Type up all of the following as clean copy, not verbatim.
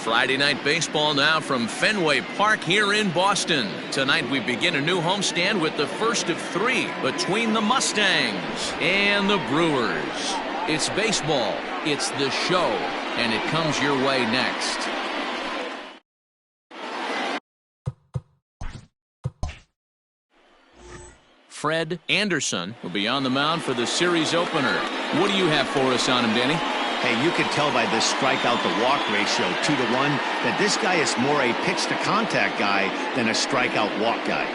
Friday night baseball now from Fenway Park here in Boston. Tonight we begin a new homestand with the first of three between the Mustangs and the Brewers. It's baseball, it's the show, and it comes your way next. Fred Anderson will be on the mound for the series opener. What do you have for us on him, Danny? Hey, you can tell by this strikeout to walk ratio 2-to-1 that this guy is more a pitch to contact guy than a strikeout walk guy.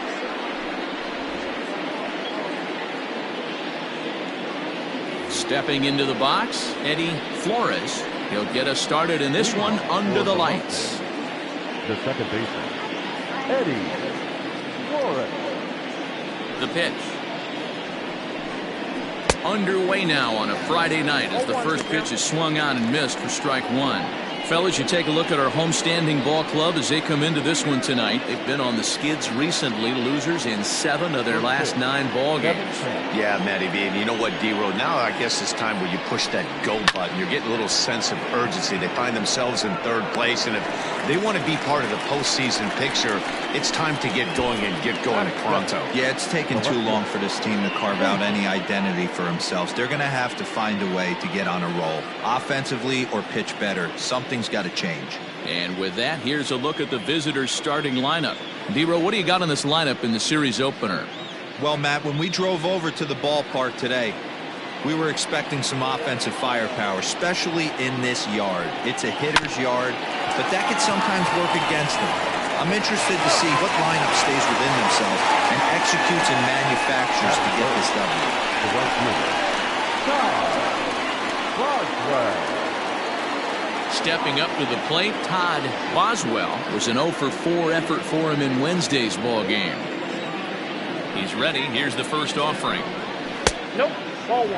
Stepping into the box, Eddie Flores. He'll get us started in this one under the lights. The second baseman, Eddie Flores. The pitch. Underway now on a Friday night as the first pitch is swung on and missed for strike one. Fellas, you take a look at our homestanding ball club as they come into this one tonight. They've been on the skids recently, losers in 7 of their last 9 ball games. Yeah, Matty B. And you know what, D-Row? Now I guess it's time where you push that go button. You're getting a little sense of urgency. They find themselves in 3rd place, and if they want to be part of the postseason picture, it's time to get going and get going pronto. Yeah, it's taken too long for this team to carve out any identity for themselves. They're going to have to find a way to get on a roll, offensively or pitch better. Something's got to change. And with that, here's a look at the visitors' starting lineup. D-Row, what do you got on this lineup in the series opener? Well, Matt, when we drove over to the ballpark today, we were expecting some offensive firepower, especially in this yard. It's a hitter's yard, but that could sometimes work against them. I'm interested to see what lineup stays within themselves and executes and manufactures to get this W. Stepping up to the plate, Todd Boswell. Was an 0-for-4 effort for him in Wednesday's ball game. He's ready. Here's the first offering. Nope, ball 1.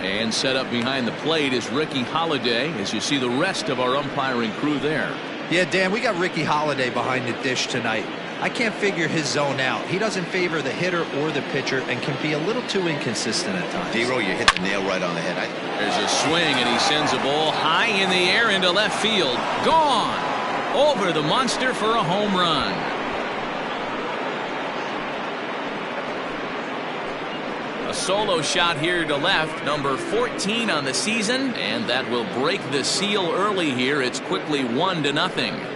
And set up behind the plate is Ricky Holiday, as you see the rest of our umpiring crew there. Yeah, Dan, we got Ricky Holiday behind the dish tonight. I can't figure his zone out. He doesn't favor the hitter or the pitcher and can be a little too inconsistent at times. D-Row, you hit the nail right on the head. There's a swing, and he sends a ball high in the air into left field. Gone! Over the monster for a home run. A solo shot here to left, number 14 on the season, and that will break the seal early here. It's quickly 1-0.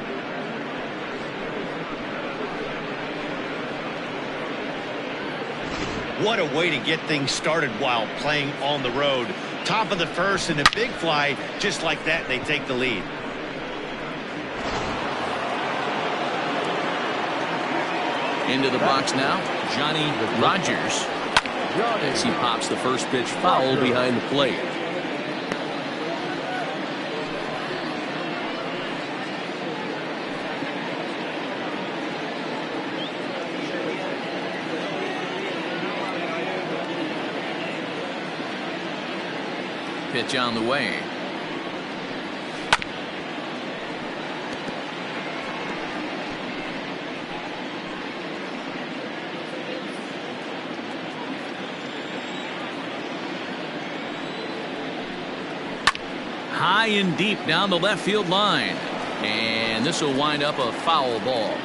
What a way to get things started while playing on the road. Top of the first and a big fly, just like that, they take the lead. Into the box now, Johnny Rogers. As he pops the first pitch foul behind the plate. Pitch on the way. High and deep down the left field line. And this will wind up a foul ball.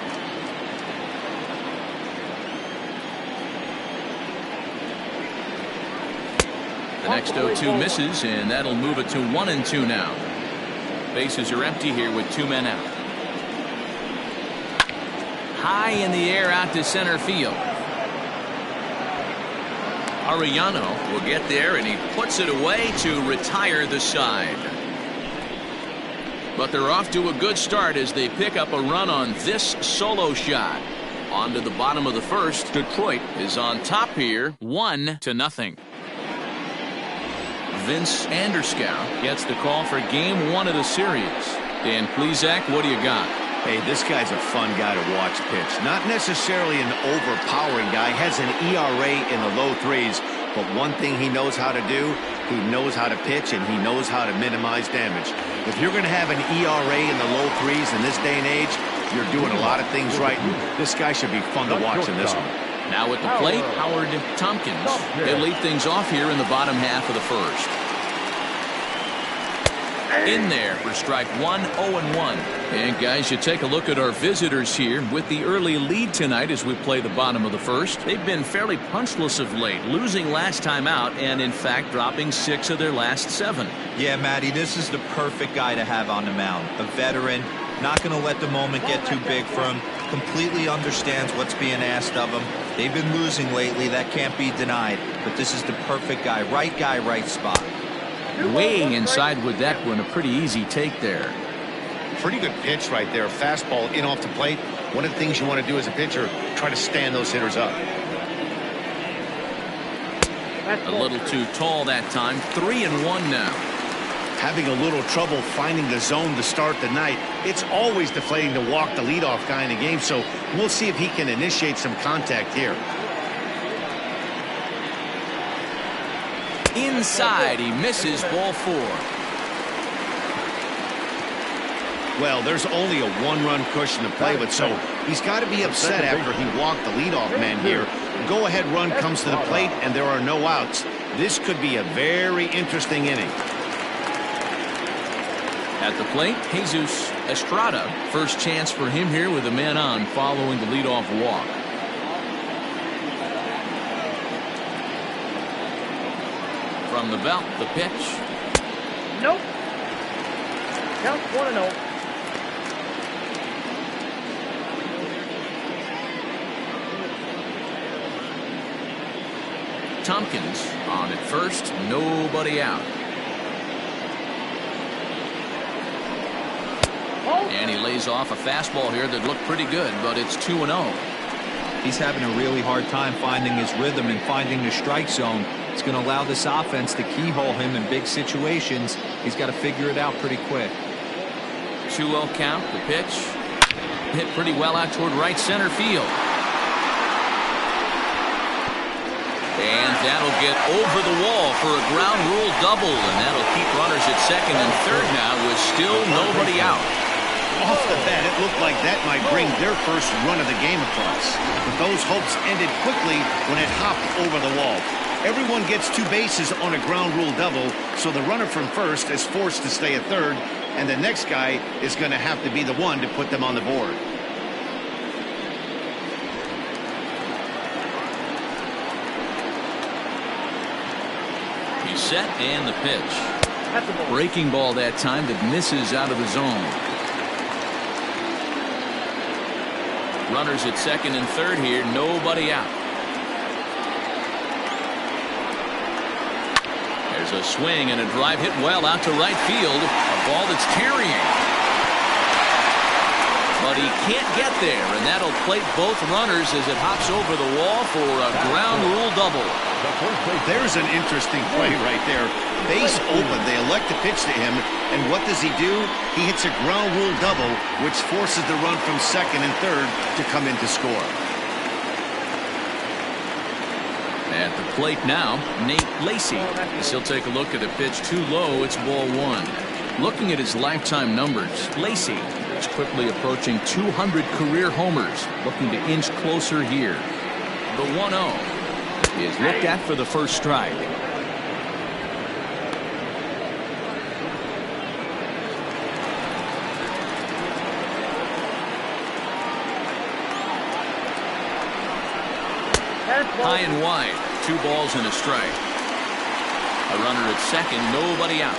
The next 0-2 misses, and that'll move it to 1-2 now. Bases are empty here with 2 men out. High in the air out to center field. Arellano will get there, and he puts it away to retire the side. But they're off to a good start as they pick up a run on this solo shot. On to the bottom of the first. Detroit is on top here, 1-0. Vince Anderscow gets the call for game 1 of the series. Dan Plesac, what do you got? Hey, this guy's a fun guy to watch pitch. Not necessarily an overpowering guy. Has an ERA in the low 3s. But one thing he knows how to do, he knows how to pitch, and he knows how to minimize damage. If you're going to have an ERA in the low 3s in this day and age, you're doing a lot of things right. And this guy should be fun to watch in this one. Now at the plate, Howard Tompkins. They lead things off here in the bottom half of the first. In there for strike one, 0-1. And guys, you take a look at our visitors here with the early lead tonight as we play the bottom of the first. They've been fairly punchless of late, losing last time out and in fact dropping 6 of their last 7. Yeah, Matty, this is the perfect guy to have on the mound. A veteran, not going to let the moment get too big for him, completely understands what's being asked of him. They've been losing lately, that can't be denied, but this is the perfect guy, right spot. Way inside with that one, a pretty easy take there. Pretty good pitch right there. Fastball in off the plate. One of the things you want to do as a pitcher, try to stand those hitters up. A little too tall that time. 3-1 now. Having a little trouble finding the zone to start the night. It's always deflating to walk the leadoff guy in a game, so we'll see if he can initiate some contact here. Inside, he misses, ball 4. Well, there's only a 1-run cushion to play with, so he's got to be upset after he walked the leadoff man here. Go-ahead run comes to the plate, and there are no outs. This could be a very interesting inning. At the plate, Jesus Estrada. First chance for him here with a man on following the leadoff walk. From the belt, the pitch. Nope. Count 1-0. Tompkins on at first, nobody out. And he lays off a fastball here that looked pretty good, but it's 2-0. He's having a really hard time finding his rhythm and finding the strike zone. It's going to allow this offense to keyhole him in big situations. He's got to figure it out pretty quick. 2-0 count, the pitch. Hit pretty well out toward right center field. And that'll get over the wall for a ground rule double, and that'll keep runners at second and third now with still nobody out. Off the bat, it looked like that might bring their first run of the game across. But those hopes ended quickly when it hopped over the wall. Everyone gets 2 bases on a ground rule double, so the runner from first is forced to stay at third, and the next guy is going to have to be the one to put them on the board. He's set, and the pitch. Breaking ball that time that misses out of the zone. Runners at second and third here, nobody out. There's a swing and a drive hit well out to right field. A ball that's carrying. But he can't get there, and that'll plate both runners as it hops over the wall for a ground rule double. There's an interesting play right there. Base open. They elect to pitch to him, and what does he do? He hits a ground rule double, which forces the run from second and third to come in to score. At the plate now, Nate Lacey. As he'll take a look at a pitch too low, it's ball 1. Looking at his lifetime numbers, Lacey is quickly approaching 200 career homers, looking to inch closer here. The 1-0 is looked at for the first strike. High and wide, 2 balls and a strike. A runner at second, nobody out.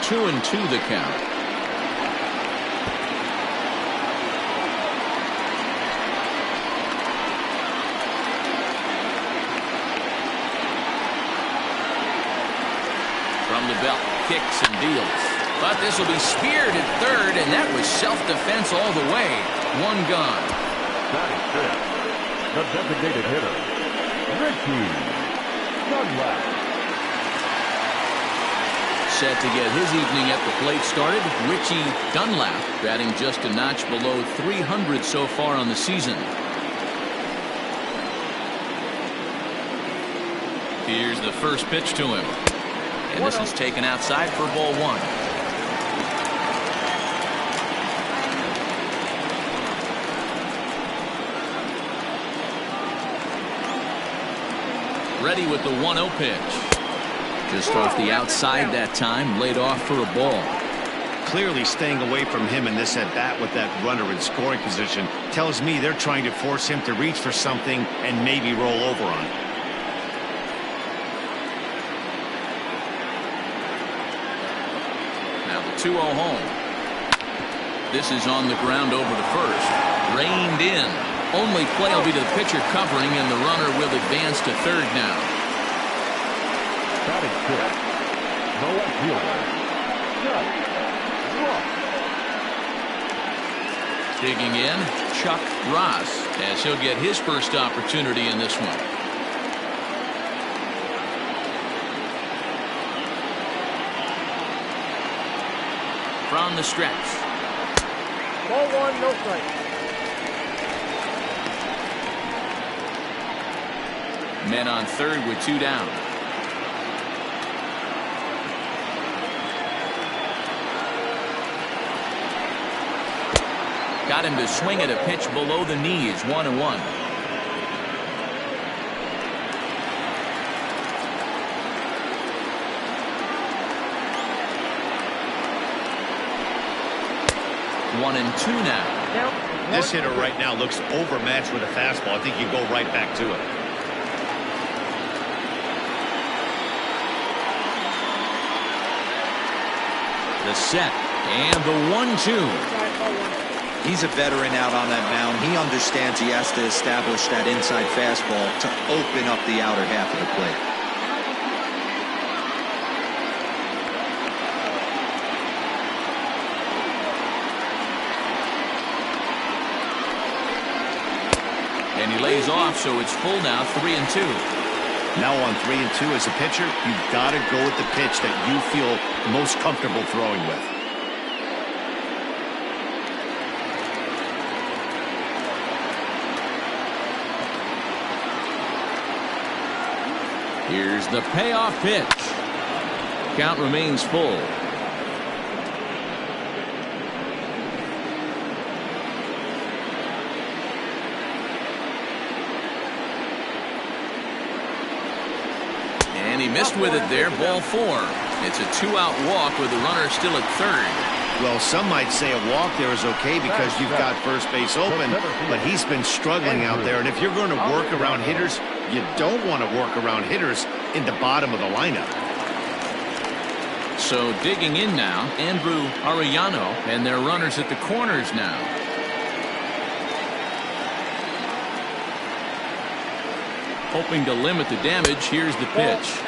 Two and 2 the count. From the belt, kicks and deals. But this will be speared at third, and that was self-defense all the way. 1 gone. Batting fifth, the designated hitter, Ricky Dunlap. Set to get his evening at the plate started, Richie Dunlap, batting just a notch below 300 so far on the season. Here's the first pitch to him. And this is taken outside for ball 1. ready with the 1-0 pitch. Just off the outside that time, laid off for a ball. Clearly staying away from him in this at-bat with that runner in scoring position tells me they're trying to force him to reach for something and maybe roll over on it. Now the 2-0 home. This is on the ground over to first. Reined in. Only play will be to the pitcher covering, and the runner will advance to third now. Batting fifth, the left fielder, Chuck Ross. Digging in, Chuck Ross, as he'll get his first opportunity in this one. From the stretch. Ball 1, no strike. Men on third with 2 down. Got him to swing at a pitch below the knees, 1-1. One and two now. This hitter right now looks overmatched with a fastball. I think you go right back to it. The set and the 1-2. He's a veteran out on that mound. He understands he has to establish that inside fastball to open up the outer half of the plate. And he lays off, so it's full now, 3-2. Now on 3-2 as a pitcher, you've got to go with the pitch that you feel most comfortable throwing with. Here's the payoff pitch. Count remains full. And he missed with it there, ball 4. It's a 2-out walk with the runner still at third. Well, some might say a walk there is okay because you've got first base open, but he's been struggling out there. And if you're going to work around hitters, you don't want to work around hitters in the bottom of the lineup. So digging in now, Andrew Arellano, and their runners at the corners now. Hoping to limit the damage, here's the pitch.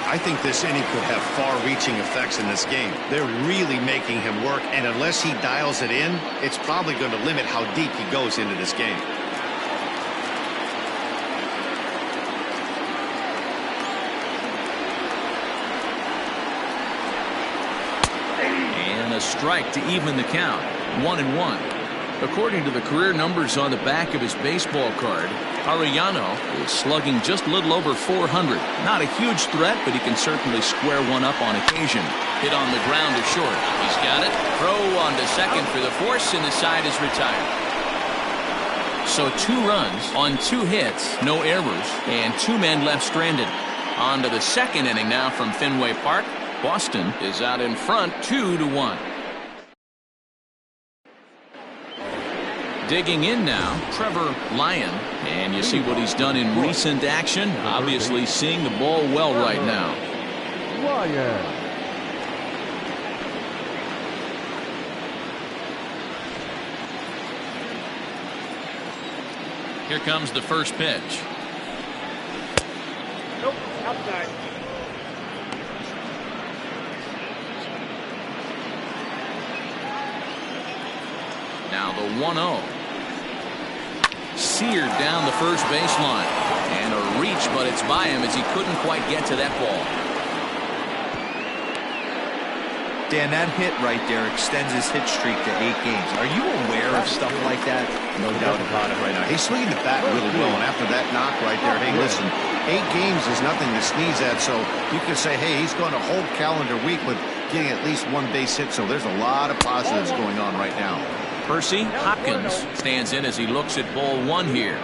I think this inning could have far-reaching effects in this game. They're really making him work, and unless he dials it in, it's probably going to limit how deep he goes into this game. And a strike to even the count, 1-1. According to the career numbers on the back of his baseball card, Arellano is slugging just a little over 400. Not a huge threat, but he can certainly square one up on occasion. Hit on the ground to short. He's got it. Throw on to second for the force, and the side is retired. So 2 runs on 2 hits, no errors, and 2 men left stranded. On to the second inning now from Fenway Park. Boston is out in front, 2-1. Digging in now, Trevor Lyon, and you see what he's done in recent action. Obviously seeing the ball well right now. Lyon. Here comes the first pitch. Nope, outside. Now the 1-0. Seared down the first baseline. And a reach, but it's by him as he couldn't quite get to that ball. Dan, that hit right there extends his hit streak to 8 games. Are you aware of stuff like that? No doubt about it right now. He's swinging the bat really well, and after that knock right there, hey, listen, 8 games is nothing to sneeze at, so you can say, hey, he's going a whole calendar week with getting at least 1 base hit, so there's a lot of positives going on right now. Percy Hopkins stands in as he looks at ball 1 here.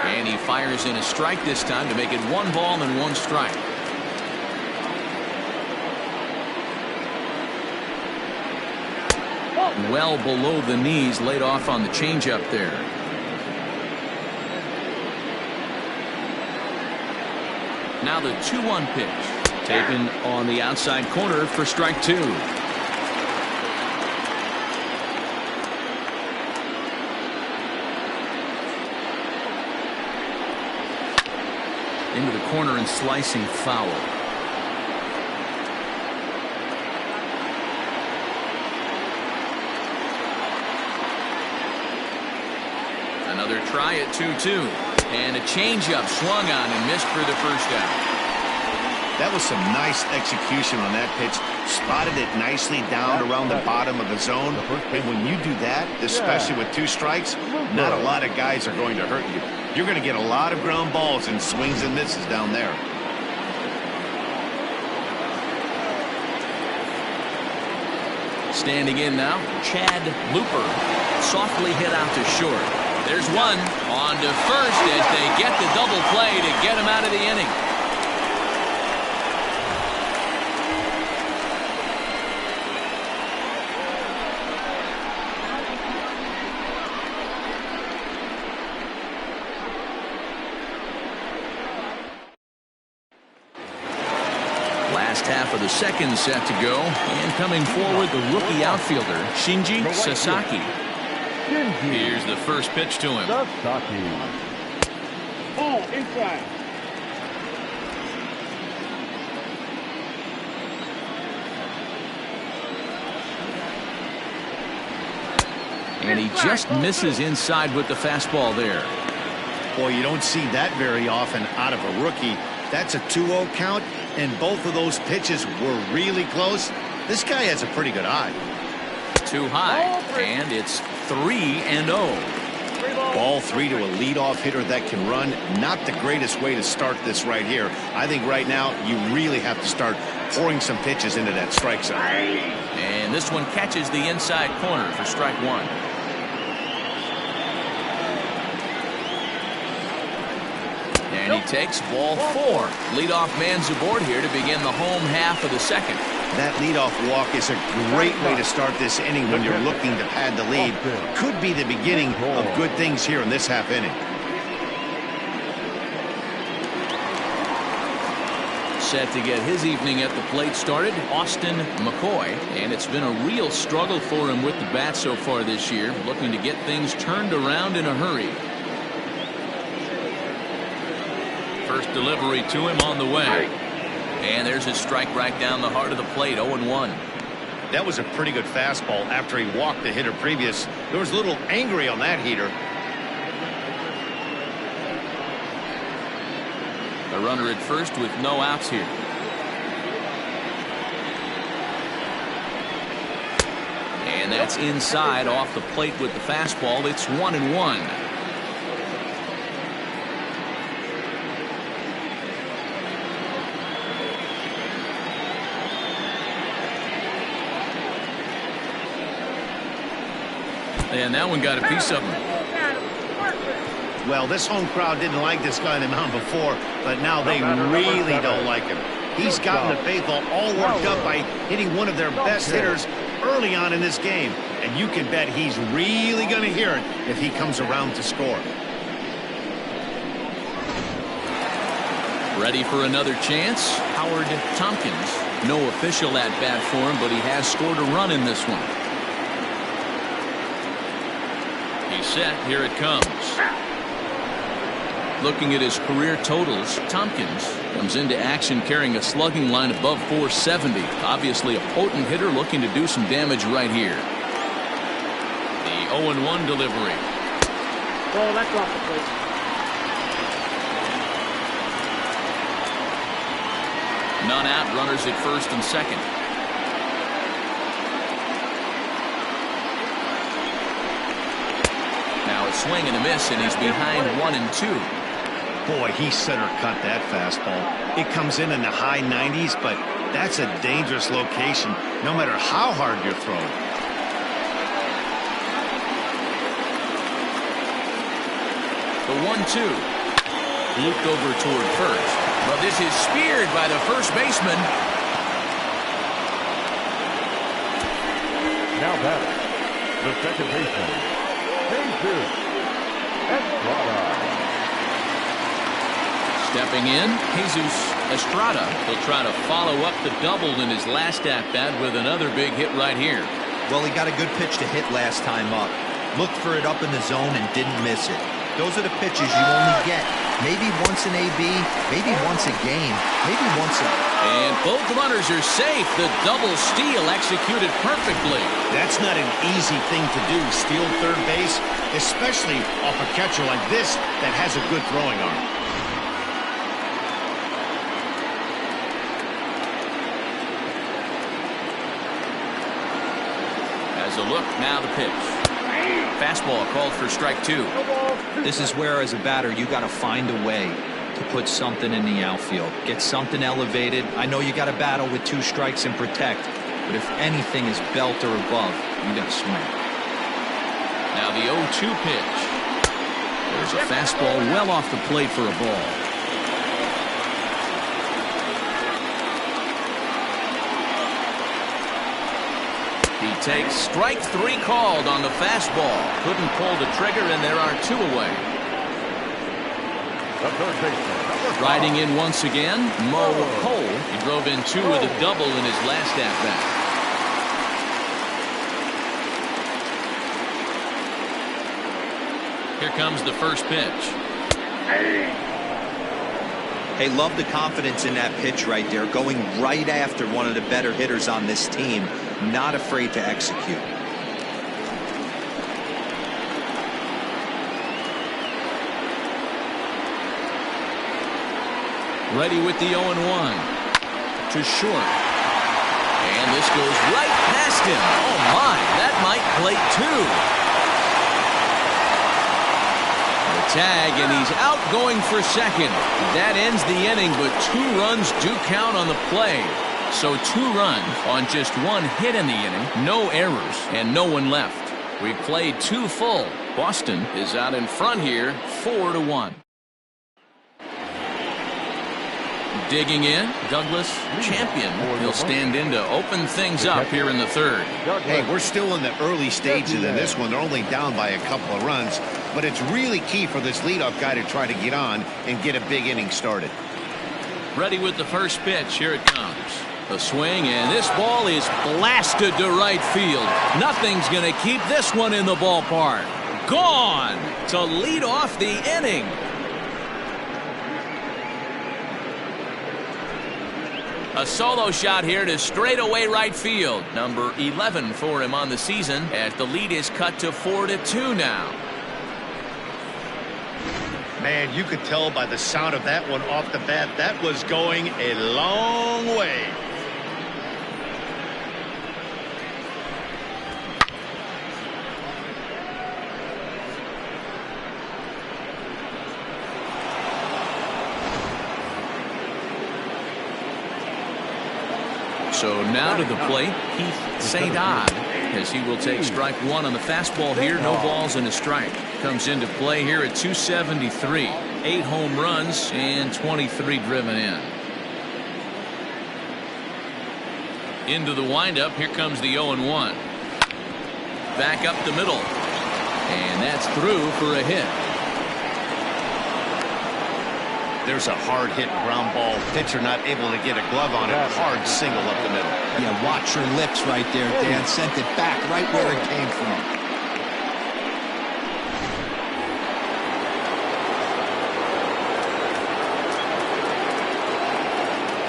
And he fires in a strike this time to make it 1 ball and 1 strike. Well below the knees, laid off on the changeup there. Now the 2-1 pitch. Taken on the outside corner for strike 2. Into the corner and slicing foul. Another try at 2-2. And a changeup swung on and missed for the first out. That was some nice execution on that pitch. Spotted it nicely down around the bottom of the zone. And when you do that, especially with 2 strikes, not a lot of guys are going to hurt you. You're going to get a lot of ground balls and swings and misses down there. Standing in now, Chad Looper. Softly hit out to short. There's one on to first as they get the double play to get him out of the inning. Last half of the second set to go, and coming forward the rookie outfielder Shinji Sasaki. Here's the first pitch to him. Ball inside. And he just misses inside with the fastball there. Boy, you don't see that very often out of a rookie. That's a 2-0 count, and both of those pitches were really close. This guy has a pretty good eye. Too high, and it's 3-0. Ball 3 to a leadoff hitter that can run. Not the greatest way to start this right here. I think right now you really have to start pouring some pitches into that strike zone. And this one catches the inside corner for strike 1. And he takes ball 4. Leadoff man's aboard here to begin the home half of the second. That leadoff walk is a great way to start this inning when you're looking to pad the lead. Could be the beginning of good things here in this half inning. Set to get his evening at the plate started, Austin McCoy. And it's been a real struggle for him with the bat so far this year, looking to get things turned around in a hurry. First delivery to him on the way. And there's his strike right down the heart of the plate, 0-1. That was a pretty good fastball after he walked the hitter previous. There was a little angry on that heater. A runner at first with no outs here. And that's inside off the plate with the fastball. It's 1-1. And that one got a piece of him. Well, this home crowd didn't like this guy on the mound before, but now they really don't like him. He's gotten the faithful all worked up by hitting one of their best hitters early on in this game. And you can bet he's really going to hear it if he comes around to score. Ready for another chance? Howard Tompkins. No official at bat for him, but he has scored a run in this one. He's set. Here it comes. Looking at his career totals, Tompkins comes into action carrying a slugging line above 470. Obviously a potent hitter looking to do some damage right here. The 0-1 delivery. Ball, that's off the plate. None out, runners at first and second. Now a swing and a miss, and he's behind 1-2. Boy, he center cut that fastball. It comes in the high 90s, but that's a dangerous location no matter how hard you're throwing. The 1-2. Looped over toward first. But this is speared by the first baseman. Now batting, the second baseman, Jesus Estrada. Stepping in, Jesus Estrada. He'll try to follow up the double in his last at-bat with another big hit right here. Well, he got a good pitch to hit last time up. Looked for it up in the zone and didn't miss it. Those are the pitches you only get. Maybe once an AB, maybe once a game, maybe once a... And both runners are safe. The double steal executed perfectly. That's not an easy thing to do, steal third base, especially off a catcher like this that has a good throwing arm. As a look, now the pitch. Fastball called for strike 2. This is where, as a batter, you got to find a way to put something in the outfield. Get something elevated. I know you got to battle with 2 strikes and protect, but if anything is belt or above, you got to swing. Now the 0-2 pitch. There's a fastball well off the plate for a ball. He takes strike 3 called on the fastball. Couldn't pull the trigger, and there are 2 away. The third baseman, Riding in once again, Mo Cole. He drove in 2 with a double in his last at-bat. Here comes the first pitch. Hey, love the confidence in that pitch right there. Going right after one of the better hitters on this team. Not afraid to execute. Ready with the 0-1. To short. And this goes right past him. Oh, my. That might plate 2. Tag, and he's out going for second. That ends the inning, but 2 runs do count on the play. So 2 runs on just 1 hit in the inning, no errors, and no one left. We played 2 full. Boston is out in front here, 4-1. Digging in, Douglas Champion. He'll stand in to open things up here in the 3rd. Hey, we're still in the early stages of this one. They're only down by a couple of runs, but it's really key for this leadoff guy to try to get on and get a big inning started. Ready with the first pitch. Here it comes. A swing, and this ball is blasted to right field. Nothing's going to keep this one in the ballpark. Gone to lead off the inning. A solo shot here to straightaway right field. Number 11 for him on the season, as the lead is cut to 4-2 now. Man, you could tell by the sound of that one off the bat, that was going a long way. So now to the plate, Keith St. Odd, as he will take strike 1 on the fastball here. No balls and a strike. Comes into play here at 273. 8 home runs and 23 driven in. Into the windup. Here comes the 0-1. Back up the middle. And that's through for a hit. There's a hard hit ground ball. Pitcher not able to get a glove on it. Hard single up the middle. Yeah, watch your lips right there, Dan. Sent it back right where it came from.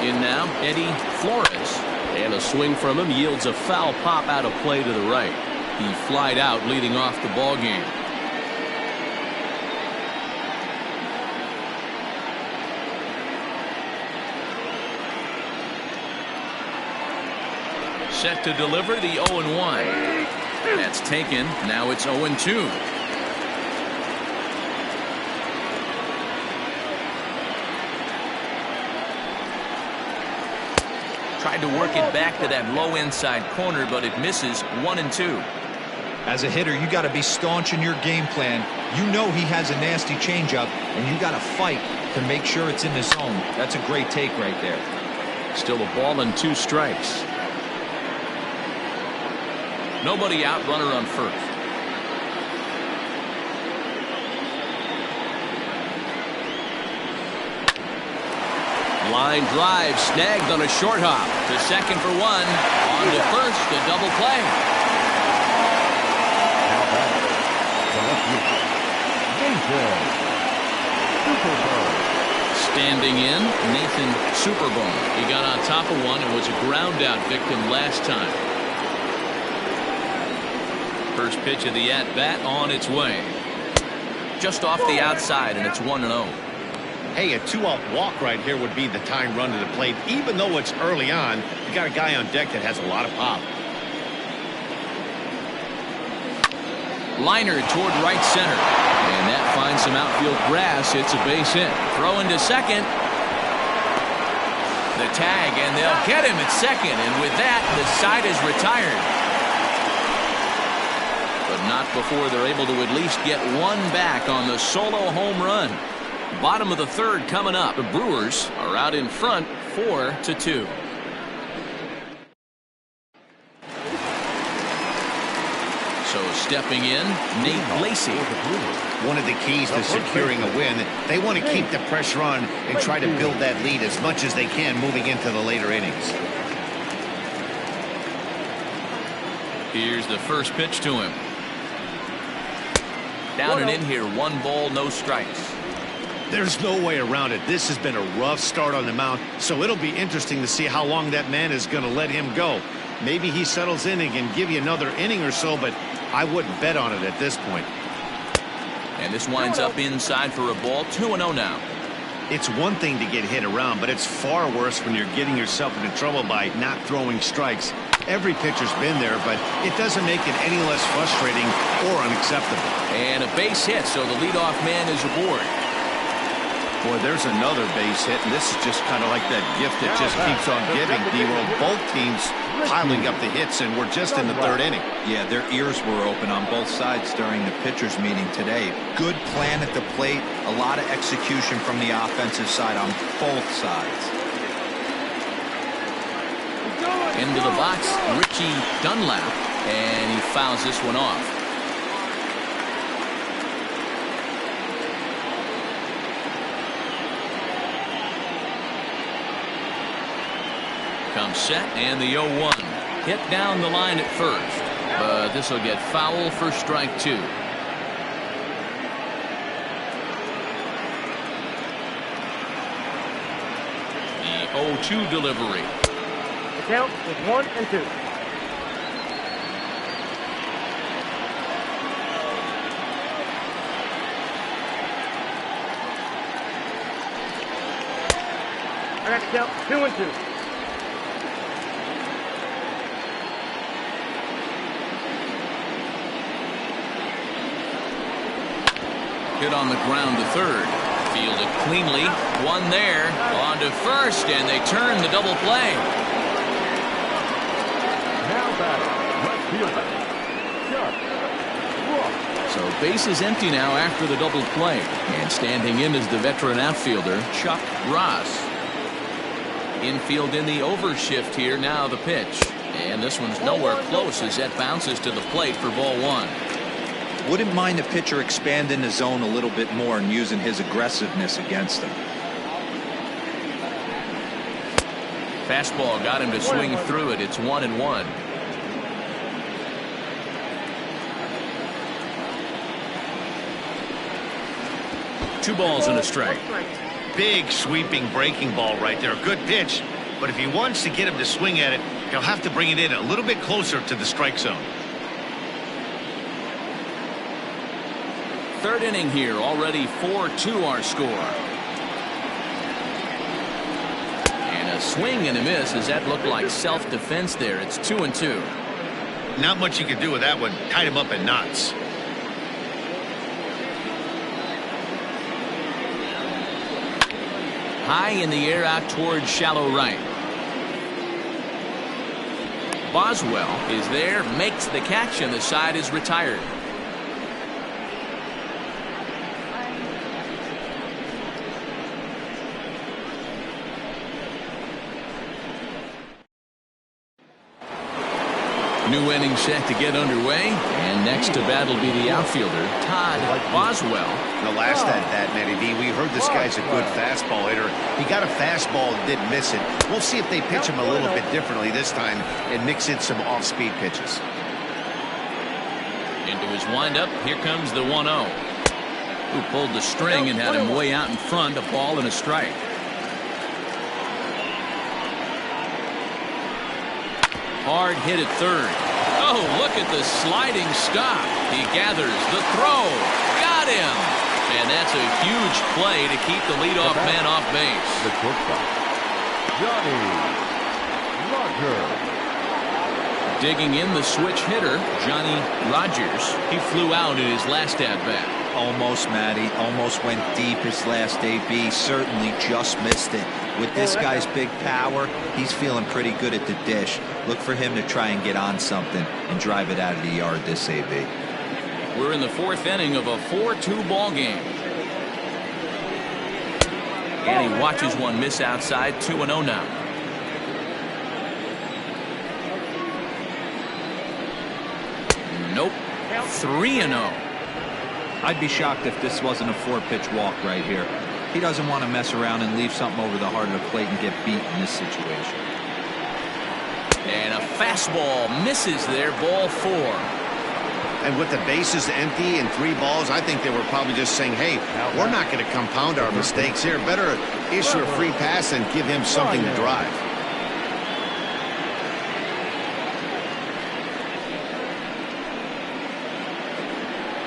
In now, Eddie Flores. And a swing from him yields a foul pop out of play to the right. He flied out, leading off the ball game. Set to deliver the 0-1. That's taken. Now it's 0-2. Tried to work it back to that low inside corner, but it misses. 1-2. As a hitter, you got to be staunch in your game plan. You know he has a nasty changeup, and you got to fight to make sure it's in the zone. That's a great take right there. Still a ball and 2 strikes. Nobody out, runner on first. Line drive snagged on a short hop to second for 1. On to first, a double play. Now batter, the left fielder, Nathan Superbone. Standing in, Nathan Superbone. He got on top of one and was a ground out victim last time. First pitch of the at-bat on its way. Just off the outside, and it's 1-0. Hey, a 2-out walk right here would be the time run to the plate. Even though it's early on, you got a guy on deck that has a lot of pop. Liner toward right center. And that finds some outfield grass. It's a base hit. Throw into second. The tag, and they'll get him at second. And with that, the side is retired. But not before they're able to at least get one back on the solo home run. Bottom of the third coming up. The Brewers are out in front 4-2. So stepping in, Nate Lacey. One of the keys to securing a win, they want to keep the pressure on and try to build that lead as much as they can moving into the later innings. Here's the first pitch to him. Down and in here, 1 ball, no strikes. There's no way around it. This has been a rough start on the mound, so it'll be interesting to see how long that man is going to let him go. Maybe he settles in and can give you another inning or so, but I wouldn't bet on it at this point. And this winds up inside for a ball. 2-0 now. It's one thing to get hit around, but it's far worse when you're getting yourself into trouble by not throwing strikes. Every pitcher's been there, but it doesn't make it any less frustrating or unacceptable. And a base hit, so the leadoff man is aboard. Boy, there's another base hit, and this is just kind of like that gift that just keeps on giving. D-World, both teams piling up the hits, and we're just in the third inning. Yeah, their ears were open on both sides during the pitchers meeting today. Good plan at the plate, a lot of execution from the offensive side on both sides. Into the box, Richie Dunlap, and he fouls this one off. Comes set, and the 0-1. Hit down the line at first, but this will get foul for strike 2. The 0-2 delivery. The count is 1-2. I got the count 2-2. Hit on the ground to third. Fielded cleanly. One there. On to first, and they turn the double play. Now batter, left fielder, Chuck Ross. So base is empty now after the double play. And standing in is the veteran outfielder, Chuck Ross. Infield in the overshift here. Now the pitch. And this one's nowhere close as that bounces to the plate for ball 1. Wouldn't mind the pitcher expanding the zone a little bit more and using his aggressiveness against them. Fastball got him to swing through it. It's 1-1. Two balls and a strike. Big sweeping breaking ball right there. Good pitch, but if he wants to get him to swing at it, he'll have to bring it in a little bit closer to the strike zone. Third inning here, already 4-2 our score. And a swing and a miss. Does that look like self-defense there? It's 2-2. Not much you can do with that one. Tied him up in knots. High in the air out towards shallow right. Boswell is there, makes the catch, and the side is retired. New inning set to get underway, and next to bat will be the outfielder, Todd Boswell. The last at-bat, Matty B, we heard this guy's a good fastball hitter. He got a fastball and did miss it. We'll see if they pitch him a little bit differently this time and mix in some off-speed pitches. Into his windup, here comes the 1-0. Who pulled the string and had him way out in front, a ball and a strike. Hard hit at third. Oh, look at the sliding stop. He gathers the throw. Got him. And that's a huge play to keep the leadoff man off base. The shortstop, Johnny Rogers. Digging in the switch hitter, Johnny Rogers. He flew out in his last at-bat. Almost, Matty. Almost went deep his last AB. Certainly just missed it. With this guy's big power, he's feeling pretty good at the dish. Look for him to try and get on something and drive it out of the yard this AB. We're in the fourth inning of a 4-2 ball game. And he watches one miss outside. 2-0 now. Nope. 3-0. I'd be shocked if this wasn't a 4-pitch walk right here. He doesn't want to mess around and leave something over the heart of the plate and get beat in this situation. And a fastball misses there, ball 4. And with the bases empty and 3 balls, I think they were probably just saying, hey, we're not going to compound our mistakes here. Better issue a free pass and give him something to drive.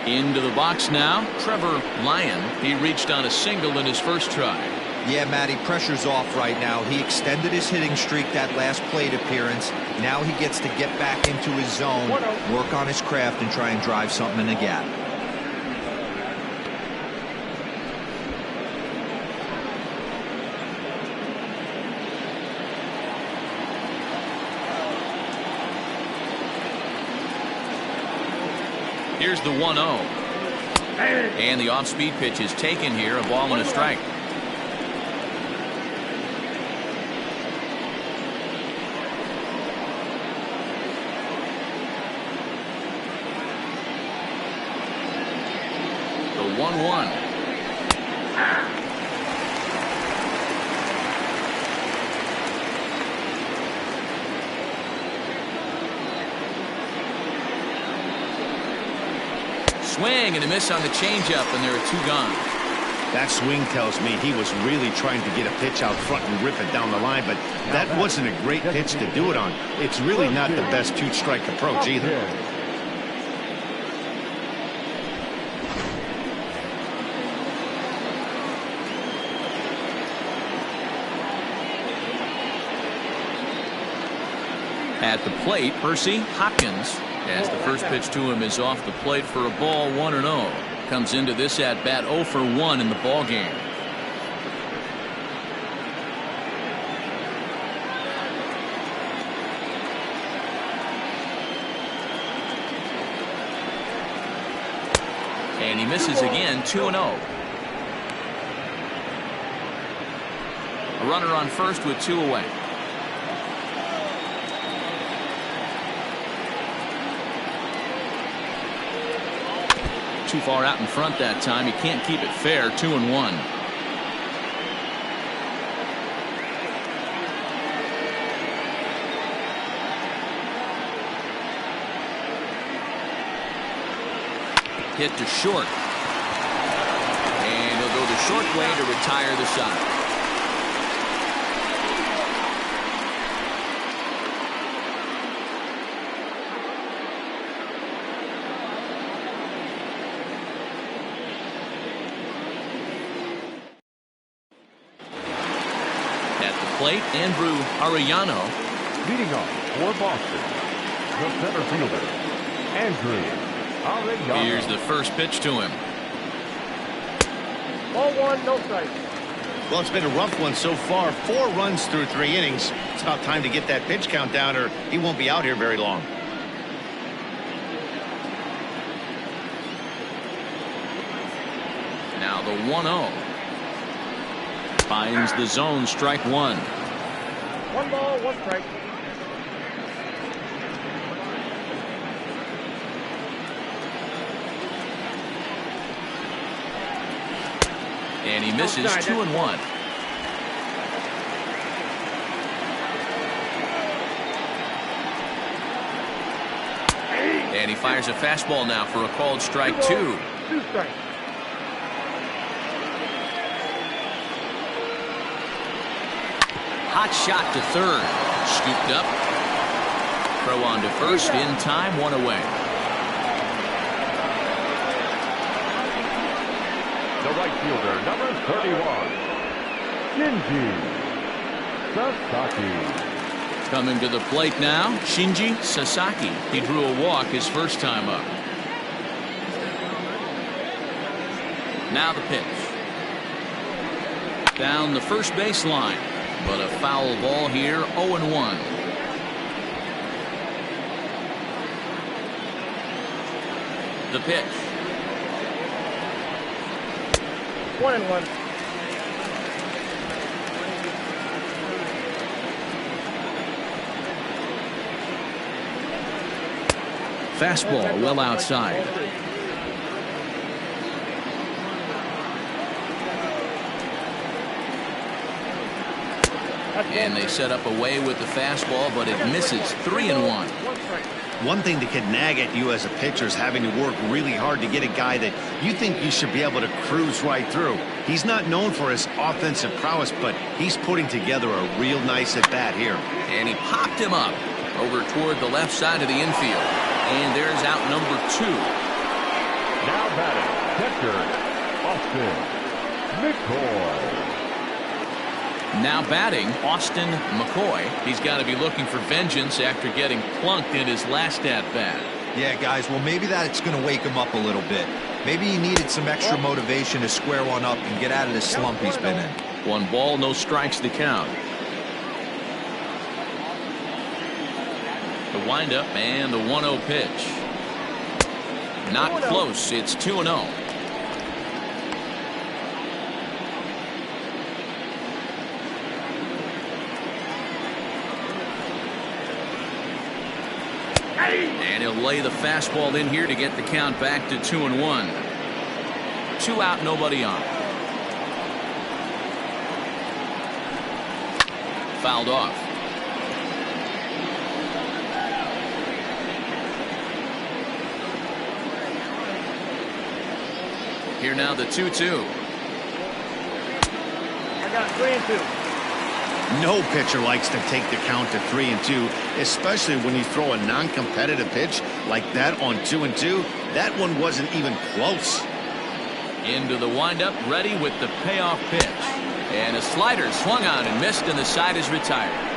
Into the box now, Trevor Lyon. He reached on a single in his first try. Yeah, Matty, pressure's off right now. He extended his hitting streak that last plate appearance. Now he gets to get back into his zone, work on his craft, and try and drive something in the gap. Here's the 1-0. And the off-speed pitch is taken here, a ball and a strike. The 1-1. Swing and a miss on the changeup, and there are 2 gone. That swing tells me he was really trying to get a pitch out front and rip it down the line, but that wasn't a great pitch to do it on. It's really not the best 2-strike approach either. At the plate, Percy Hopkins, as the first pitch to him is off the plate for a ball, 1-0. Comes into this at-bat 0 for 1 in the ball game. And he misses again, 2-0. A runner on first with 2 away. Too far out in front that time. He can't keep it fair. 2-1. Hit to short. And he'll go the short way to retire the side. Plate, Andrew Arellano. Leading off for Boston, the center fielder, Andrew Arellano. Here's the first pitch to him. Ball 1, no strike. Well, it's been a rough one so far. 4 runs through 3 innings. It's about time to get that pitch count down or he won't be out here very long. Now the 1-0. Finds the zone, strike 1. 1 ball, 1 strike. And he misses 2-1. And he fires a fastball now for a called strike 2. 2 strikes. Hot shot to third. Scooped up. Throw on to first in time, 1 away. The right fielder, number 31, Shinji Sasaki. Coming to the plate now, Shinji Sasaki. He drew a walk his first time up. Now the pitch. Down the first base line, but a foul ball here, 0-1. The pitch. 1-1. Fastball well outside. And they set up away with the fastball, but it misses. 3-1. One thing that could nag at you as a pitcher is having to work really hard to get a guy that you think you should be able to cruise right through. He's not known for his offensive prowess, but he's putting together a real nice at-bat here. And he popped him up over toward the left side of the infield. And there's out number 2. Now batting, catcher, Austin McCoy. Now batting, Austin McCoy. He's got to be looking for vengeance after getting plunked in his last at-bat. Yeah, guys, well, maybe that's going to wake him up a little bit. Maybe he needed some extra motivation to square one up and get out of the slump he's been in. 1 ball, no strikes to count. The windup and the 1-0 pitch. Not close. It's 2-0. And he'll lay the fastball in here to get the count back to 2-1. 2 out, nobody on. Fouled off. Here now the 2-2. I got 3-2. No pitcher likes to take the count to 3-2, especially when you throw a non-competitive pitch like that on 2-2. That one wasn't even close. Into the windup, ready with the payoff pitch. And a slider swung on and missed, and the side is retired.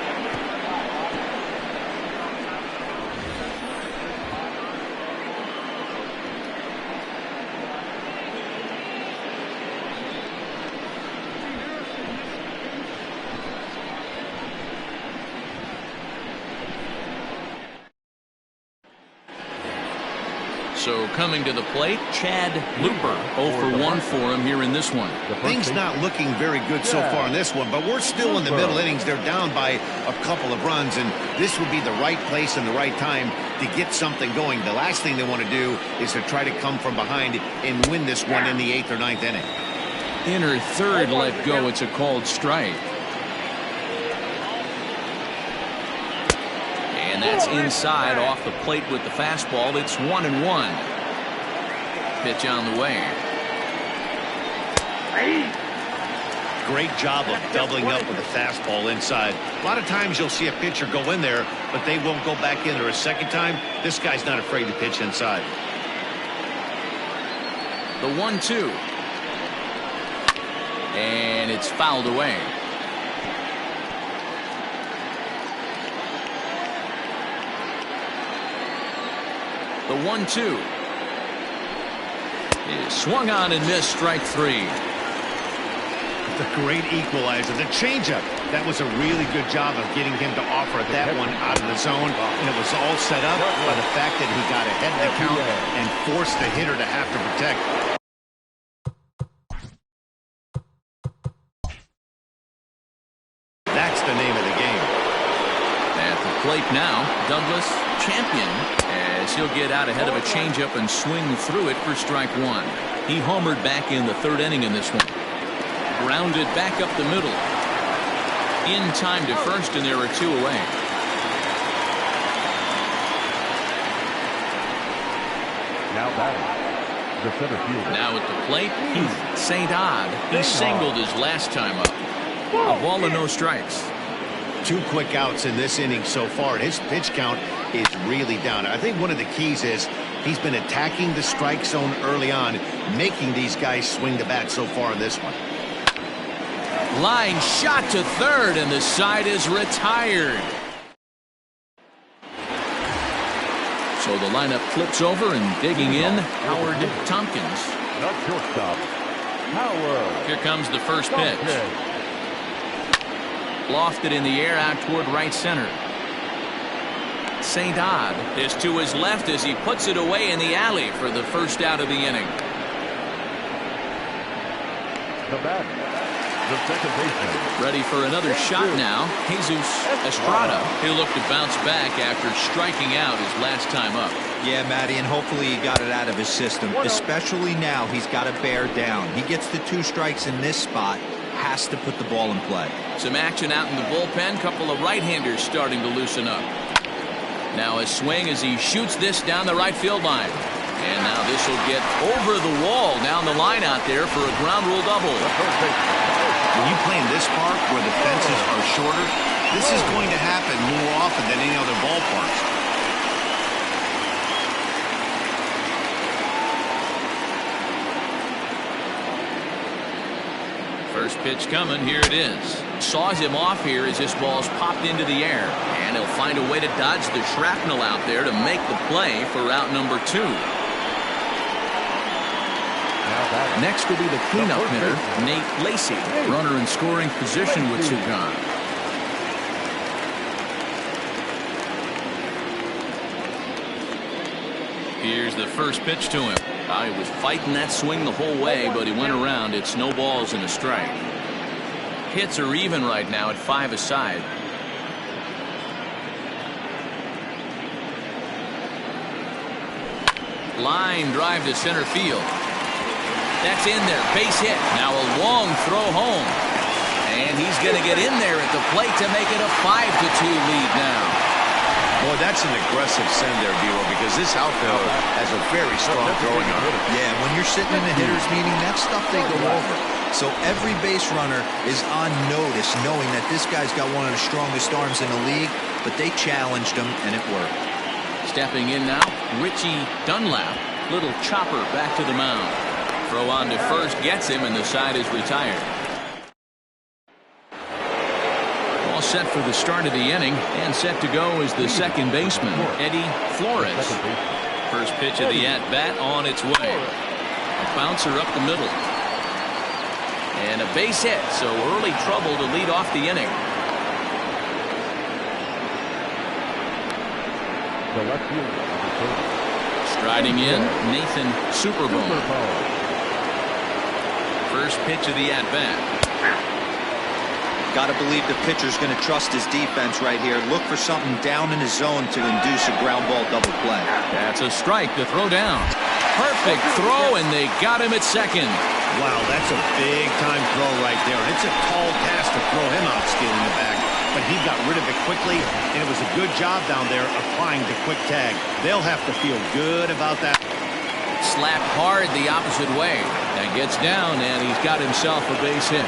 So coming to the plate, Chad Looper, 0 for 1 for him here in this one. Things not looking very good so far in this one, but we're still in the middle innings. They're down by a couple of runs, and this would be the right place and the right time to get something going. The last thing they want to do is to try to come from behind and win this one in the 8th or 9th inning. Inner third let go. It's a called strike. And that's inside off the plate with the fastball. It's 1-1. Pitch on the way. Great job of doubling up with a fastball inside. A lot of times you'll see a pitcher go in there, but they won't go back in there a second time. This guy's not afraid to pitch inside. The 1-2. And it's fouled away. The 1-2 is swung on and missed, strike 3. the great equalizer, the changeup. That was a really good job of getting him to offer that one out of the zone. And it was all set up by the fact that he got ahead of the count and forced the hitter to have to protect. That's the name of the game. At the plate now, Douglas, champion, as he'll get out ahead of a changeup and swing through it for strike one. He homered back in the third inning in this one. Grounded back up the middle. In time to first, and there are two away. Now batting, the center fielder. Now at the plate, Heath St. Odd. He singled his last time up. A ball and no strikes. 2 quick outs in this inning so far. His pitch count is really down. I think one of the keys is he's been attacking the strike zone early on, making these guys swing the bat so far in this one. Line shot to third, and the side is retired. So the lineup flips over, and digging in, Howard Tompkins. Not shortstop, Howard. Here comes the first pitch. Lofted in the air out toward right center. St. Odd is to his left as he puts it away in the alley for the first out of the inning. The bat, the second baseman. Ready for another shot now. Jesus Estrada. He'll look to bounce back after striking out his last time up. Yeah, Matty, and hopefully he got it out of his system. Especially now, he's got to bear down. He gets the 2 strikes in this spot. Has to put the ball in play. Some action out in the bullpen. Couple of right-handers starting to loosen up. Now a swing as he shoots this down the right field line. And now this will get over the wall down the line out there for a ground rule double. When you play in this park where the fences are shorter, this is going to happen more often than any other ballparks. First pitch coming. Here it is. Saws him off here as this ball's popped into the air. And he'll find a way to dodge the shrapnel out there to make the play for out number 2. Next will be the cleanup hitter, Nate Lacey. Runner in scoring position with 2 gone. Here's the first pitch to him. He was fighting that swing the whole way, but he went around. It's no balls and a strike. Hits are even right now at 5 aside. Line drive to center field. That's in there. Base hit. Now a long throw home. And he's going to get in there at the plate to make it a 5-2 lead now. Boy, that's an aggressive send there, Vero, because this outfielder has a very strong throwing arm. Yeah, when you're sitting in a hitter's meeting, that's stuff they go over. So every base runner is on notice, knowing that this guy's got one of the strongest arms in the league, but they challenged him, and it worked. Stepping in now, Richie Dunlap. Little chopper back to the mound. Throw on to first, gets him, and the side is retired. All set for the start of the inning, and set to go is the second baseman, Eddie Flores. First pitch of the at-bat on its way. A bouncer up the middle. And a base hit, so early trouble to lead off the inning. Striding in, Nathan Superbone. First pitch of the at-bat. Got to believe the pitcher's going to trust his defense right here. Look for something down in his zone to induce a ground ball double play. That's a strike to throw down. Perfect throw, and they got him at second. Wow, that's a big-time throw right there. And it's a tall task to throw him out stealing the bag. But he got rid of it quickly, and it was a good job down there applying the quick tag. They'll have to feel good about that. Slapped hard the opposite way. That gets down, and he's got himself a base hit.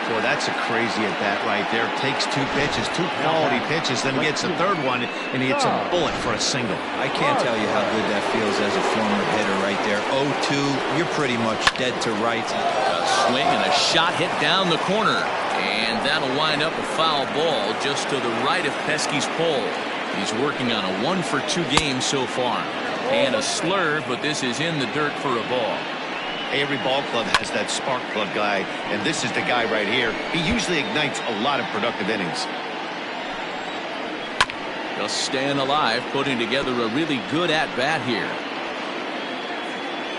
Boy, that's a crazy at bat right there. Takes 2 pitches, 2 quality pitches, then gets a third one, and he hits a bullet for a single. I can't tell you how good that feels as a former hitter right there. 0-2, you're pretty much dead to rights. A swing and a shot hit down the corner. And that'll wind up a foul ball just to the right of Pesky's pole. He's working on a 1-for-2 game so far. And a slurve, but this is in the dirt for a ball. Every ball club has that spark plug guy, and this is the guy right here. He usually ignites a lot of productive innings. Just staying alive, putting together a really good at-bat here.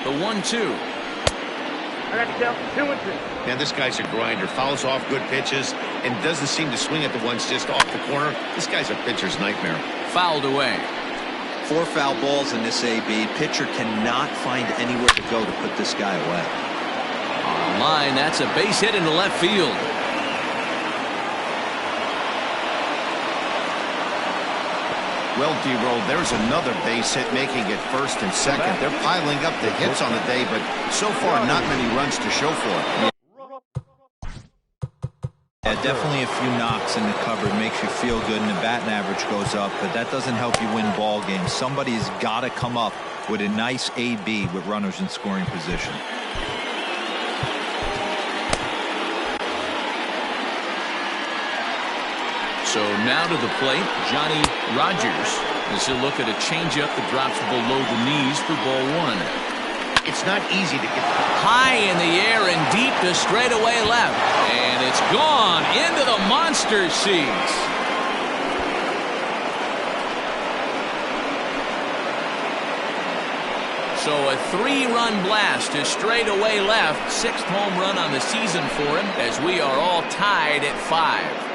The 1-2. I got you down 2-2. Man, this guy's a grinder. Fouls off good pitches and doesn't seem to swing at the ones just off the corner. This guy's a pitcher's nightmare. Fouled away. 4 foul balls in this AB. Pitcher cannot find anywhere to go to put this guy away. On the line, that's a base hit into left field. Well, D-Roll, there's another base hit, making it first and second. They're piling up the hits on the day, but so far not many runs to show for it. Yeah, definitely a few knocks in the cupboard makes you feel good, and the batting average goes up, but that doesn't help you win ball games. Somebody's got to come up with a nice AB with runners in scoring position. So now to the plate, Johnny Rogers. As he'll look at a changeup that drops below the knees for ball 1. It's not easy to get High in the air and deep to straightaway left. And it's gone into the monster seats. So a 3-run blast to straightaway left. 6th home run on the season for him, as we are all tied at 5.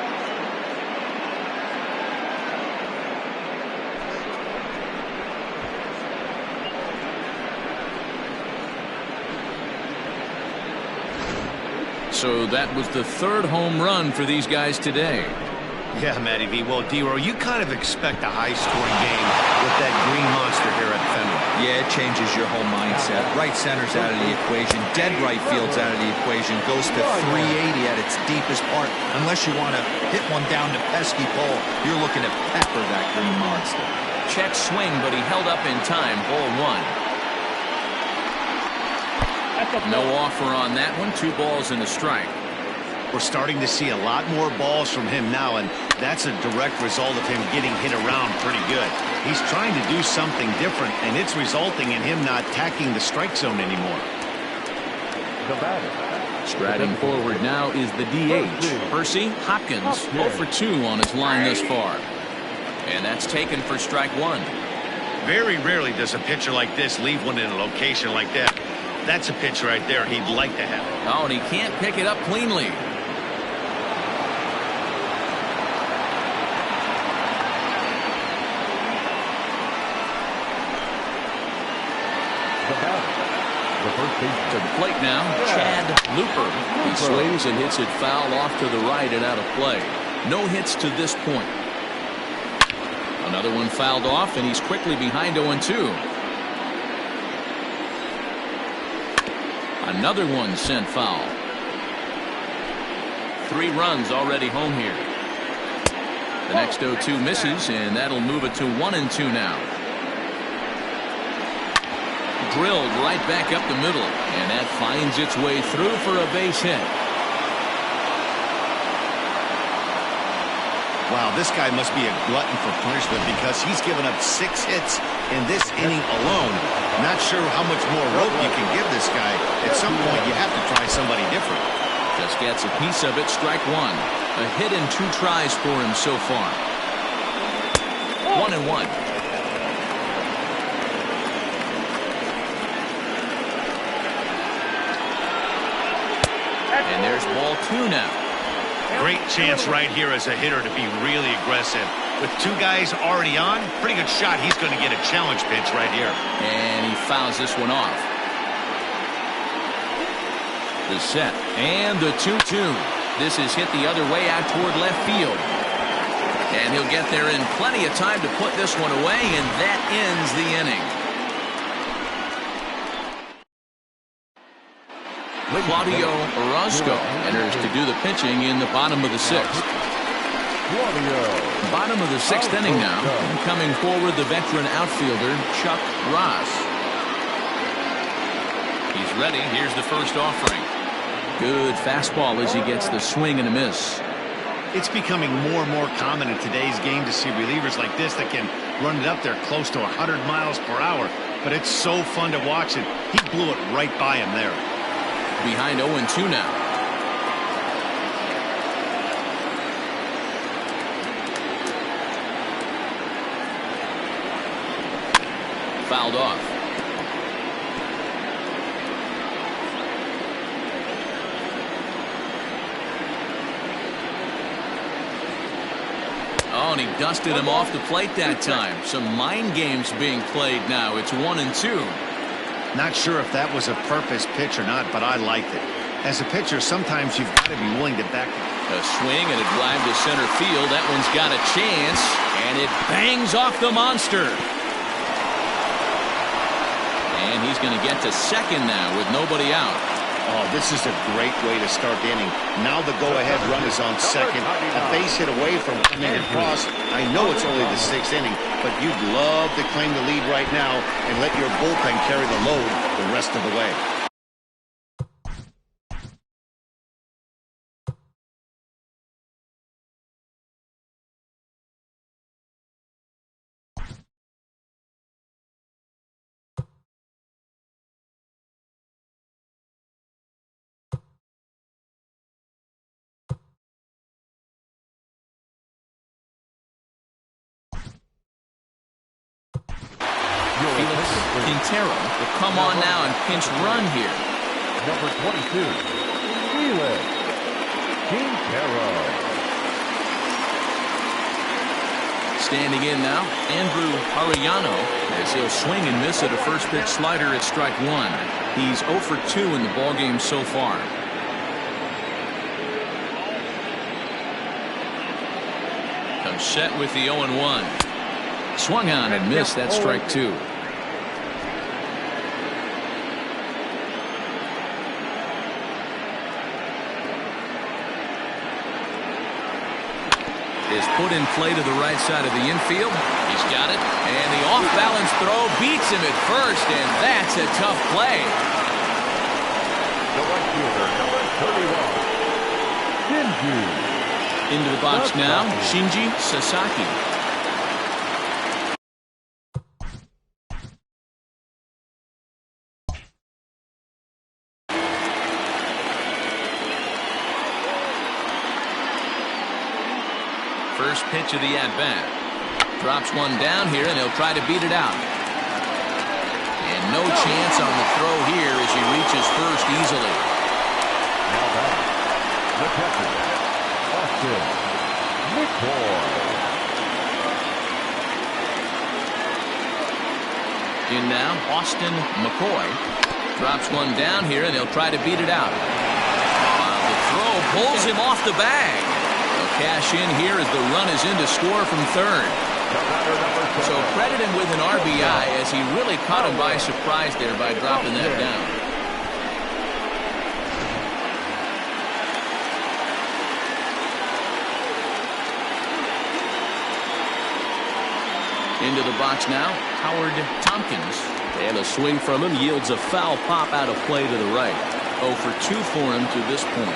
So that was the 3rd home run for these guys today. Yeah, Matty V. Well, D-Roll, you kind of expect a high-scoring game with that green monster here at Fenway. Yeah, it changes your whole mindset. Right center's out of the equation. Dead right field's out of the equation. Goes to 380 at its deepest part. Unless you want to hit one down the pesky pole, you're looking to pepper that green monster. Check swing, but he held up in time. Ball 1. No offer on that one. 2 balls and a strike. We're starting to see a lot more balls from him now, and that's a direct result of him getting hit around pretty good. He's trying to do something different, and it's resulting in him not attacking the strike zone anymore. The batter. Striding forward now is the DH. Percy Hopkins, 0 for 2 on his line thus far. And that's taken for strike 1. Very rarely does a pitcher like this leave one in a location like that. That's a pitch right there he'd like to have. Oh, and he can't pick it up cleanly. The batter. The first baseman. To the plate now, Chad Looper. He swings and hits it foul off to the right and out of play. No hits to this point. Another one fouled off, and he's quickly behind 0-2. Another one sent foul. 3 runs already home here. The next 0-2 misses, and that'll move it to 1-2 now. Drilled right back up the middle, and that finds its way through for a base hit. Wow, this guy must be a glutton for punishment because he's given up 6 hits in this inning alone. Not sure how much more rope you can give this guy. At some point, you have to try somebody different. Just gets a piece of it. Strike 1. A hit and 2 tries for him so far. 1-1. And there's ball 2 now. Great chance right here as a hitter to be really aggressive. With 2 guys already on, pretty good shot. He's going to get a challenge pitch right here. And he fouls this one off. The set. And the 2-2. This is hit the other way out toward left field. And he'll get there in plenty of time to put this one away, and that ends the inning. Claudio Orozco enters to do the pitching in the bottom of the 6th. Bottom of the 6th inning now. And coming forward, the veteran outfielder, Chuck Ross. He's ready. Here's the first offering. Good fastball as he gets the swing and a miss. It's becoming more and more common in today's game to see relievers like this that can run it up there close to 100 miles per hour. but it's so fun to watch it. He blew it right by him there. Behind 0-2 now. Fouled off. Oh, and he dusted him off the plate that time. Some mind games being played now. It's 1-2. Not sure if that was a purpose pitch or not, but I liked it. As a pitcher, sometimes you've got to be willing to back. A swing and a drive to center field. That one's got a chance, and it bangs off the monster. And he's going to get to second now with nobody out. Oh, this is a great way to start the inning. Now the go-ahead run is on second. A base hit away from coming across. I know it's only the 6th inning, but you'd love to claim the lead right now and let your bullpen carry the load the rest of the way. Quintero will come on now and pinch run here. Number 22, Felix Quintero. Standing in now, Andrew Arellano, as he'll swing and miss at a first pitch slider at strike 1. He's 0 for 2 in the ballgame so far. Comes set with the 0-1. Swung on and missed. That's strike 2. Is put in play to the right side of the infield. He's got it. And the off-balance throw beats him at first, and that's a tough play. The right fielder, number 31, Shinji. Into the box now, Shinji Sasaki. First pitch of the at-bat. Drops one down here, and he'll try to beat it out. And no chance on the throw here as he reaches first easily. Now back, the catcher, Austin McCoy. In now, Austin McCoy. Drops one down here, and he'll try to beat it out. The throw pulls him off the bag. Cash in here as the run is in to score from third. So credit him with an RBI as he really caught him by surprise there by dropping that down. Into the box now, Howard Tompkins. And a swing from him yields a foul pop out of play to the right. 0 for 2 for him to this point.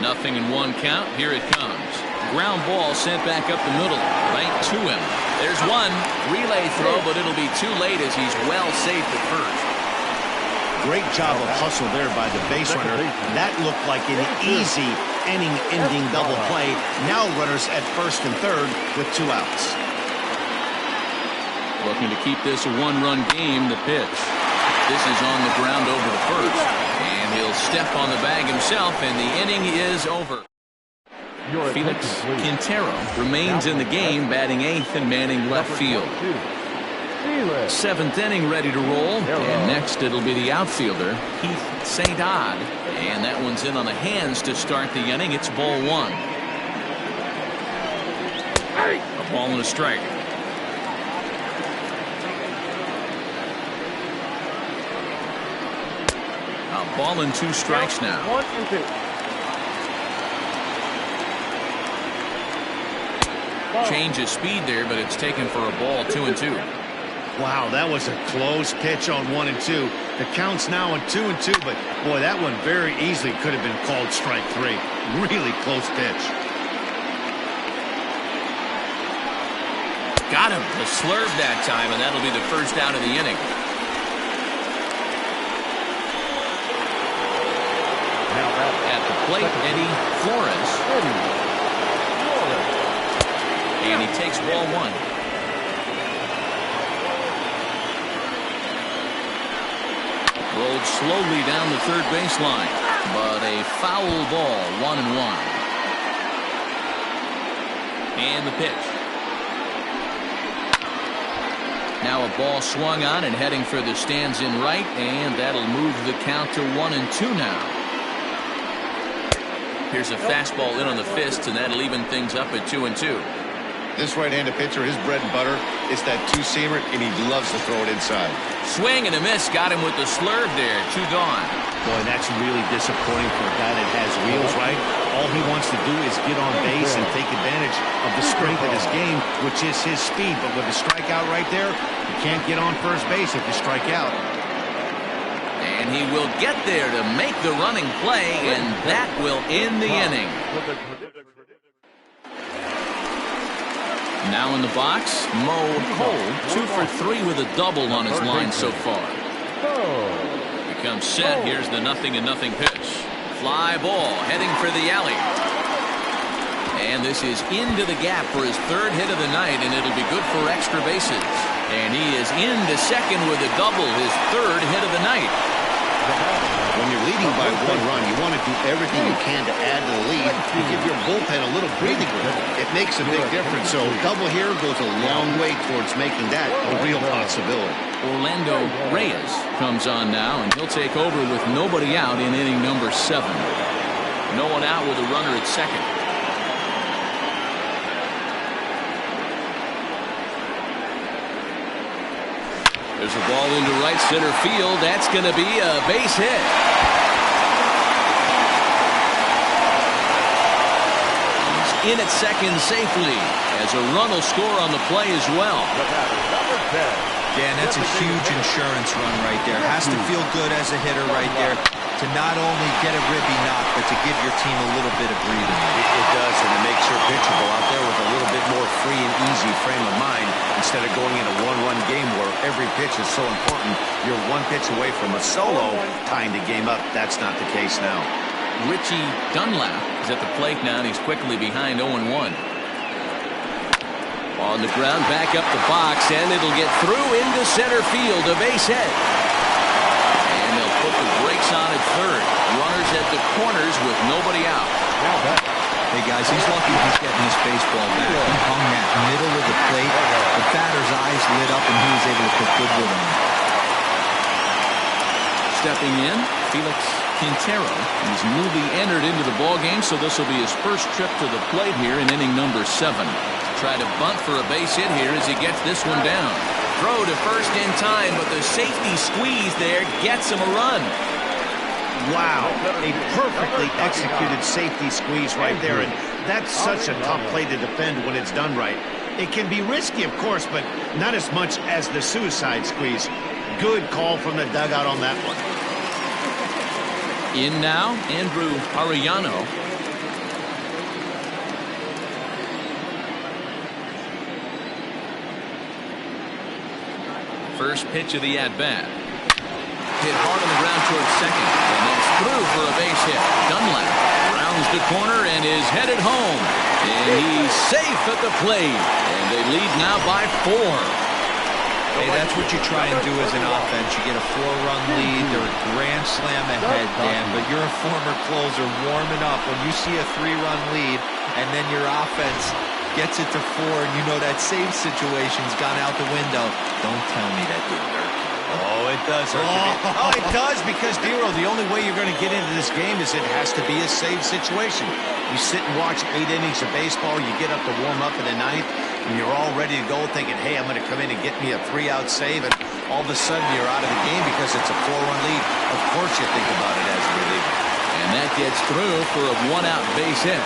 Nothing in 1 count. Here it comes. Ground ball sent back up the middle. Right to him. There's one. Relay throw, but it'll be too late as he's well safe at first. Great job of hustle there by the base runner. That looked like an easy inning-ending double play. Now runners at first and third with 2 outs. Looking to keep this a 1-run game. The pitch. This is on the ground over the first. And he'll step on the bag himself, and the inning is over. Felix Quintero remains in the game, batting 8th and manning left field. 7th inning ready to roll. And next it'll be the outfielder, Keith St. Odd. And that one's in on the hands to start the inning. It's ball 1. A ball and a strike. A ball and 2 strikes now. 1-2. Change of speed there, but it's taken for a ball. 2-2. Wow, that was a close pitch on 1 and 2. The count's now on 2 and 2, but boy, that one very easily could have been called strike 3. Really close pitch. Got him. The slurve that time, and that'll be the first out of the inning. At the plate, Eddie Flores. And he takes ball one. Rolled slowly down the third baseline, but a foul ball, 1-1. And the pitch. Now a ball swung on and heading for the stands in right, and that'll move the count to 1-2 now. Here's a fastball in on the fists, and that'll even things up at 2-2. This right-handed pitcher, his bread and butter is that two-seamer, and he loves to throw it inside. Swing and a miss. Got him with the slurve there. 2 gone. Boy, that's really disappointing for a guy that has wheels, right? All he wants to do is get on base and take advantage of the strength of his game, which is his speed. But with a strikeout right there, you can't get on first base if you strike out. And he will get there to make the running play, and that will end the inning. Now in the box, Mo Cole, 2 for 3 with a double on his line so far. Becomes set. Here's the 0-0 pitch. Fly ball heading for the alley. And this is into the gap for his 3rd hit of the night, and it'll be good for extra bases. And he is into second with a double, his 3rd hit of the night. When you're leading by 1 run, you want to do everything you can to add to the lead to give your bullpen a little breathing room. It makes a big difference. So double here goes a long way towards making that a real possibility. Orlando Reyes comes on now, and he'll take over with nobody out in inning number 7. No one out with a runner at second. There's a ball into right center field. That's going to be a base hit. He's in at second safely, as a run will score on the play as well. Dan, that's a huge insurance run right there. Has to feel good as a hitter right there to not only get a ribby knock, but to give your team a little bit of breathing. It does, and it makes your pitcher go out there with a little bit more free and easy frame of mind instead of going in a 1-run game where every pitch is so important. You're 1 pitch away from a solo tying the game up. That's not the case now. Richie Dunlap is at the plate now, and he's quickly behind 0-1. On the ground, back up the box, and it'll get through into center field, a base hit. And they'll put the brakes on at third. Runners at the corners with nobody out. Hey, guys, he's lucky he's getting this baseball back. He hung that middle of the plate. The batter's eyes lit up, and he was able to put good wood on it. Stepping in, Felix Quintero. He's newly entered into the ballgame, so this will be his first trip to the plate here in inning number 7. Try to bunt for a base hit here as he gets this one down. Throw to first in time, but the safety squeeze there gets him a run. Wow, a perfectly executed safety squeeze right there, and that's such a tough play to defend when it's done right. It can be risky, of course, but not as much as the suicide squeeze. Good call from the dugout on that one. In now, Andrew Arellano. First pitch of the at-bat. Hit hard on the ground towards second, and that's through for a base hit. Dunlap rounds the corner and is headed home. And he's safe at the plate. And they lead now by 4. Hey, that's what you try and do as an offense. You get a 4-run lead. They're a grand slam ahead, Dan, but you're a former closer warming up. When you see a 3-run lead and then your offense gets it to 4 and you know that save situation's gone out the window, don't tell me that didn't hurt you. Oh, it does hurt you. Oh, it does, because, Dero, the only way you're going to get into this game is it has to be a save situation. You sit and watch 8 innings of baseball, you get up to warm up in the 9th, and you're all ready to go thinking, hey, I'm going to come in and get me a 3-out save, and all of a sudden you're out of the game because it's a 4-run lead. Of course you think about it as a reliever. And that gets through for a 1-out base hit.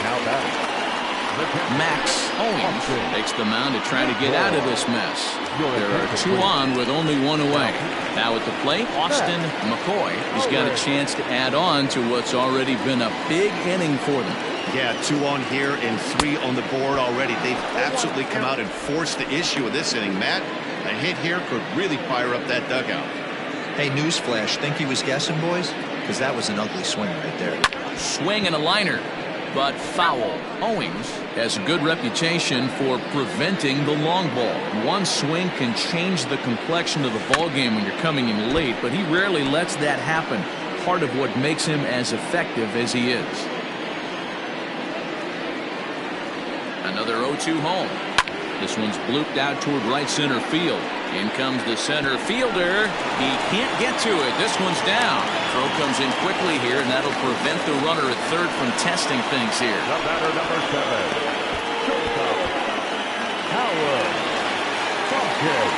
Now batting, Max Owens takes the mound to try to get out of this mess. There are 2 on with only 1 away. Now at the plate, Austin McCoy has got a chance to add on to what's already been a big inning for them. Yeah, 2 on here and 3 on the board already. They've absolutely come out and forced the issue of this inning. Matt, a hit here could really fire up that dugout. Hey, newsflash, think he was guessing, boys? Because that was an ugly swing right there. Swing and a liner, but foul. Owings has a good reputation for preventing the long ball. One swing can change the complexion of the ball game when you're coming in late, but he rarely lets that happen. Part of what makes him as effective as he is. Another 0-2 home. This one's blooped out toward right center field. In comes the center fielder. He can't get to it. This one's down. Throw comes in quickly here, and that'll prevent the runner at third from testing things here. The batter, number 7. Shortstop. Howard. Tompkins.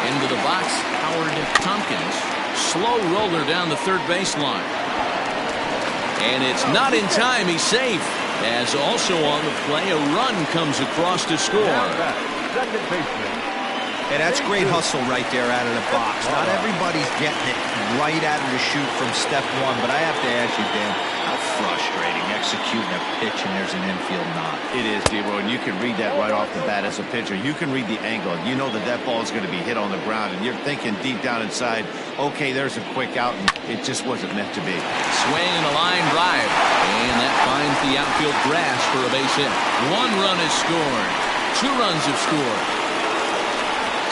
Into the box, Howard Tompkins. Slow roller down the third baseline. And it's not in time. He's safe. As also on the play, a run comes across to score. Second baseman. Hey, that's great hustle right there out of the box. Not everybody's getting it right out of the chute from step one, but I have to ask you, Dan, how frustrating executing a pitch and there's an infield knock. It is, D-Roy, and you can read that right off the bat as a pitcher. You can read the angle. You know that ball is going to be hit on the ground, and you're thinking deep down inside, okay, there's a quick out, and it just wasn't meant to be. Swing and a line drive, and that finds the outfield grass for a base hit. 1 run is scored. 2 runs have scored.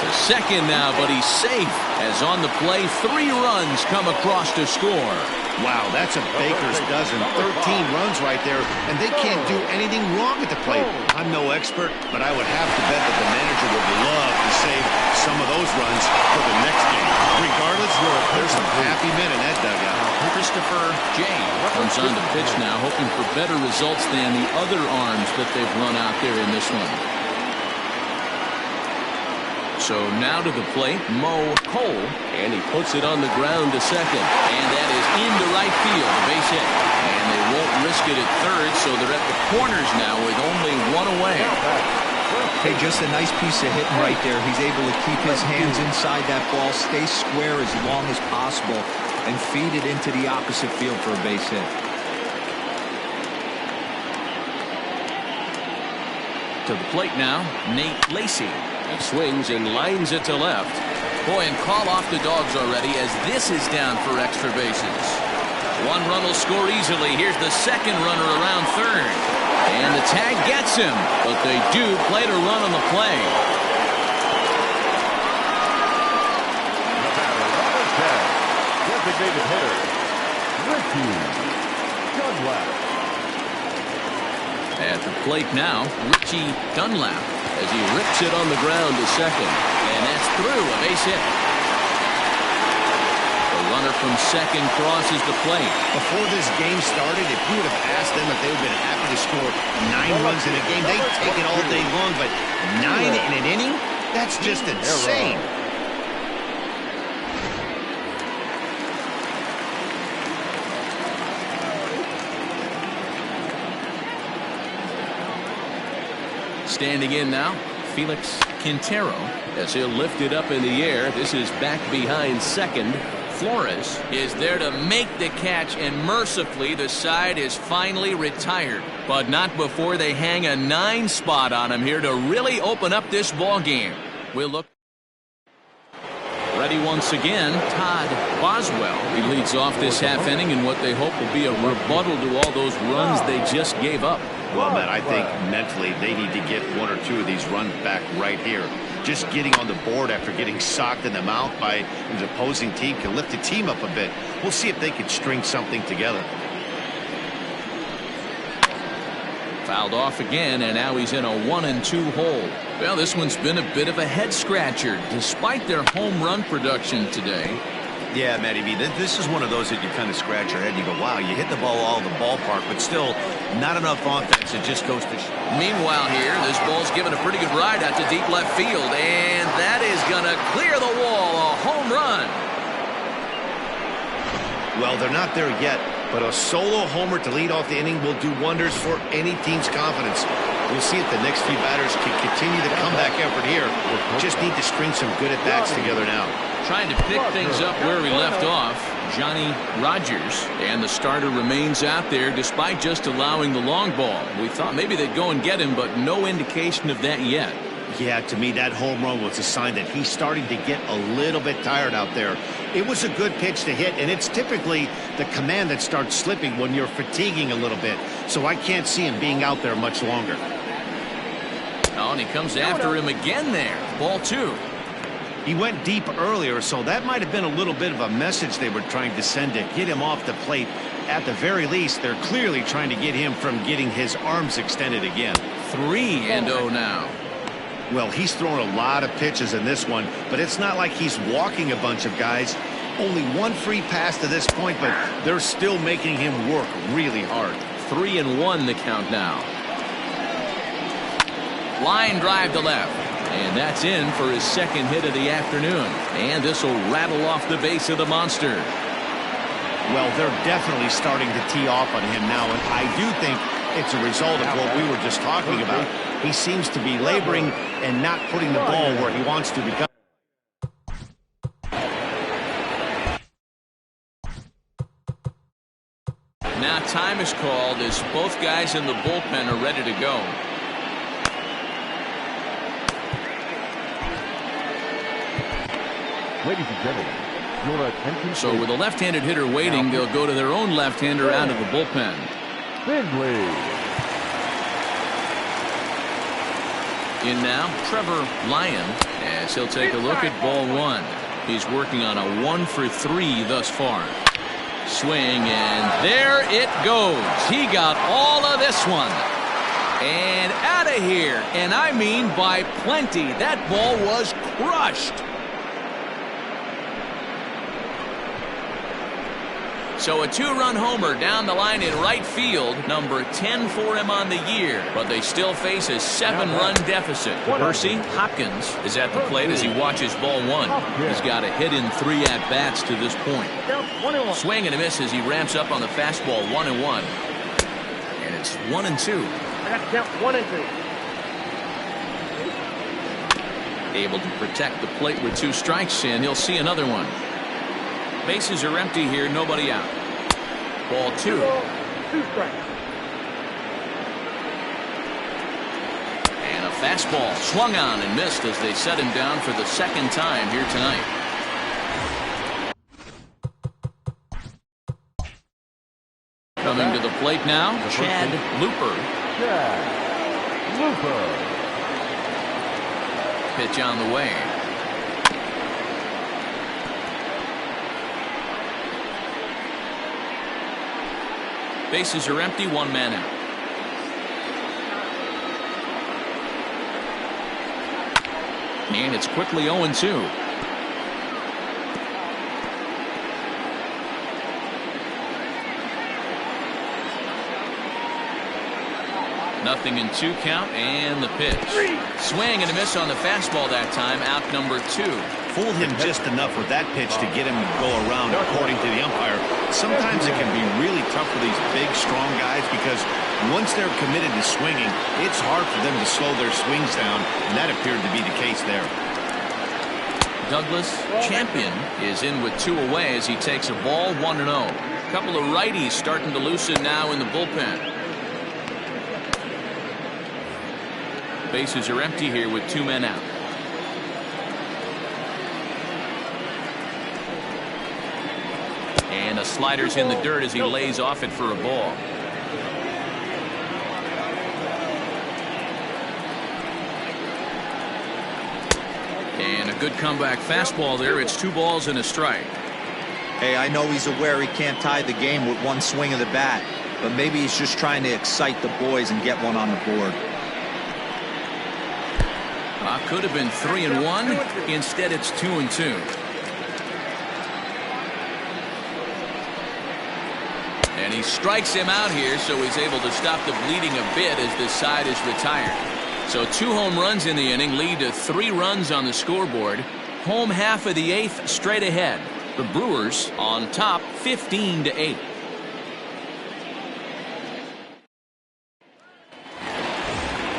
To second now, but he's safe. As on the play, 3 runs come across to score. Wow, that's a baker's dozen. 13 runs right there, and they can't do anything wrong at the plate. I'm no expert, but I would have to bet that the manager would love to save some of those runs for the next game. Regardless, there's some happy men in that dugout. Christopher J. comes on the pitch now, hoping for better results than the other arms that they've run out there in this one. So now to the plate, Mo Cole, and he puts it on the ground to second. And that is into right field, a base hit. And they won't risk it at third, so they're at the corners now with only 1 away. Hey, just a nice piece of hitting right there. He's able to keep his hands inside that ball, stay square as long as possible, and feed it into the opposite field for a base hit. To the plate now, Nate Lacy. He swings and lines it to left. Boy, and call off the dogs already as this is down for extra bases. 1 run will score easily. Here's the second runner around third. And the tag gets him, but they do play to run on the play. The batter, number 10. Designated hitter. Ricky Dunlap. At the plate now, Richie Dunlap as he rips it on the ground to second. And that's through, a base hit. The runner from second crosses the plate. Before this game started, if you would have asked them if they would have been happy to score 9 runs in a game, they'd take it all day long, but 9 in an inning? That's just insane. Standing in now, Felix Quintero as he'll lift it up in the air. This is back behind second. Flores is there to make the catch, and mercifully the side is finally retired. But not before they hang a 9 spot on him here to really open up this ball game. We'll look. Ready once again, Todd Boswell. He leads off this half inning in what they hope will be a rebuttal to all those runs they just gave up. Well, Matt, I think mentally they need to get 1 or 2 of these runs back right here. Just getting on the board after getting socked in the mouth by an opposing team can lift the team up a bit. We'll see if they can string something together. Fouled off again, and now he's in a 1-2 hole. Well, this one's been a bit of a head-scratcher, despite their home run production today. Yeah, Matty B, this is one of those that you kind of scratch your head and you go, wow, you hit the ball all the ballpark, but still not enough offense. It just goes to... Meanwhile here, this ball's given a pretty good ride out to deep left field, and that is going to clear the wall, a home run. Well, they're not there yet, but a solo homer to lead off the inning will do wonders for any team's confidence. We'll see if the next few batters can continue the comeback effort here. Just need to string some good at-bats together now. Trying to pick things up where we left off. Johnny Rogers, and the starter remains out there despite just allowing the long ball. We thought maybe they'd go and get him, but no indication of that yet. Yeah, to me, that home run was a sign that he's starting to get a little bit tired out there. It was a good pitch to hit, and it's typically the command that starts slipping when you're fatiguing a little bit. So I can't see him being out there much longer. Oh, and he comes after him again there. Ball 2. He went deep earlier, so that might have been a little bit of a message they were trying to send to get him off the plate. At the very least, they're clearly trying to get him from getting his arms extended again. 3-0 now. Well, he's thrown a lot of pitches in this one, but it's not like he's walking a bunch of guys. Only one free pass to this point, but they're still making him work really hard. 3-1 the count now. Line drive to left. And that's in for his second hit of the afternoon. And this will rattle off the base of the monster. Well, they're definitely starting to tee off on him now, and I do think it's a result of what we were just talking about. He seems to be laboring and not putting the ball where he wants to become. Now time is called as both guys in the bullpen are ready to go. Ladies and gentlemen, your attention. So with a left-handed hitter waiting, they'll go to their own left-hander out of the bullpen. Finley. In now, Trevor Lyon, as he'll take a look at ball 1. He's working on a 1 for 3 thus far. Swing, and there it goes. He got all of this one. And out of here. And I mean by plenty. That ball was crushed. So a 2-run homer down the line in right field, number 10 for him on the year. But they still face a 7-run deficit. Percy Hopkins is at the plate as he watches ball 1. He's got a hit in 3 at-bats to this point. Swing and a miss as he ramps up on the fastball. 1-1. And it's 1-2. I got to count 1 and 2. Able to protect the plate with 2 strikes, and he'll see another one. Bases are empty here, nobody out. Ball 2. 2 strikes. And a fastball swung on and missed as they set him down for the second time here tonight. Coming to the plate now, Chad Looper. Chad Looper. Pitch on the way. Bases are empty, 1 man out. And it's quickly 0-2. Nothing in 2 count, and the pitch. Swing and a miss on the fastball that time, out number 2. Fooled him just enough with that pitch to get him to go around according to the umpire. Sometimes it can be really tough for these big, strong guys because once they're committed to swinging, it's hard for them to slow their swings down, and that appeared to be the case there. Douglas Champion is in with 2 away as he takes a ball. 1-0. A couple of righties starting to loosen now in the bullpen. Bases are empty here with 2 men out. And a slider's in the dirt as he lays off it for a ball. And a good comeback fastball there. It's 2 balls and a strike. Hey, I know he's aware he can't tie the game with 1 swing of the bat, but maybe he's just trying to excite the boys and get one on the board. Could have been 3-1. Instead, it's 2-2. And he strikes him out here, so he's able to stop the bleeding a bit as this side is retired. So 2 home runs in the inning lead to 3 runs on the scoreboard. Home half of the 8th straight ahead. The Brewers on top 15-8.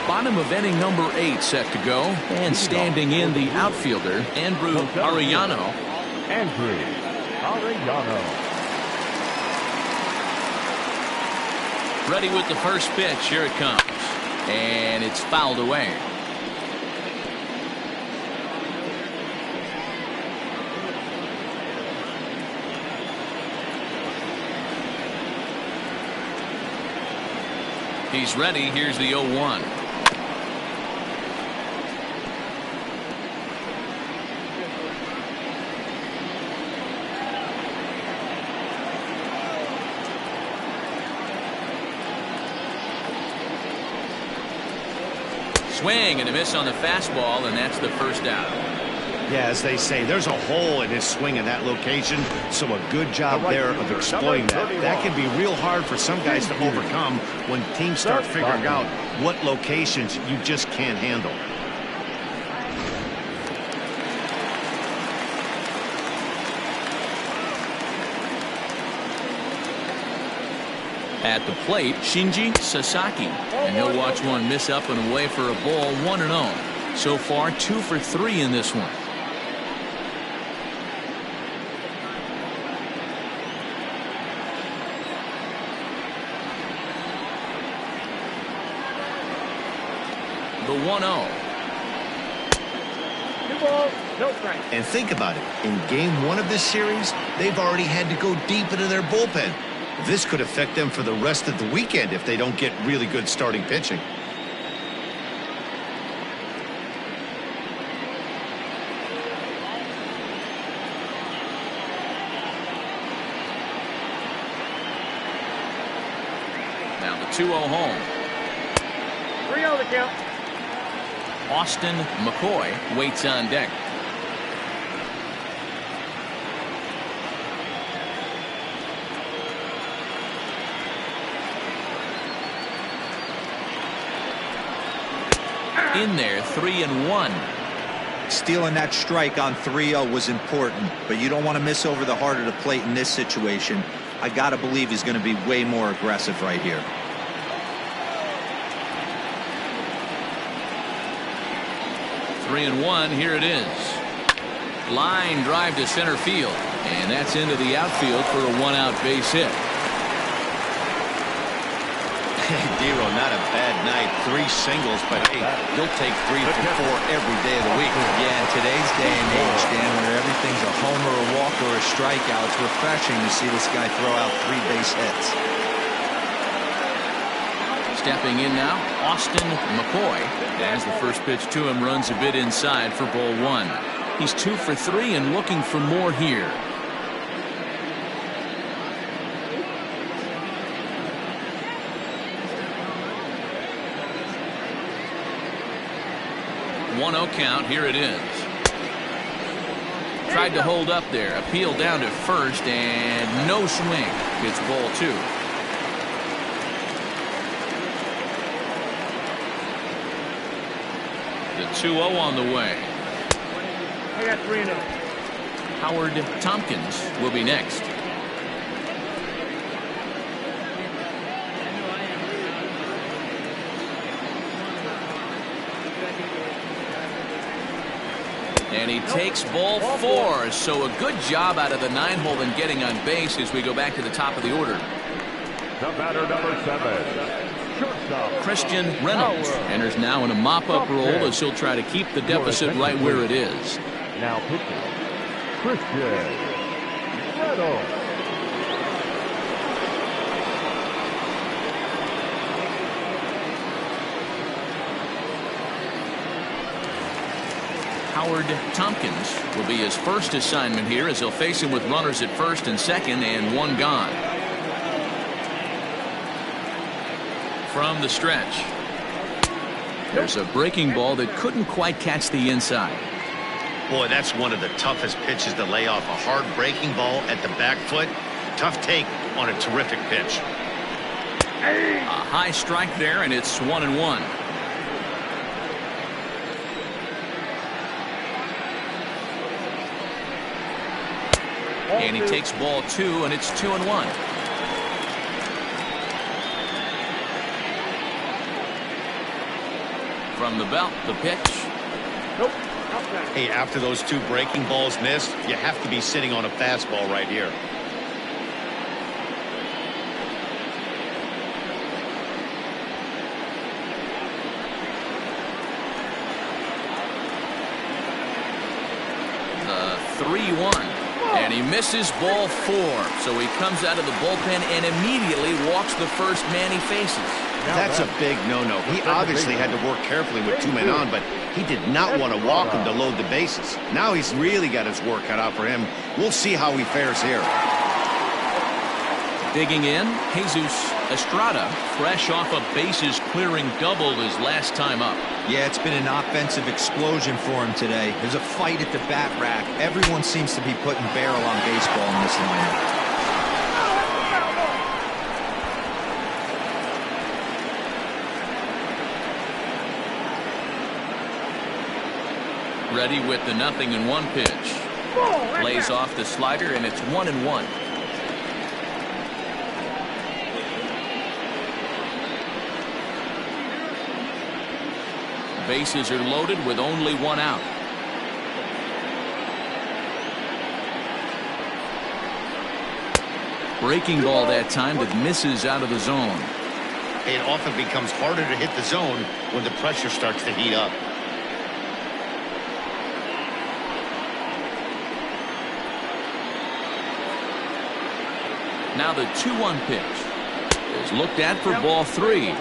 Bottom of inning number 8 set to go, and standing in the outfielder, Andrew Arellano. Arellano. Ready with the first pitch. Here it comes. And it's fouled away. He's ready. Here's the 0-1. Swing and a miss on the fastball, and that's the first out. Yeah, as they say, there's a hole in his swing in that location, so a good job there of exploiting that. That can be real hard for some guys to overcome when teams start figuring out what locations you just can't handle. At the plate, Shinji Sasaki. And he'll watch one miss up and away for a ball, 1-0. So far, 2 for 3 in this one. The 1-0. 2 balls, no strikes. And think about it. In game 1 of this series, they've already had to go deep into their bullpen. This could affect them for the rest of the weekend if they don't get really good starting pitching. Now the 2-0 home. 3-0 the count. Austin McCoy waits on deck. In there, 3-1. Stealing that strike on 3-0 was important, but you don't want to miss over the heart of the plate in this situation. I got to believe he's going to be way more aggressive right here. 3-1, here it is. Line drive to center field, and that's into the outfield for a 1-out base hit. Dero, not a bad night. 3 singles, but hey, you'll take 3 for 4 every day of the week. Yeah, in today's day and age, Dan, when everything's a homer, a walk, or a strikeout, it's refreshing to see this guy throw out 3 base hits. Stepping in now, Austin McCoy. As the first pitch to him runs a bit inside for ball 1. He's 2 for 3 and looking for more here. One-0 count. Here it is. Tried to hold up there. Appeal down to first and no swing. It's ball 2. The 2-0 on the way. I got 3-0. Howard Tompkins will be next. And he takes ball 4. So a good job out of the 9-hole in getting on base as we go back to the top of the order. The batter, number 7, shortstop Christian Reynolds enters now in a mop-up role as he'll try to keep the deficit right where it is. Now pitching, Christian Reynolds. Howard Tompkins will be his first assignment here as he'll face him with runners at first and second and 1 gone. From the stretch. There's a breaking ball that couldn't quite catch the inside. Boy, that's one of the toughest pitches to lay off. A hard breaking ball at the back foot. Tough take on a terrific pitch. A high strike there, and it's 1-1. And he takes ball 2, and it's 2-1. From the belt, the pitch. Nope. Outside. Hey, after those two breaking balls missed, you have to be sitting on a fastball right here. The 3-1. And he misses ball 4. So he comes out of the bullpen and immediately walks the first man he faces. That's a big no-no. He obviously had to work carefully with 2 men on, but he did not want to walk him to load the bases. Now he's really got his work cut out for him. We'll see how he fares here. Digging in, Jesus Estrada, fresh off a bases clearing double his last time up. Yeah, it's been an offensive explosion for him today. There's a fight at the bat rack. Everyone seems to be putting barrel on baseball in this lineup. Ready with the 0-1 pitch. Lays off the slider, and it's 1-1. Bases are loaded with only 1 out. Breaking ball that time that misses out of the zone. It often becomes harder to hit the zone when the pressure starts to heat up. Now the 2-1 pitch is looked at for ball 3.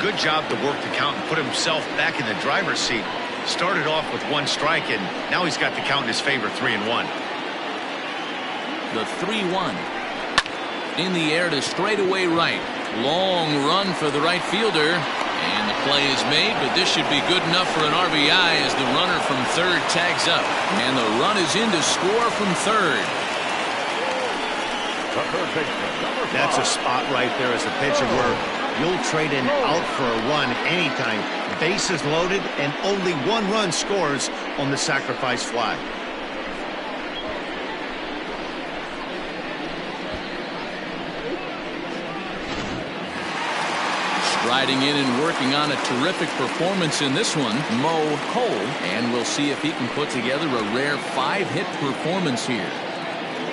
Good job to work the count and put himself back in the driver's seat. Started off with 1 strike, and now he's got the count in his favor, 3-1. The 3-1. In the air to straightaway right. Long run for the right fielder. And the play is made, but this should be good enough for an RBI as the runner from third tags up. And the run is in to score from third. That's a spot right there as a pitcher where you'll trade an out for a run anytime. Bases loaded and only 1 run scores on the sacrifice fly. Striding in and working on a terrific performance in this one, Mo Cole. And we'll see if he can put together a rare 5-hit performance here.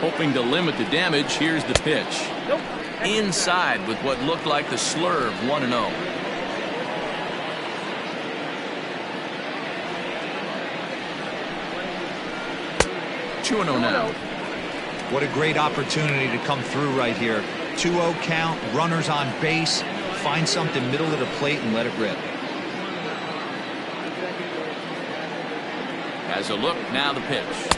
Hoping to limit the damage, here's the pitch. Inside with what looked like the slurve, 1-0. 2-0 now. What a great opportunity to come through right here. 2-0 count, runners on base. Find something middle of the plate and let it rip. Has a look, now the pitch.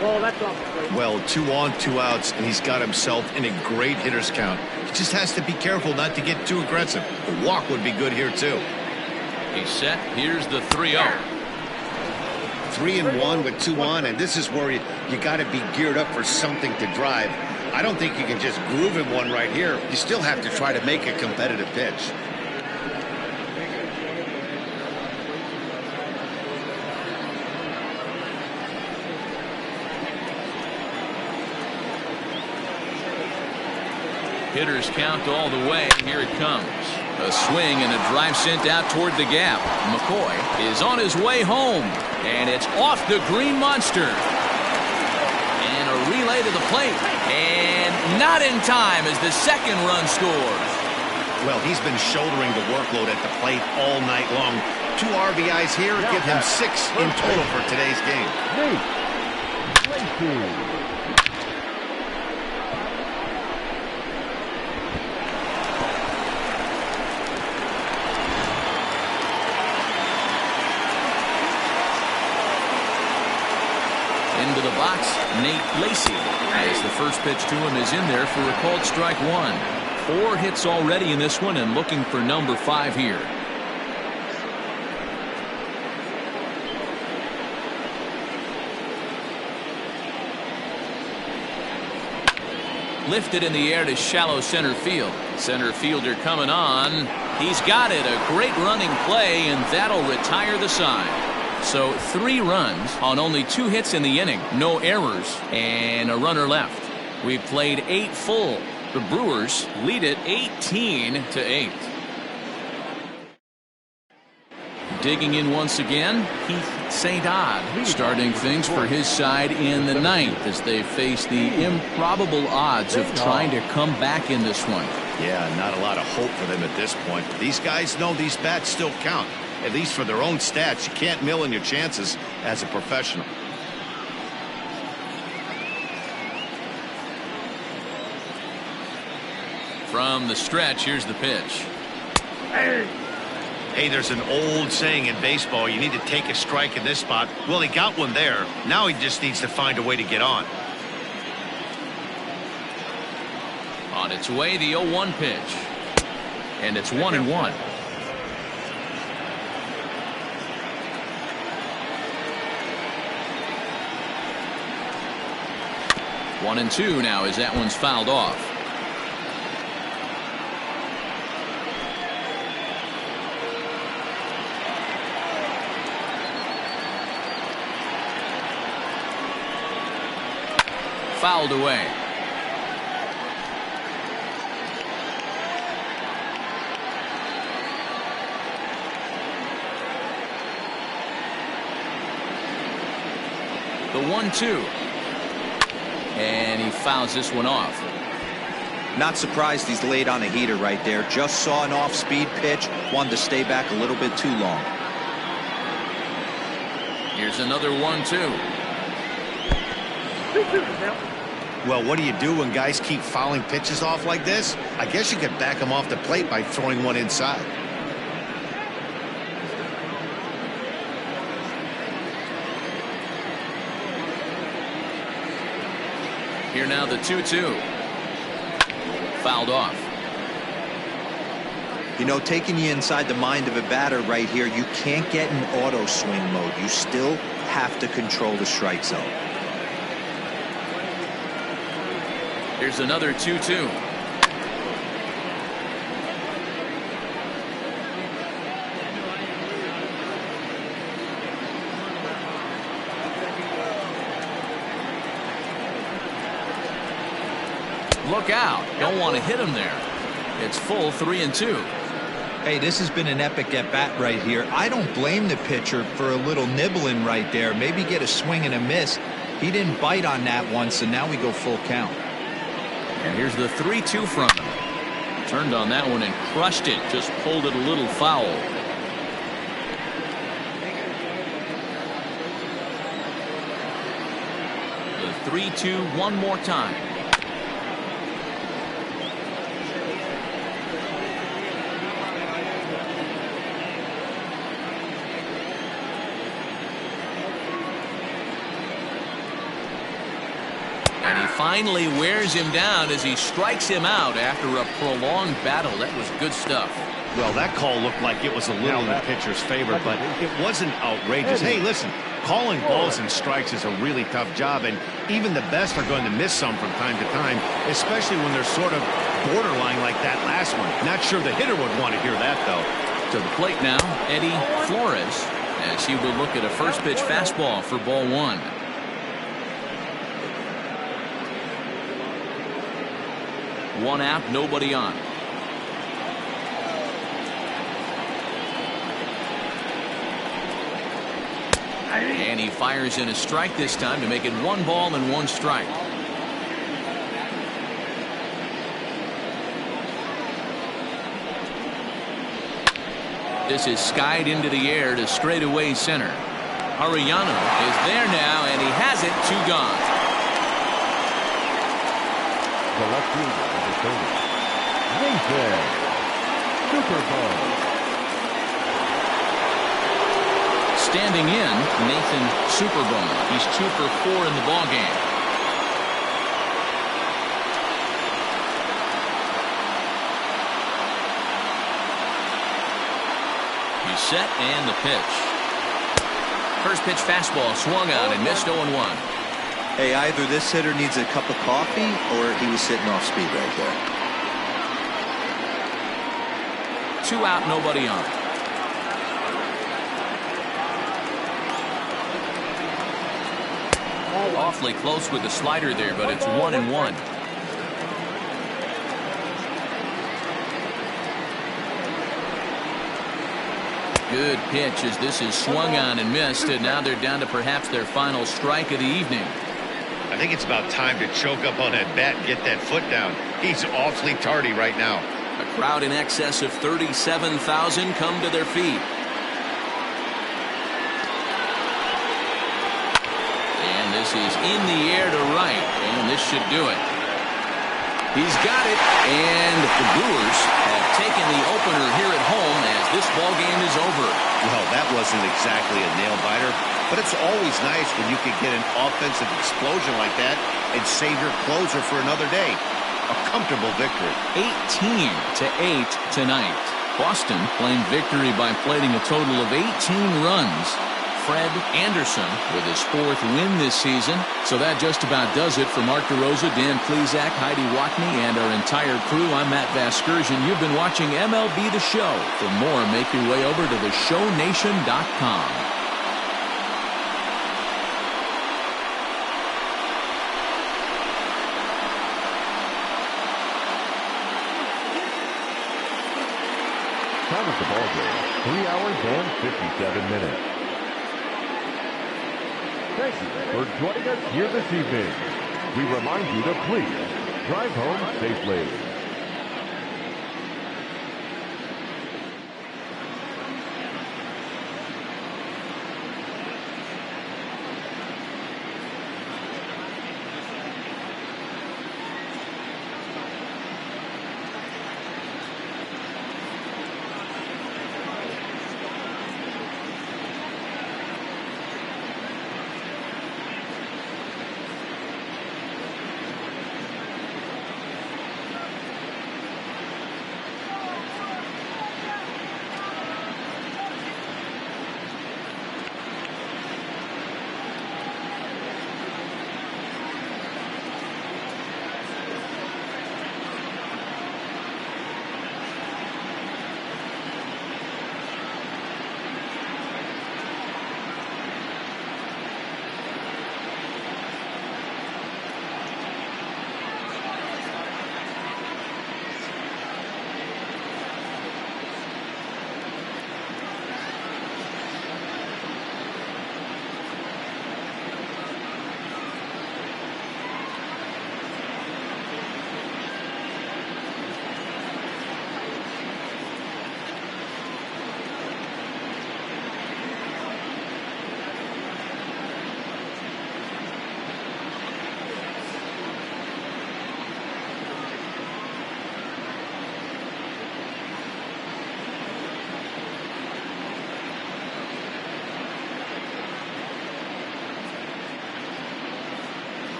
That's off. Well, 2 on, 2 outs, and he's got himself in a great hitter's count. He just has to be careful not to get too aggressive. A walk would be good here, too. He's set. Here's the 3-0. 3-1 with 2 on, and this is where you got to be geared up for something to drive. I don't think you can just groove him one right here. You still have to try to make a competitive pitch. Hitters count all the way. Here it comes. A swing and a drive sent out toward the gap. McCoy is on his way home. And it's off the green monster. And a relay to the plate. And not in time as the second run scores. Well, he's been shouldering the workload at the plate all night long. 2 RBIs here give him 6 in total for today's game. Into the box, Nate Lacey, as the first pitch to him is in there for a called strike 1. 4 hits already in this one and looking for number 5 here. Lifted in the air to shallow center field. Center fielder coming on. He's got it. A great running play, and that'll retire the side. So 3 runs on only 2 hits in the inning. No errors and a runner left. We've played 8 full. The Brewers lead it 18-8. Digging in once again, Keith St. Odd starting things for his side in the ninth as they face the improbable odds of trying to come back in this one. Yeah, not a lot of hope for them at this point. These guys know these bats still count, at least for their own stats. You can't mill in your chances as a professional. From the stretch, here's the pitch. Hey, there's an old saying in baseball, you need to take a strike in this spot. Well, he got one there. Now he just needs to find a way to get on. On its way, the 0-1 pitch. And it's 1-1. One and two now as that one's fouled off. Fouled away. The 1-2. And he fouls this one off. Not surprised he's laid on a heater right there. Just saw an off-speed pitch. Wanted to stay back a little bit too long. Here's another 1-2. Well, what do you do when guys keep fouling pitches off like this? I guess you could back them off the plate by throwing one inside. Here now the 2-2. Fouled off. You know, taking you inside the mind of a batter right here, you can't get in auto swing mode. You still have to control the strike zone. Here's another 2-2. Look out. Don't want to hit him there. It's full 3-2. Hey, this has been an epic at-bat right here. I don't blame the pitcher for a little nibbling right there. Maybe get a swing and a miss. He didn't bite on that one, so now we go full count. And here's the 3-2 from him. Turned on that one and crushed it. Just pulled it a little foul. The 3-2 one more time. And he finally wears him down as he strikes him out after a prolonged battle. That was good stuff. Well, that call looked like it was a little in the pitcher's favor, but it wasn't outrageous. Hey, listen, calling balls and strikes is a really tough job, and even the best are going to miss some from time to time, especially when they're sort of borderline like that last one. Not sure the hitter would want to hear that, though. To the plate now, Eddie Flores, as he will look at a first pitch fastball for ball one. One out, nobody on. And he fires in a strike this time to make it 1 ball and 1 strike. This is skied into the air to straightaway center. Arellano is there now, and he has it. 2 gone. The left fielder, number 30, Nathan Superbone. Standing in, Nathan Superbone. He's 2 for 4 in the ballgame. He's set and the pitch. First pitch fastball swung on and missed 0-1. Hey, either this hitter needs a cup of coffee or he was sitting off speed right there. 2 out, nobody on. Awfully close with the slider there, but it's 1-1. Good pitch as this is swung on and missed, and now they're down to perhaps their final strike of the evening. I think it's about time to choke up on that bat and get that foot down. He's awfully tardy right now. A crowd in excess of 37,000 come to their feet. And this is in the air to right, and this should do it. He's got it, and the Brewers have taken the opener here at home as this ball game is over. Well, that wasn't exactly a nail-biter, but it's always nice when you can get an offensive explosion like that and save your closer for another day. A comfortable victory. 18-8 tonight. Boston claimed victory by plating a total of 18 runs. Fred Anderson with his 4th win this season. So that just about does it for Mark DeRosa, Dan Plesac, Heidi Watney, and our entire crew. I'm Matt Vasgersian. You've been watching MLB The Show. For more, make your way over to theshownation.com. Time of the ball game, 3 hours and 57 minutes. Thank you for joining us here this evening. We remind you to please drive home safely.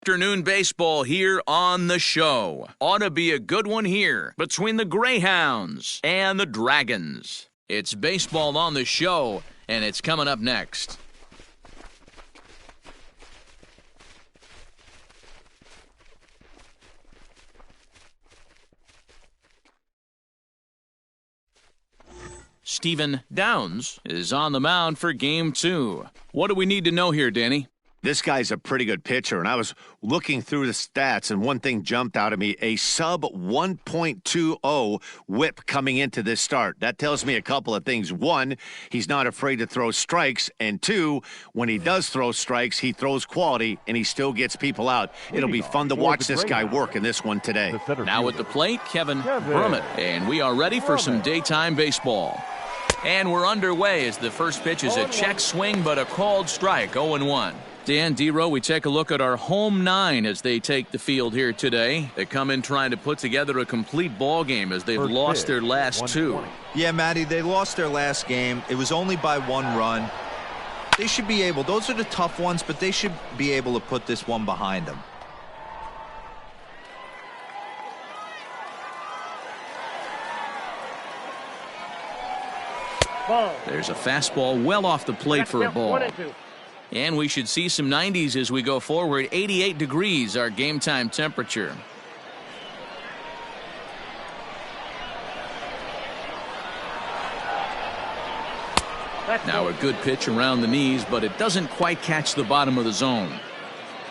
Afternoon baseball here on the show. Ought to be a good one here between the Greyhounds and the Dragons. It's baseball on the show, and it's coming up next. Stephen Downs is on the mound for Game 2. What do we need to know here, Danny? This guy's a pretty good pitcher, and I was looking through the stats, and one thing jumped out at me, a sub 1.20 whip coming into this start. That tells me a couple of things. One, he's not afraid to throw strikes, and two, when he does throw strikes, he throws quality, and he still gets people out. It'll be fun to watch this guy work in this one today. Now at the plate, Kevin Brummett, and we are ready for some daytime baseball. And we're underway as the first pitch is a check swing, but a called strike, 0-1. Dan, D-Row, we take a look at our home 9 as they take the field here today. They come in trying to put together a complete ball game as they've lost their last 2. Yeah, Matty, they lost their last game. It was only by 1 run. They should be able, those are the tough ones, but they should be able to put this one behind them. Ball. There's a fastball well off the plate for a ball. 1-2. And we should see some 90s as we go forward. 88 degrees, our game time temperature. Now a good pitch around the knees, but it doesn't quite catch the bottom of the zone.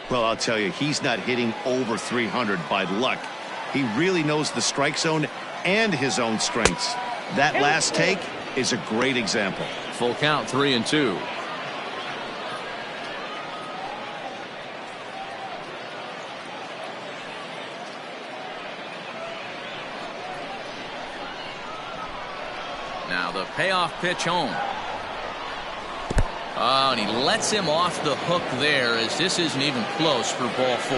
Well, I'll tell you, he's not hitting over 300 by luck. He really knows the strike zone and his own strengths. That last take is a great example. Full count, 3-2. Now the payoff pitch home. Oh, and he lets him off the hook there as this isn't even close for ball 4.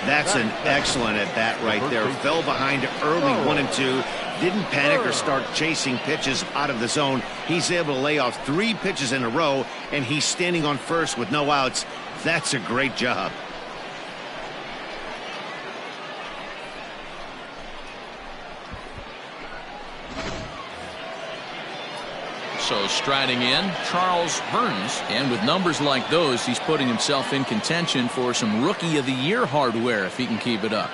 That's an excellent at bat right there. Fell behind early 1-2. Didn't panic or start chasing pitches out of the zone. He's able to lay off 3 pitches in a row, and he's standing on first with no outs. That's a great job. So striding in, Charles Burns, and with numbers like those, he's putting himself in contention for some Rookie of the Year hardware if he can keep it up.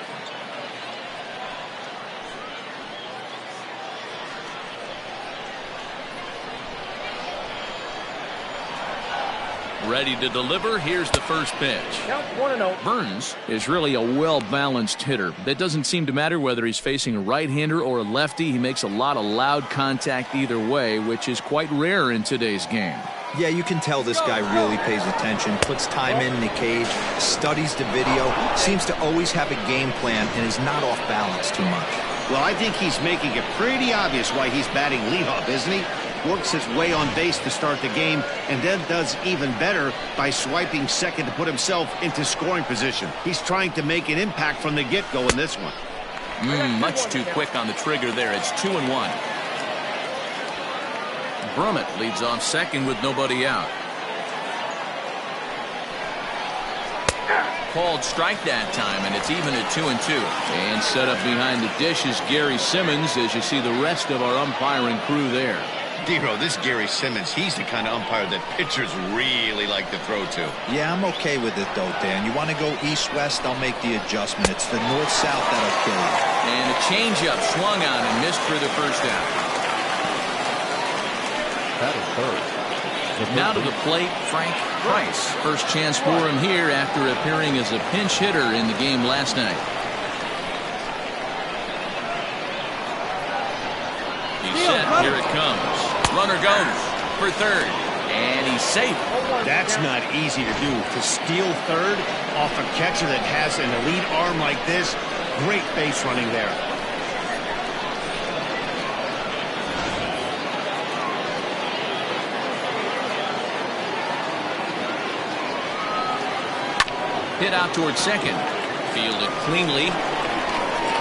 Ready to deliver. Here's the first pitch. Count 1-0. Burns is really a well-balanced hitter. It doesn't seem to matter whether he's facing a right-hander or a lefty. He makes a lot of loud contact either way, which is quite rare in today's game. Yeah, you can tell this guy really pays attention, puts time in the cage, studies the video, seems to always have a game plan, and is not off balance too much. Well, I think he's making it pretty obvious why he's batting leadoff, isn't he? Works his way on base to start the game, and then does even better by swiping second to put himself into scoring position. He's trying to make an impact from the get-go in this one. Much too quick on the trigger there. It's 2-1. Brummett leads off second with nobody out. Called strike that time, and it's even at 2-2. And set up behind the dish is Gary Simmons as you see the rest of our umpiring crew there. D-Row, this Gary Simmons, he's the kind of umpire that pitchers really like to throw to. Yeah, I'm okay with it, though, Dan. You want to go east-west, I'll make the adjustment. It's the north-south that'll kill you. And a changeup swung on and missed for the first out. That is third. Now to the plate, Frank Price. First chance for him here after appearing as a pinch hitter in the game last night. He's set. Here it comes. Runner goes for third, and he's safe. That's not easy to do. To steal third off a catcher that has an elite arm like this, great base running there. Hit out towards second. Fielded cleanly.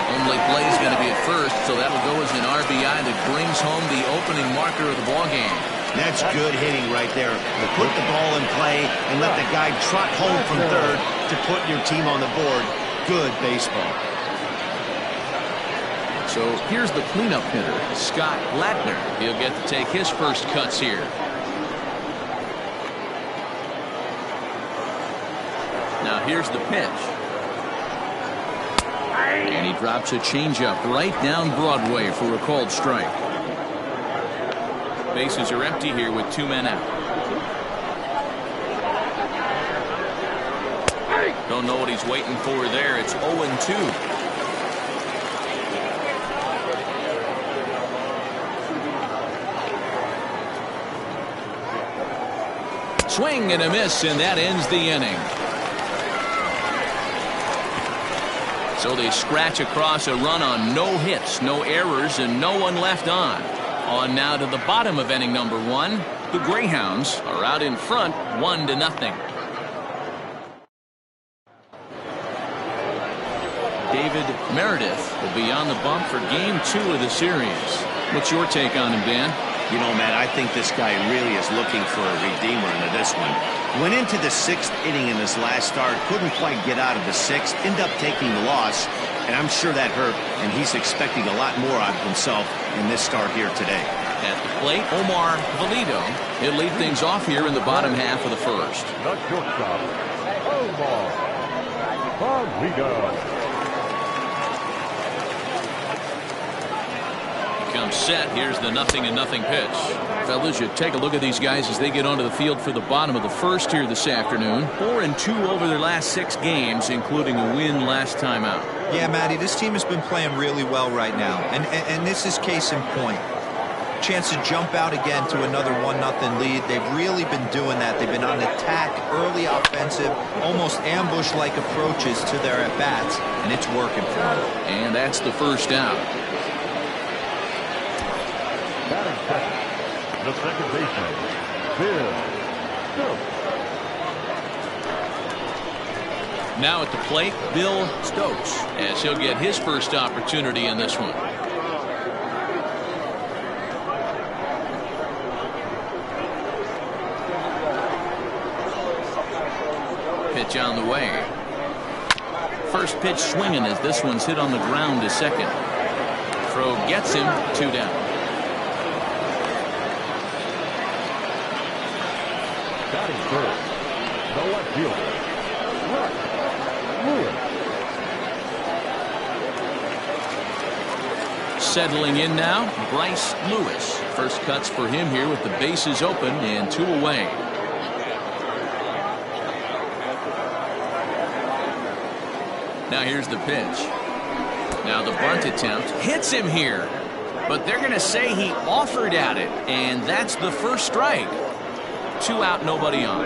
Only play is going to be at first, so that'll go as an RBI that brings home the opening marker of the ballgame. That's good hitting right there. Put the ball in play and let the guy trot home from third to put your team on the board. Good baseball. So here's the cleanup hitter, Scott Latner. He'll get to take his first cuts here. Now here's the pitch. And he drops a changeup right down Broadway for a called strike. Bases are empty here with 2 men out. Don't know what he's waiting for there. It's 0-2. Swing and a miss, and that ends the inning. So they scratch across a run on no hits, no errors, and no one left on. On now to the bottom of inning number 1. The Greyhounds are out in front 1-0. David Meredith will be on the bump for game 2 of the series. What's your take on him, Dan? You know, Matt, I think this guy really is looking for a redeemer into this one. Went into the 6th inning in his last start, couldn't quite get out of the 6th, ended up taking the loss, and I'm sure that hurt, and he's expecting a lot more out of himself in this start here today. At the plate, Omar Valido. He'll lead things off here in the bottom half of the first. The shortstop, Omar Valido. Comes set. Here's the 0-0 pitch. Fellas, you take a look at these guys as they get onto the field for the bottom of the first here this afternoon. 4-2 over their last 6 games, including a win last time out. Yeah, Matty, this team has been playing really well right now, and this is case in point. Chance to jump out again to another 1-0 lead. They've really been doing that. They've been on attack, early offensive, almost ambush-like approaches to their at-bats, and it's working for them. And that's the first out. Batting second, the second baseman, Bill Stokes. Now at the plate, Bill Stokes, as he'll get his first opportunity in this one. Pitch on the way. First pitch swinging as this one's hit on the ground to second. Throw gets him, 2 down. Batting first, the left fielder, Lewis. Settling in now, Bryce Lewis. First cuts for him here with the bases open and 2 away. Now here's the pitch. Now the bunt attempt hits him here, but they're going to say he offered at it, and that's the first strike. 2 out, nobody on.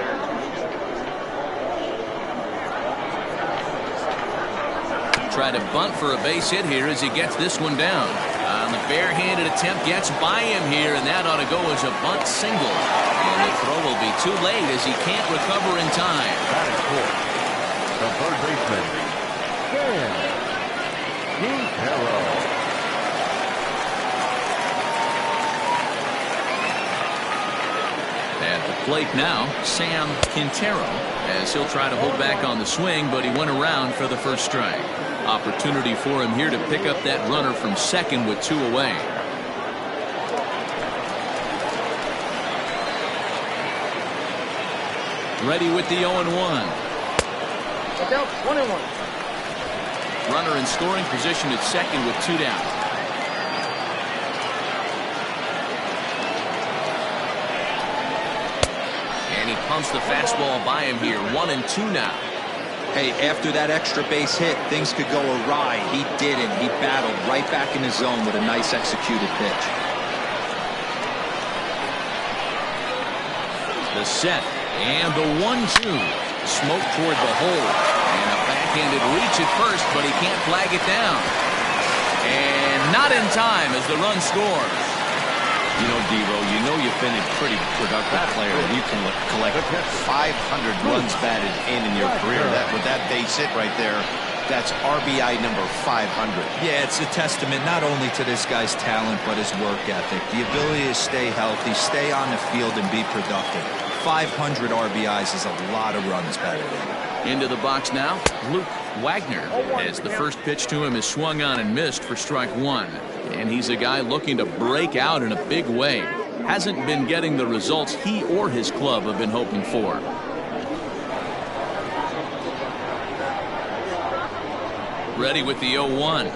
Try to bunt for a base hit here as he gets this one down. On the barehanded attempt, gets by him here, and that ought to go as a bunt single. And the throw will be too late as he can't recover in time. Batting fourth, the third baseman, Dan Quintero. At the plate now, Sam Quintero, as he'll try to hold back on the swing, but he went around for the first strike. Opportunity for him here to pick up that runner from second with 2 away. Ready with the 0-1. Look out, 1-1. Runner in scoring position at second with 2 down. And he pumps the fastball by him here. 1-2 now. Hey, after that extra base hit, things could go awry. He didn't. He battled right back in his zone with a nice executed pitch. The set and the 1-2. Smoke toward the hole. And a backhanded reach at first, but he can't flag it down. And not in time as the run scores. You know, Devo, you know you've been a pretty productive player. You can collect 500 runs batted in your career. With that base hit right there, That's RBI number 500. Yeah, it's a testament not only to this guy's talent, but his work ethic. The ability to stay healthy, stay on the field, and be productive. 500 RBIs is a lot of runs batted in. Into the box now, Luke Wagner, as the first pitch to him is swung on and missed for strike one. And he's a guy looking to break out in a big way. Hasn't been getting the results he or his club have been hoping for. Ready with the 0-1.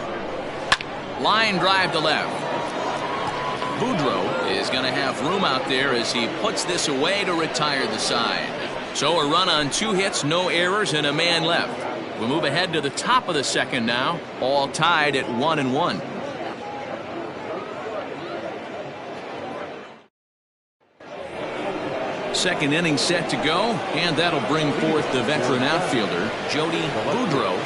Line drive to left. Boudreau is going to have room out there as he puts this away to retire the side. So a run on 2 hits, no errors, and a man left. We'll move ahead to the top of the second now, all tied at 1-1. Second inning set to go, and that'll bring forth the veteran outfielder, Jody Boudreau.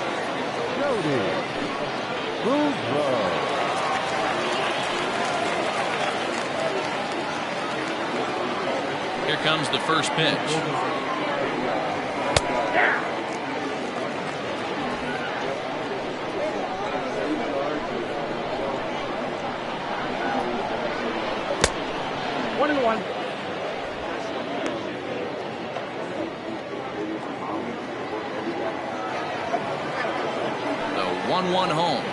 Here comes the first pitch. One and one. The 1-1 home.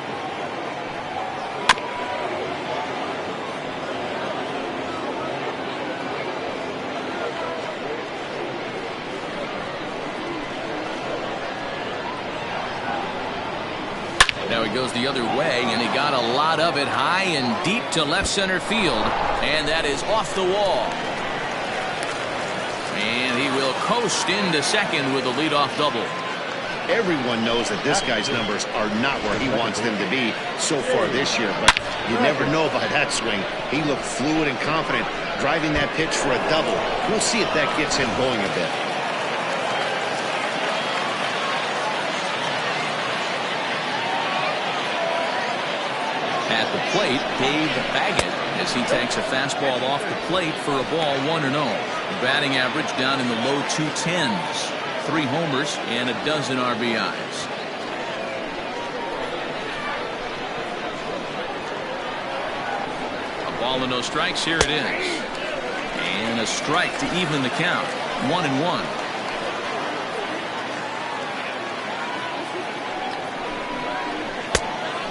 Now he goes the other way, and he got a lot of it high and deep to left center field, and that is off the wall. And he will coast into second with a leadoff double. Everyone knows that this guy's numbers are not where he wants them to be so far this year, but you never know by that swing. He looked fluid and confident, driving that pitch for a double. We'll see if that gets him going a bit. At the plate, Dave Baggett, as he takes a fastball off the plate for a ball 1-0. Batting average down in the low 210s. 3 homers and a dozen RBIs. A ball and no strikes. Here it is. And a strike to even the count. 1-1.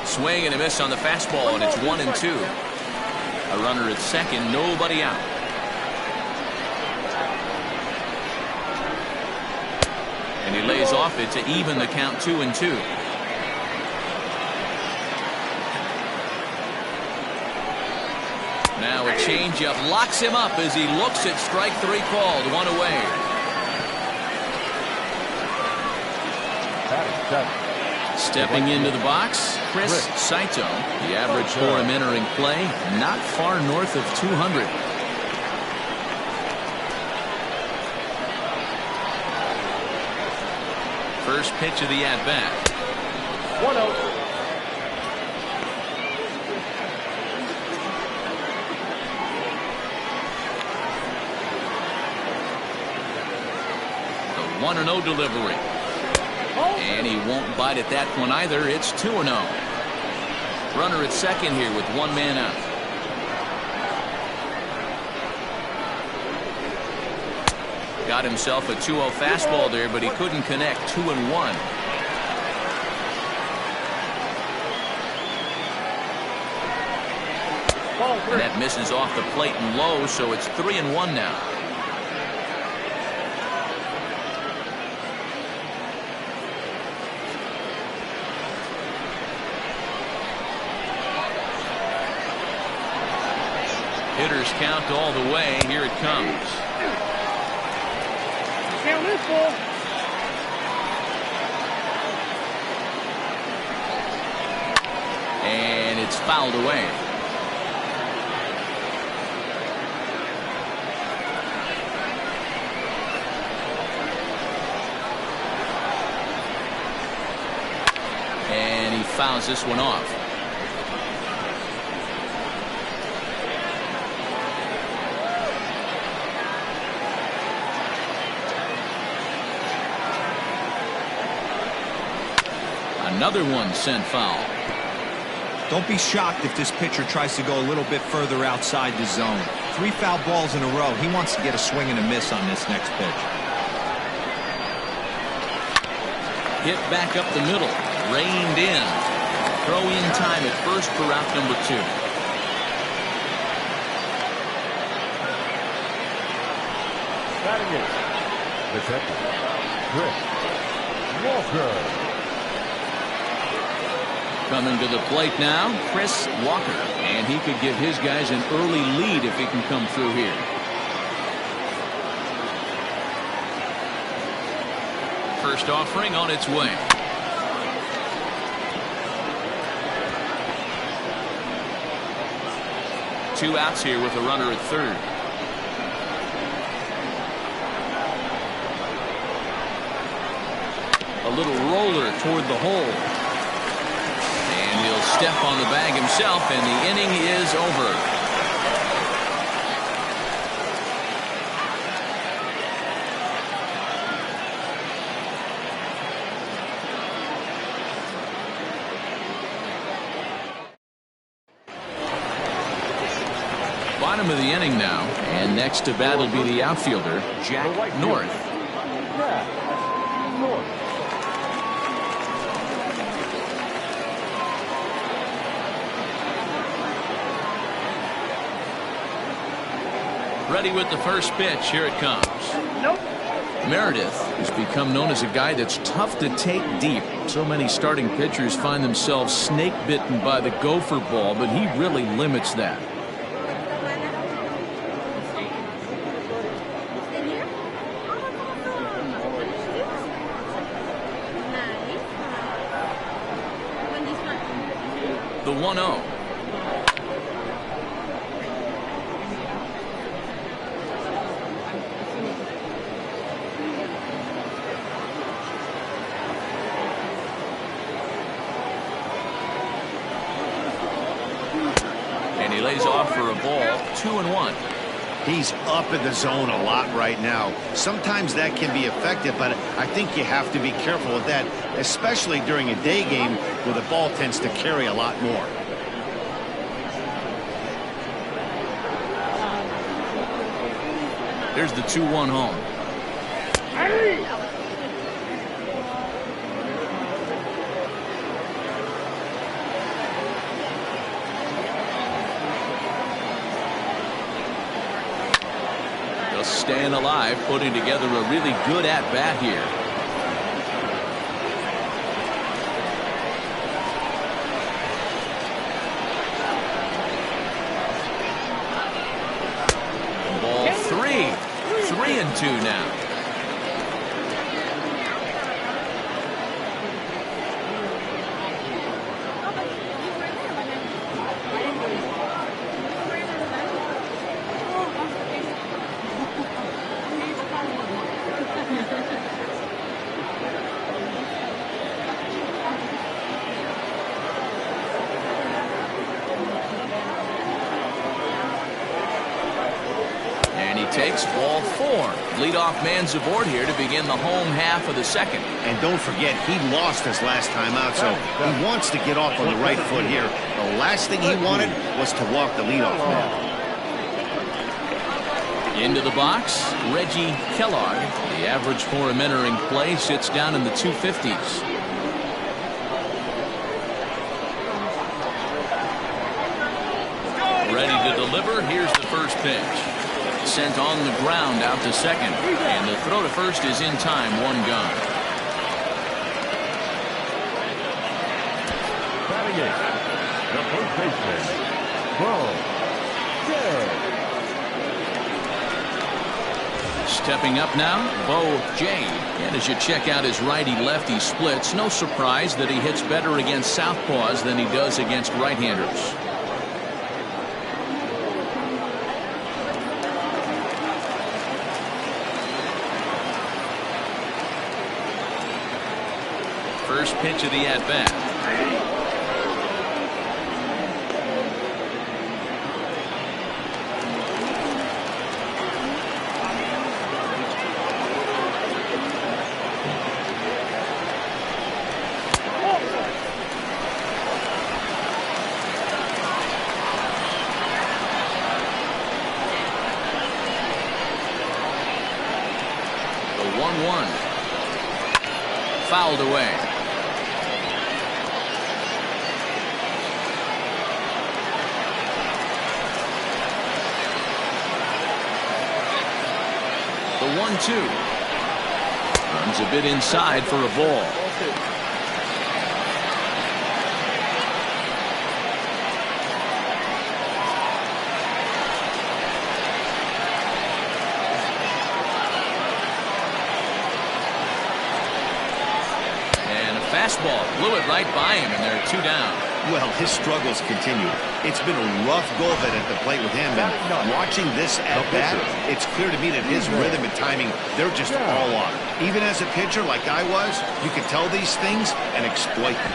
Swing and a miss on the fastball, and it's 1-2. A runner at second, nobody out. And he lays off it to even the count 2-2. Now a changeup locks him up as he looks at strike 3 called. 1 away. Stepping into the box, Chris Saito. The average for him entering play, not far north of 200. First pitch of the at-bat. 1-0. The 1-0 delivery. And he won't bite at that one either. It's 2-0. Runner at second here with 1 man out. Got himself a 2-0 fastball there, but he couldn't connect. 2-1. And that misses off the plate and low, so it's 3-1 now. Hitters count all the way. Here it comes. Can't lose, ball. And it's fouled away. And he fouls this one off. Another one sent foul. Don't be shocked if this pitcher tries to go a little bit further outside the zone. 3 foul balls in a row. He wants to get a swing and a miss on this next pitch. Hit back up the middle. Reined in. Throw in time at first for out number 2. Batting it, the catcher, Chris Walker. Coming to the plate now, Chris Walker. And he could give his guys an early lead if he can come through here. First offering on its way. Two outs here with a runner at third. A little roller toward the hole. And he'll step on the bag himself, and the inning is over. Bottom of the inning now, and next to bat will be the outfielder, Jack North. Jack North. Ready with the first pitch. Here it comes. Nope. Meredith has become known as a guy that's tough to take deep. So many starting pitchers find themselves snake bitten by the gopher ball, but he really limits that. The 1-0. And he lays off for a ball. 2-1. He's up in the zone a lot right now. Sometimes that can be effective, but I think you have to be careful with that, especially during a day game where the ball tends to carry a lot more. There's the 2-1 home. Just staying alive, putting together a really good at-bat here. Ball 3. 3-2 now. Takes ball 4. Leadoff man's aboard here to begin the home half of the second. And don't forget, he lost his last time out, so he wants to get off on the right foot here. The last thing he wanted was to walk the leadoff man. Into the box, Reggie Kellogg. The average for him entering play sits down in the 250s. Ready to deliver. Here's the first pitch. Sent on the ground out to second, and the throw to first is in time. 1 gone. Batting it, the first baseman, Bo Jade. Stepping up now, Bo Jade. And as you check out his righty-lefty splits, no surprise that he hits better against southpaws than he does against right-handers. First pitch of the at-bat. 1-1. Fouled away. The 1-2. Runs a bit inside for a ball. Fastball blew it right by him, and they're 2 down. Well, his struggles continue. It's been a rough go of it at the plate with him, and watching this at bat, it's clear to me that his rhythm and timing, they're just all off. Even as a pitcher like I was, you can tell these things and exploit them.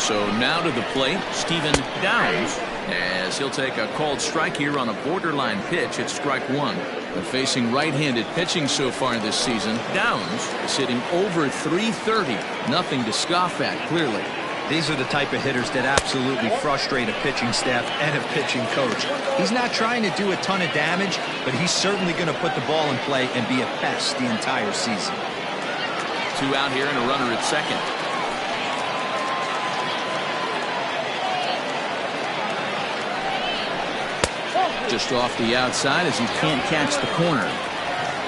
So now to the plate, Stephen Downs, as he'll take a called strike here on a borderline pitch at strike 1. But facing right-handed pitching so far this season, Downs is hitting over .330. Nothing to scoff at, clearly. These are the type of hitters that absolutely frustrate a pitching staff and a pitching coach. He's not trying to do a ton of damage, but he's certainly going to put the ball in play and be a pest the entire season. 2 out here and a runner at second. Just off the outside as he can't catch the corner.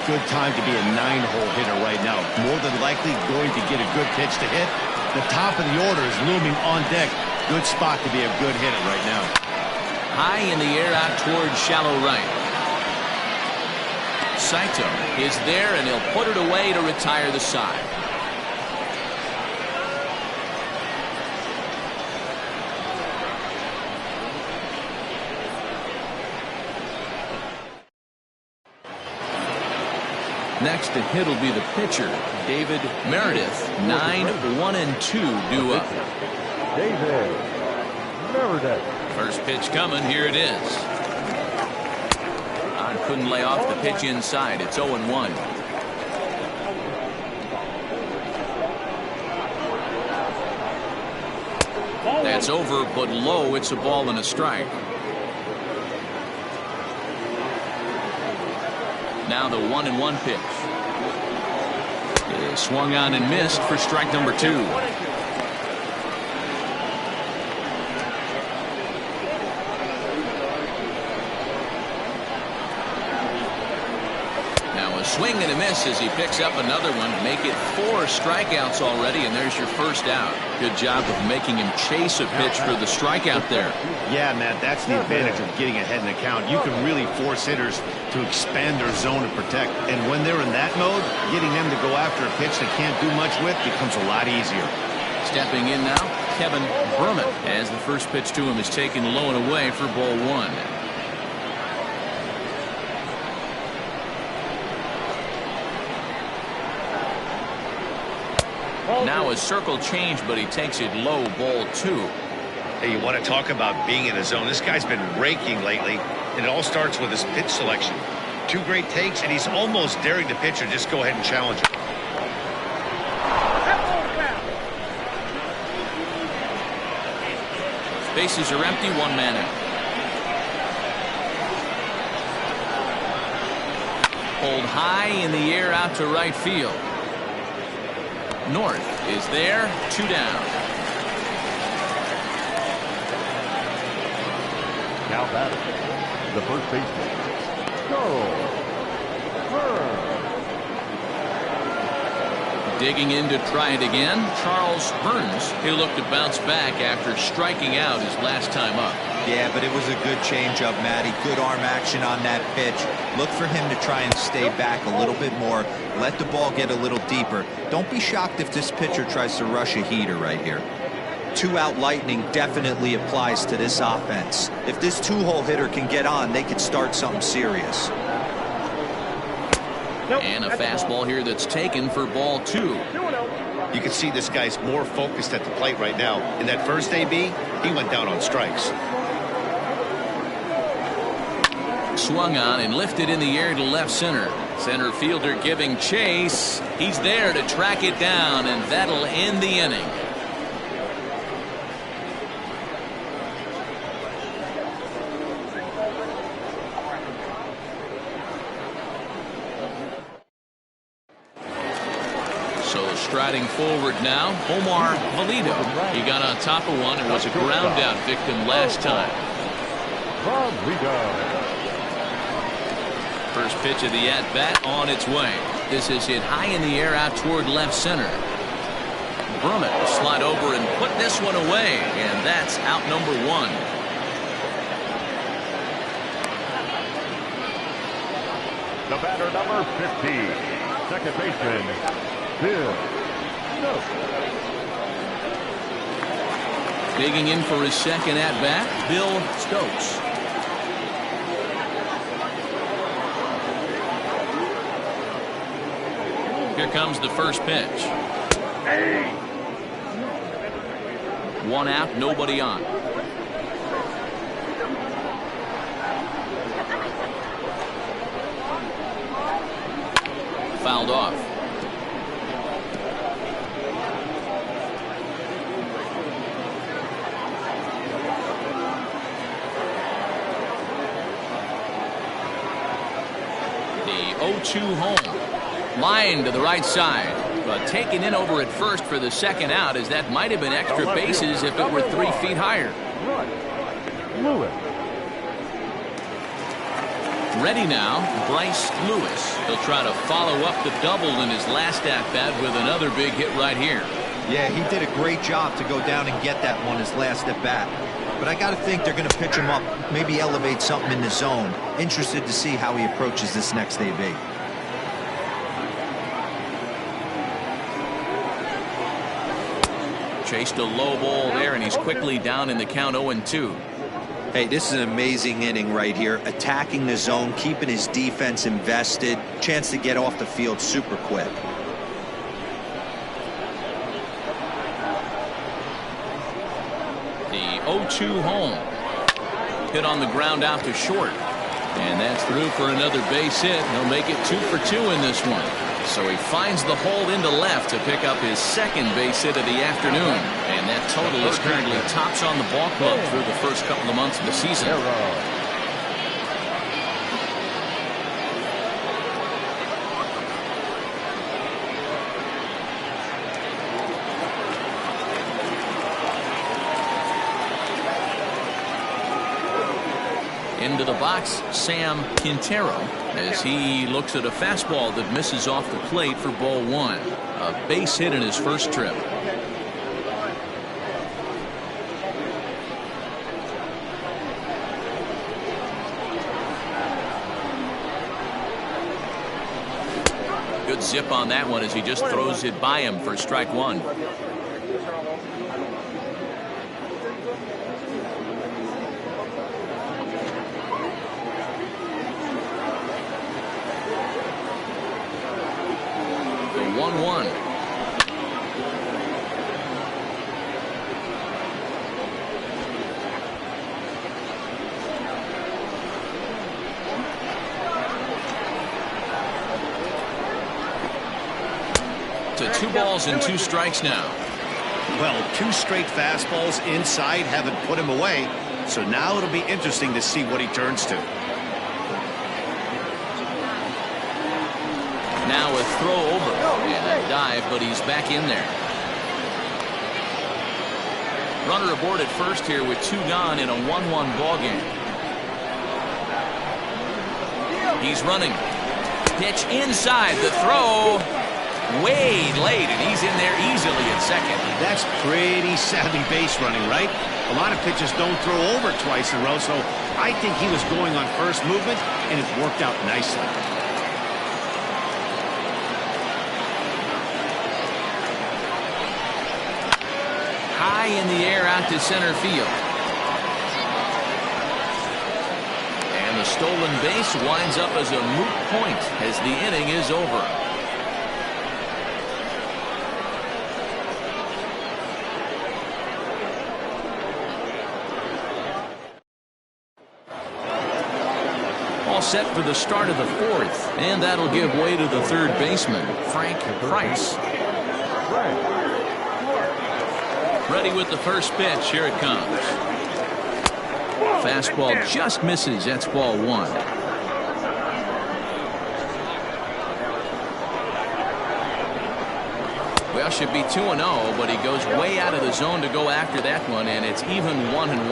Good time to be a 9-hole hitter right now. More than likely going to get a good pitch to hit. The top of the order is looming on deck. Good spot to be a good hitter right now. High in the air out towards shallow right. Saito is there, and he'll put it away to retire the side. Next to hit will be the pitcher, David Meredith. 9-1-2 due up. David Meredith. First pitch coming. Here it is. Couldn't lay off the pitch inside. It's 0-1. That's over, but low. It's a ball and a strike. Now the 1-1 pitch. It swung on and missed for strike number 2. Now a swing and a miss as he picks up another one. Make it 4 strikeouts already, and there's your first out. Good job of making him chase a pitch for the strikeout there. Yeah, Matt, that's the advantage of getting ahead in the count. You can really force hitters to expand their zone and protect. And when they're in that mode, getting them to go after a pitch they can't do much with becomes a lot easier. Stepping in now, Kevin Berman, as the first pitch to him is taken low and away for ball 1. Now a circle change, but he takes it low, ball 2. Hey, you want to talk about being in a zone? This guy's been raking lately, and it all starts with his pitch selection. 2 great takes, and he's almost daring the pitcher just go ahead and challenge him. Bases are empty, 1 man out. Pulled high in the air out to right field. North is there, 2 down. Now batting, the first baseman, Charles Burns. Digging in to try it again, Charles Burns. He'll look to bounce back after striking out his last time up. Yeah, but it was a good changeup, Matty. Good arm action on that pitch. Look for him to try and stay back a little bit more. Let the ball get a little deeper. Don't be shocked if this pitcher tries to rush a heater right here. 2-out lightning definitely applies to this offense. If this 2-hole hitter can get on, they could start something serious. And a fastball here that's taken for ball 2. You can see this guy's more focused at the plate right now. In that first AB, he went down on strikes. Swung on and lifted in the air to left center. Center fielder giving chase. He's there to track it down, and that'll end the inning. Striding forward now, Omar Valido. He got on top of one and was a ground out victim last time. First pitch of the at-bat on its way. This is hit high in the air out toward left center. Brummett will slide over and put this one away, and that's out number one. The batter, number 15, second baseman, Bill Stokes. Digging in for his second at-bat, Bill Stokes. Here comes the first pitch. One out, nobody on. Fouled off. The 0-2 home. Line to the right side. But taken in over at first for the second out, as that might have been extra bases if it were 3 feet higher. Lewis. Ready now, Bryce Lewis. He'll try to follow up the double in his last at-bat with another big hit right here. Yeah, he did a great job to go down and get that one his last at-bat. But I got to think they're going to pitch him up, maybe elevate something in the zone. Interested to see how he approaches this next AB. Chased a low ball there, and he's quickly down in the count 0-2. Hey, this is an amazing inning right here. Attacking the zone, keeping his defense invested. Chance to get off the field super quick. The 0-2 home. Hit on the ground out to short. And that's through for another base hit. He'll make it 2 for 2 in this one. So he finds the hole into left to pick up his second base hit of the afternoon. And that total is currently tops on the ball club through the first couple of months of the season. Into the box, Sam Quintero, as he looks at a fastball that misses off the plate for ball one. A base hit in his first trip. Good zip on that one as he just throws it by him for strike one. The 1-1. To 2 balls and 2 strikes now. Well, 2 straight fastballs inside haven't put him away. So now it'll be interesting to see what he turns to. Now a throw over and a dive, but he's back in there. Runner aboard at first here with 2 gone in a 1-1 ball game. He's running. Pitch inside. The throw way late, and he's in there easily at second. That's pretty savvy base running, right? A lot of pitchers don't throw over twice in a row, so I think he was going on first movement, and it worked out nicely. High in the air out to center field. And the stolen base winds up as a moot point as the inning is over. All set for the start of the 4th, and that'll give way to the 3rd baseman, Frank Price. Ready with the first pitch. Here it comes. Fastball just misses. That's ball 1. Well, Now should be 2-0, but he goes way out of the zone to go after that one, and it's even 1-1.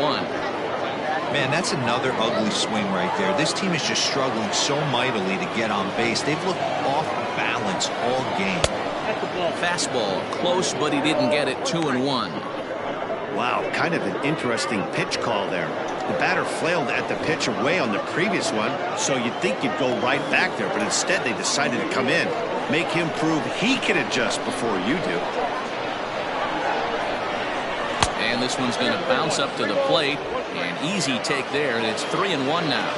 Man, that's another ugly swing right there. This team is just struggling so mightily to get on base. They've looked off balance all game. Fastball close, but he didn't get it. 2-1. Wow, kind of an interesting pitch call there. The batter flailed at the pitch away on the previous one, so you'd think you'd go right back there, but instead they decided to come in, make him prove he can adjust before you do. And this one's going to bounce up to the plate. An easy take there, and it's 3-1 now.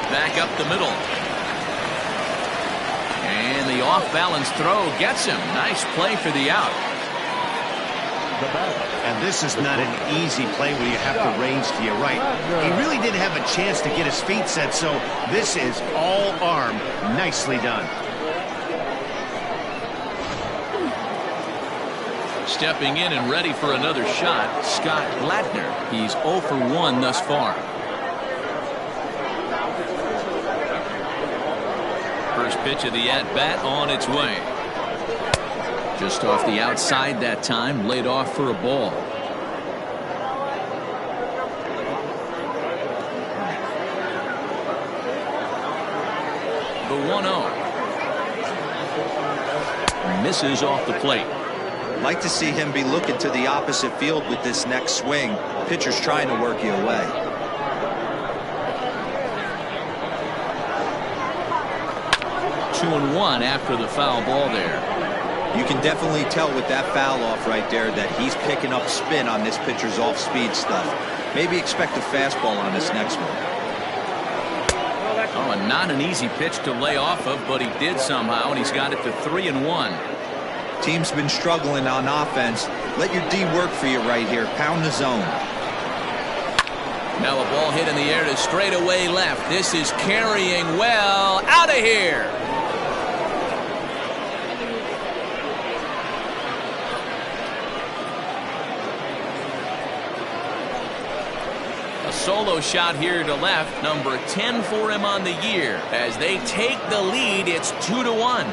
Back up the middle. And the off-balance throw gets him. Nice play for the out. And this is not an easy play when you have to range to your right. He really didn't have a chance to get his feet set, so this is all arm. Nicely done. Stepping in and ready for another shot, Scott Blattner. He's 0 for 1 thus far. First pitch of the at-bat on its way. Just off the outside that time, laid off for a ball. The 1-0. Misses off the plate. Like to see him be looking to the opposite field with this next swing. Pitcher's trying to work you away. Two and one after the foul ball there. You can definitely tell with that foul off right there that he's picking up spin on this pitcher's off-speed stuff. Maybe expect a fastball on this next one. Oh, and not an easy pitch to lay off of, but he did somehow, and he's got it to 3-1. Team's been struggling on offense. Let your D work for you right here. Pound the zone. Now a ball hit in the air to straightaway left. This is carrying well. Out of here. A solo shot here to left. Number 10 for him on the year. As they take the lead, it's 2-1.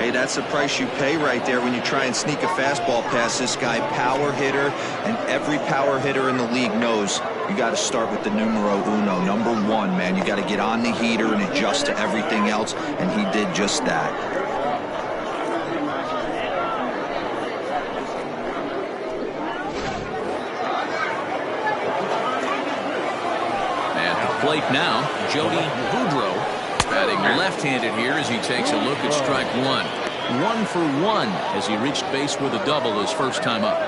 Hey, that's the price you pay right there when you try and sneak a fastball past this guy. Power hitter, and every power hitter in the league knows you got to start with the numero uno, number one, man. You got to get on the heater and adjust to everything else, and he did just that. At the plate now, Jody Boudreau. Batting left-handed here as he takes a look at strike one. 1 for 1 as he reached base with a double his first time up.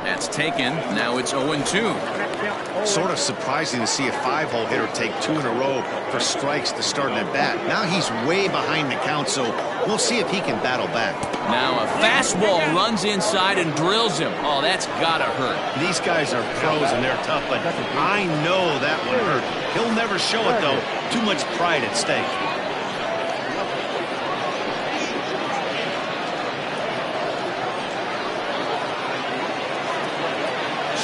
That's taken. Now it's 0-2. Sort of surprising to see a 5-hole hitter take 2 in a row for strikes to start an at-bat. Now he's way behind the count, so we'll see if he can battle back. Now a fastball runs inside and drills him. Oh, that's gotta hurt. These guys are pros and they're tough, but I know that one hurt. He'll never show it, though. Too much pride at stake.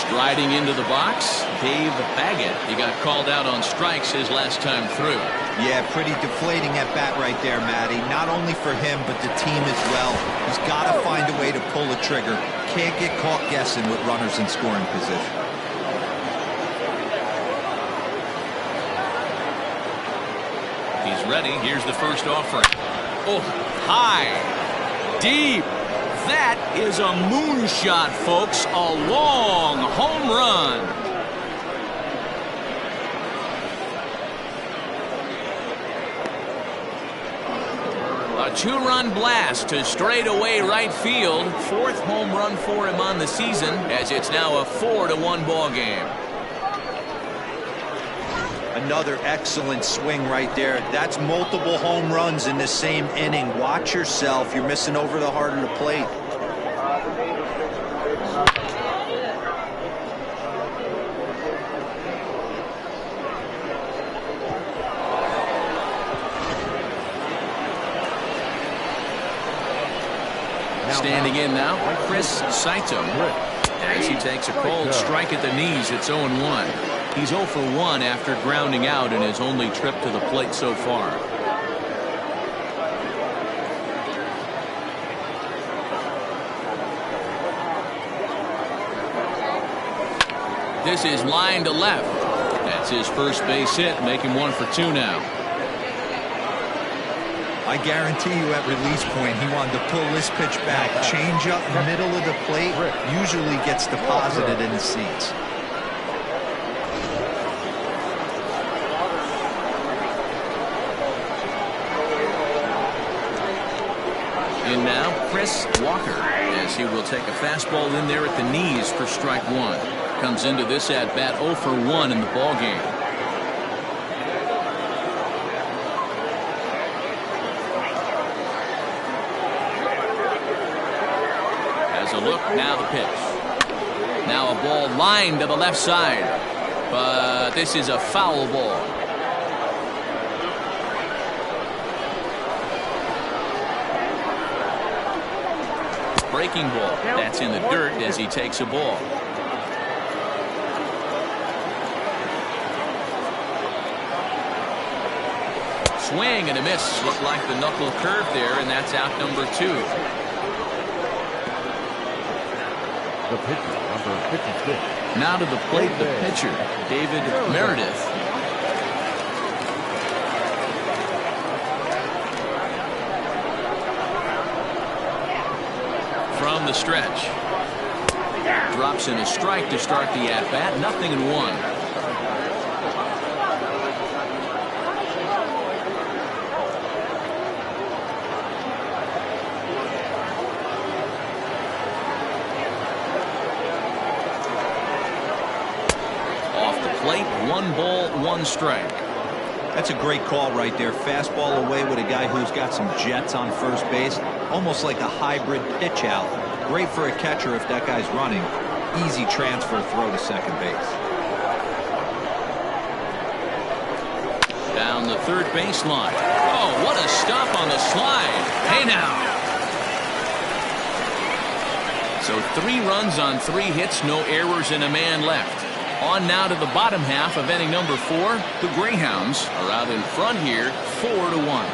Striding into the box, Dave Baggett. He got called out on strikes his last time through. Yeah, pretty deflating at bat right there, Matty. Not only for him, but the team as well. He's got to find a way to pull a trigger. Can't get caught guessing with runners in scoring position. He's ready. Here's the first offering. Oh, high, deep. That is a moonshot, folks. A long home run. A 2-run blast to straightaway right field. 4th home run for him on the season, as it's now a 4-1 ball game. Another excellent swing right there. That's multiple home runs in the same inning. Watch yourself. You're missing over the heart of the plate. Standing in now, Chris Saito. As he takes a cold strike at the knees, it's 0-1. He's 0 for 1 after grounding out in his only trip to the plate so far. This is line to left. That's his first base hit, making 1 for 2 now. I guarantee you at release point he wanted to pull this pitch back. Change up middle of the plate usually gets deposited in the seats. In now, Chris Walker, as he will take a fastball in there at the knees for strike 1. Comes into this at bat 0 for 1 in the ball game. Has a look, now the pitch. Now a ball lined to the left side, but this is a foul ball. Breaking ball. That's in the dirt as he takes a ball. Swing and a miss. Looked like the knuckle curve there, and that's out number 2. The pitcher, number 56. Now to the plate, the pitcher, David Meredith. From the stretch. Drops in a strike to start the at-bat. 0-1. Plate, 1 ball, 1 strike. That's a great call right there. Fastball away with a guy who's got some jets on first base. Almost like a hybrid pitch out. Great for a catcher if that guy's running. Easy transfer throw to second base. Down the third baseline. Oh, what a stop on the slide. Hey now. So 3 runs on 3 hits, no errors, and a man left. On now to the bottom half of inning number 4. The Greyhounds are out in front here, 4-1.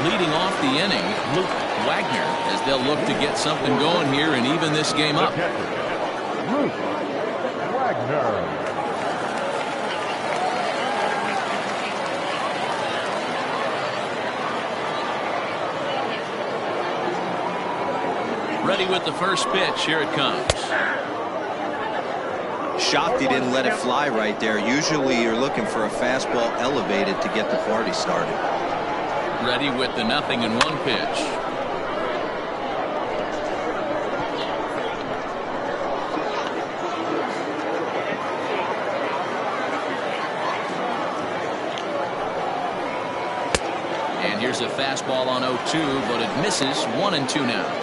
Leading off the inning, Luke Wagner, as they'll look to get something going here and even this game up. Luke Wagner. Ready with the first pitch. Here it comes. Shocked he didn't let it fly right there. Usually you're looking for a fastball elevated to get the party started. Ready with the 0-1 pitch. And here's a fastball on 0-2, but it misses. 1-2 now.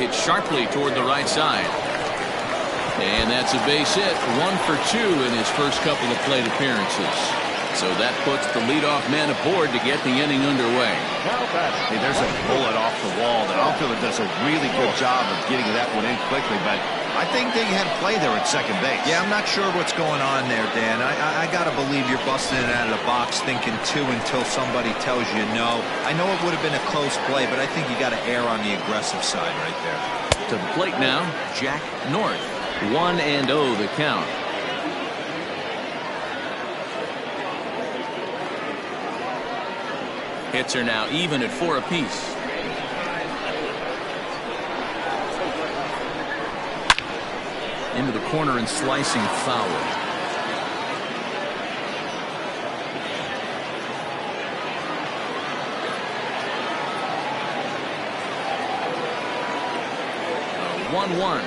Hit sharply toward the right side. And that's a base hit. 1 for 2 in his first couple of plate appearances. So that puts the leadoff man aboard to get the inning underway. Hey, there's a bullet off the wall. The outfielder does a really good job of getting that one in quickly, but I think they had a play there at second base. Yeah, I'm not sure what's going on there, Dan. I got to believe you're busting it out of the box thinking 2 until somebody tells you no. I know it would have been a close play, but I think you got to err on the aggressive side right there. To the plate now, Jack North. 1-0 the count. Hits are now even at 4 apiece. Into the corner and slicing foul. A 1-1.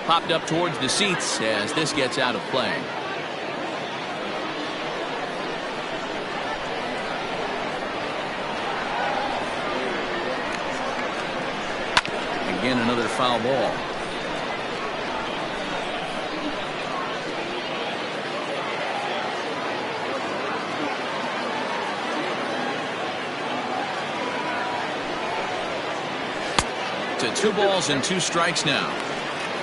Popped up towards the seats as this gets out of play. And another foul ball. To 2 balls and 2 strikes now.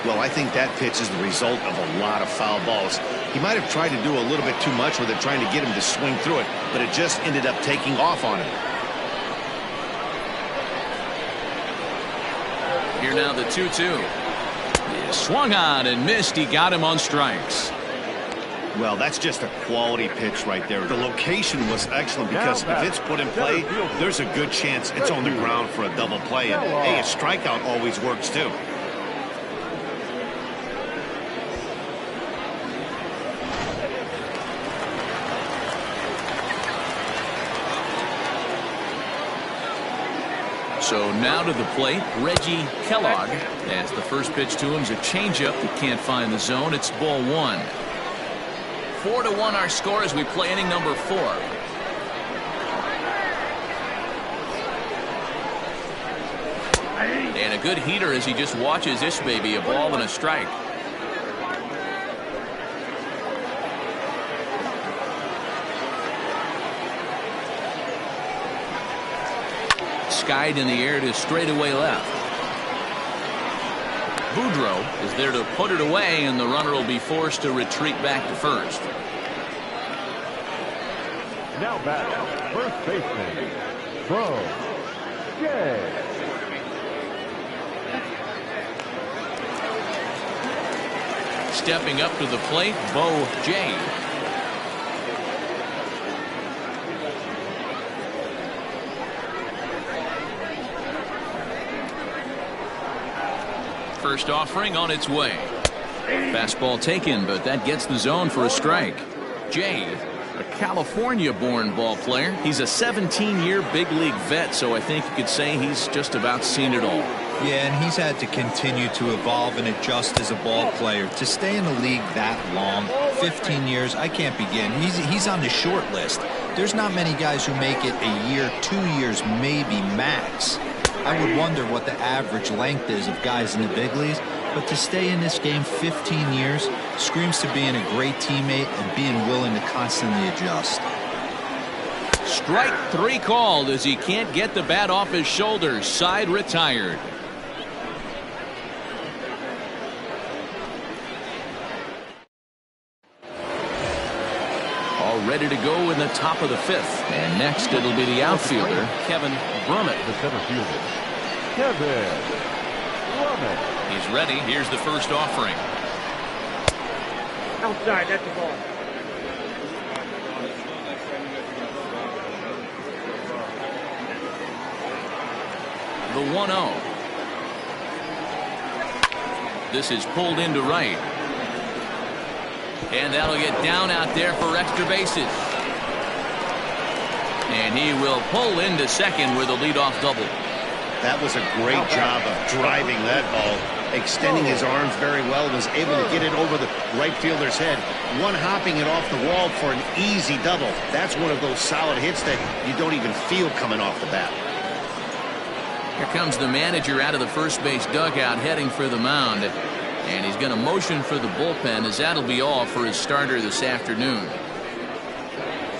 Well, I think that pitch is the result of a lot of foul balls. He might have tried to do a little bit too much with it, trying to get him to swing through it, but it just ended up taking off on him. Here now the 2-2. He swung on and missed. He got him on strikes. Well, that's just a quality pitch right there. The location was excellent because if it's put in play, there's a good chance it's on the ground for a double play. And, hey, a strikeout always works, too. So now to the plate, Reggie Kellogg. As the first pitch to him is a changeup that can't find the zone. It's ball 1. 4-1 our score as we play inning number 4. And a good heater as he just watches this baby, a ball and a strike. Skied in the air to straightaway left. Boudreau is there to put it away, and the runner will be forced to retreat back to first. Now back, first baseman, Bo J. Stepping up to the plate, Bo J. First offering on its way. Fastball taken, but that gets the zone for a strike. Jay, a California-born ball player. He's a 17-year big league vet, so I think you could say he's just about seen it all. Yeah, and he's had to continue to evolve and adjust as a ball player. To stay in the league that long, 15 years, I can't begin. He's on the short list. There's not many guys who make it a year, 2 years, maybe max. I would wonder what the average length is of guys in the big leagues, but to stay in this game 15 years screams to being a great teammate and being willing to constantly adjust. Strike 3 called as he can't get the bat off his shoulders. Side retired. All ready to go in the top of the 5th. And next it'll be the outfielder, Kevin Brummett. The center fielder, Kevin Brummett. He's ready. Here's the first offering. Outside, that's the ball. The 1-0. This is pulled into right. And that'll get down out there for extra bases. And he will pull into second with a leadoff double. That was a great job of driving that ball, extending his arms very well, was able to get it over the right fielder's head, one-hopping it off the wall for an easy double. That's one of those solid hits that you don't even feel coming off the bat. Here comes the manager out of the first base dugout heading for the mound. And he's going to motion for the bullpen, as that'll be all for his starter this afternoon.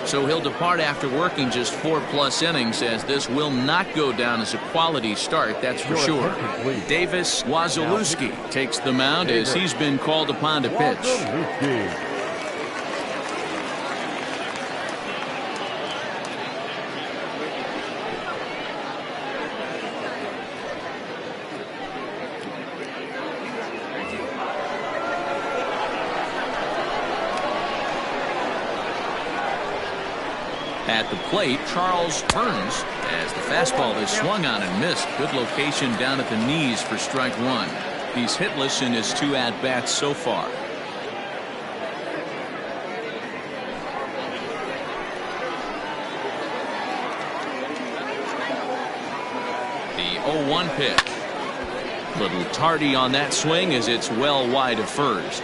So he'll depart after working just 4+ innings, as this will not go down as a quality start, that's for sure. Davis Wazalewski takes the mound as he's been called upon to pitch. At the plate, Charles Burns, as the fastball is swung on and missed. Good location down at the knees for strike 1. He's hitless in his 2 at-bats so far. The 0-1 pitch. Little tardy on that swing as it's well wide of first.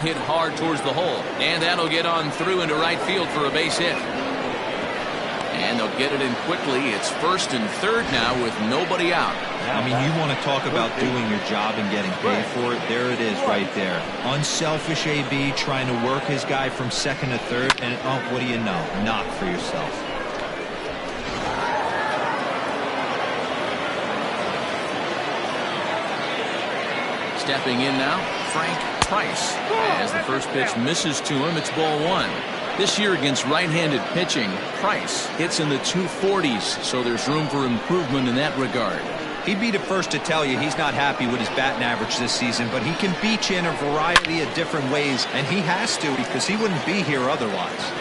hit hard towards the hole. And that'll get on through into right field for a base hit. And they'll get it in quickly. It's first and third now with nobody out. I mean, you want to talk about doing your job and getting paid for it. There it is right there. Unselfish AB trying to work his guy from second to third. And, oh, what do you know? Knock for yourself. Stepping in now, Frank Price. As the first pitch misses to him, it's ball one. This year against right-handed pitching, Price hits in the 240s, so there's room for improvement in that regard. He'd be the first to tell you he's not happy with his batting average this season, but he can beat you in a variety of different ways, and he has to because he wouldn't be here otherwise.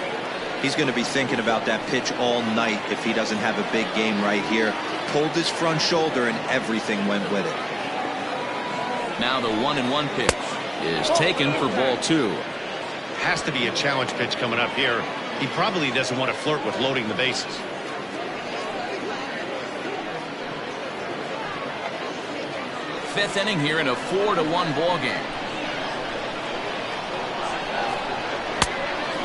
He's going to be thinking about that pitch all night if he doesn't have a big game right here. Pulled his front shoulder, and everything went with it. Now the 1-1 pitch is taken for ball two. Has to be a challenge pitch coming up here. He probably doesn't want to flirt with loading the bases. Fifth inning here in a 4-1 ball game.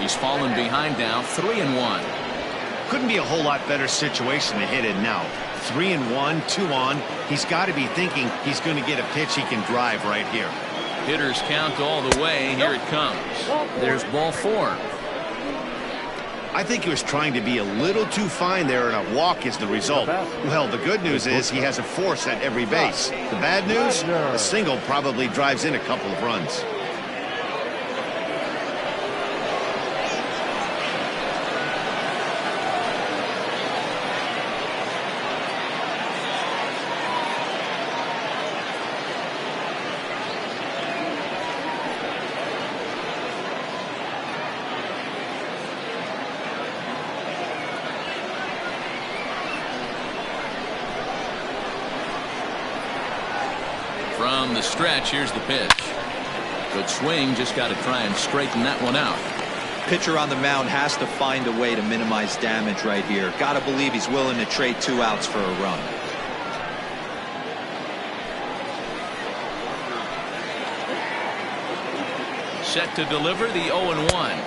He's fallen behind now, 3-1. Couldn't be a whole lot better situation to hit it now. 3-1, 2 on. He's got to be thinking he's going to get a pitch he can drive right here. Hitters count all the way. Here it comes. There's ball four. I think he was trying to be a little too fine there, and a walk is the result. Well, the good news is he has a force at every base. The bad news? A single probably drives in a couple of runs. From the stretch, here's the pitch. Good swing, just got to try and straighten that one out. Pitcher on the mound has to find a way to minimize damage right here. Got to believe he's willing to trade 2 outs for a run. Set to deliver the 0-1.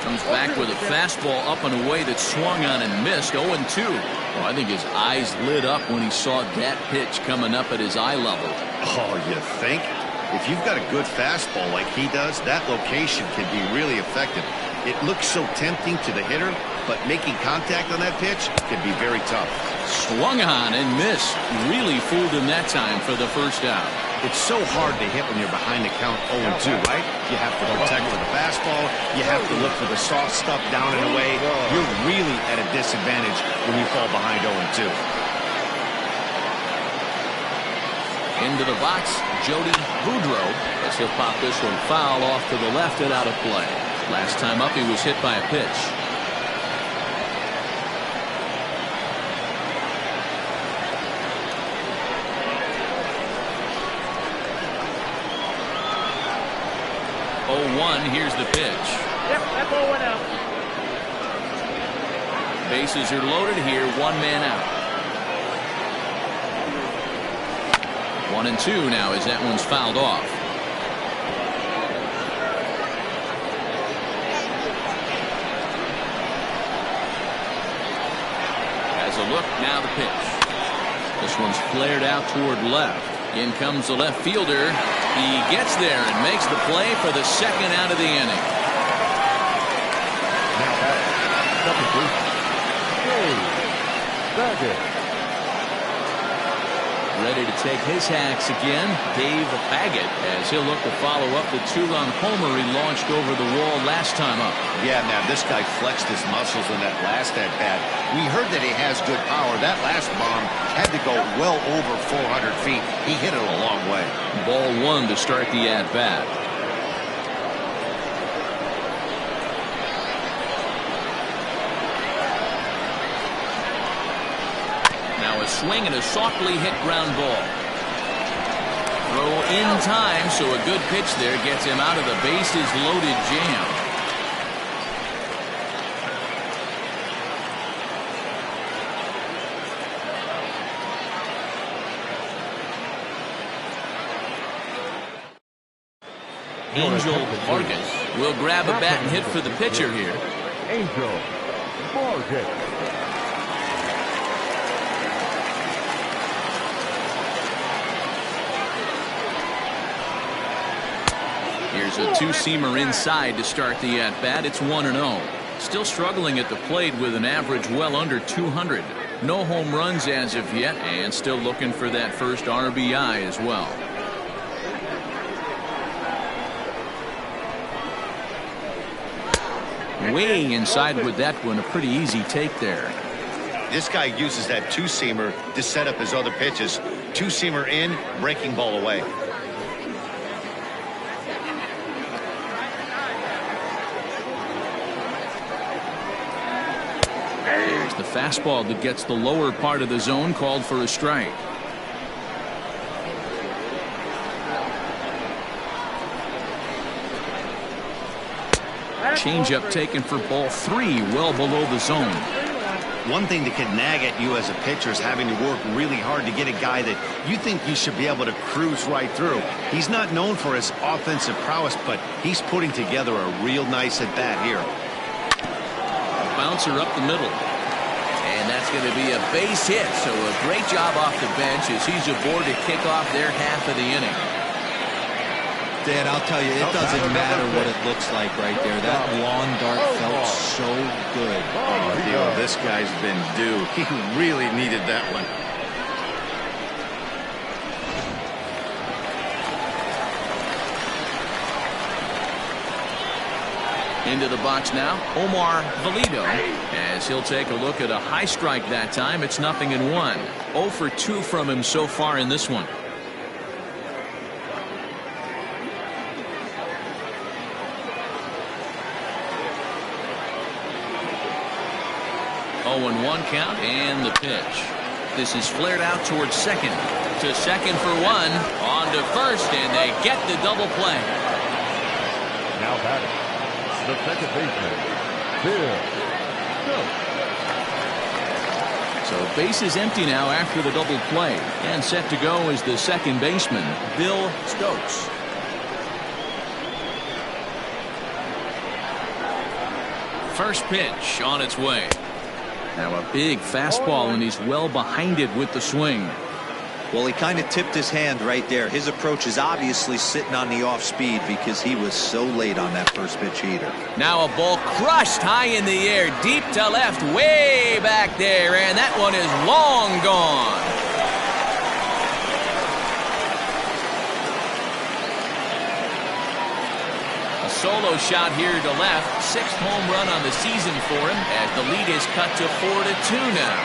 Comes back with a fastball up and away that swung on and missed. 0-2. Well, I think his eyes lit up when he saw that pitch coming up at his eye level. Oh, you think? If you've got a good fastball like he does, that location can be really effective. It looks so tempting to the hitter, but making contact on that pitch can be very tough. Swung on and missed. Really fooled him that time for the first out. It's so hard to hit when you're behind the count 0-2, right? You have to protect with the fastball. You have to look for the soft stuff down and away. You're really at a disadvantage when you fall behind 0-2. Into the box, Jody Boudreau, as he'll pop this one foul off to the left and out of play. Last time up, he was hit by a pitch. Here's the pitch. Yep, that ball went out. Bases are loaded here, 1 man out. 1-2 now as that one's fouled off. Has a look, now the pitch. This one's flared out toward left. In comes the left fielder. He gets there and makes the play for the second out of the inning. Now back, second base, Dave Baggett. Ready to take his hacks again, Dave Baggett, as he'll look to follow up the 2-run homer he launched over the wall last time up. Yeah, man, this guy flexed his muscles in that last at-bat. We heard that he has good power. That last bomb had to go well over 400 feet. He hit it a long way. Ball 1 to start the at-bat. Now a swing and a softly hit ground ball. Throw in time, so a good pitch there gets him out of the bases loaded jam. Angel Vargas will grab a bat and hit for the pitcher here. Angel Vargas. Here's a two-seamer inside to start the at-bat. It's 1-0. Still struggling at the plate with an average well under 200. No home runs as of yet, and still looking for that first RBI as well. Way inside with that one. A pretty easy take there. This guy uses that two-seamer to set up his other pitches. Two-seamer in, breaking ball away. There's the fastball that gets the lower part of the zone, called for a strike. Changeup taken for ball 3, well below the zone. One thing that can nag at you as a pitcher is having to work really hard to get a guy that you think you should be able to cruise right through. He's not known for his offensive prowess, but he's putting together a real nice at bat here. A bouncer up the middle. And that's going to be a base hit. So a great job off the bench as he's aboard to kick off their half of the inning. Dan, I'll tell you, it doesn't matter what it looks like right there. That lawn dart felt so good. Oh, Dio, this guy's been due. He really needed that one. Into the box now, Omar Valido, as he'll take a look at a high strike that time. It's 0-1. 0 for 2 from him so far in this one. 0-1 count, and the pitch. This is flared out towards second. To second for 1. On to first, and they get the double play. Now batting, the second baseman, Bill Stokes. So base is empty now after the double play. And set to go is the second baseman, Bill Stokes. First pitch on its way. Now a big fastball, and he's well behind it with the swing. Well, he kind of tipped his hand right there. His approach is obviously sitting on the off speed because he was so late on that first pitch heater. Now a ball crushed high in the air, deep to left, way back there, and that one is long gone. A solo shot here to left. 6th home run on the season for him, as the lead is cut to 4-2 now.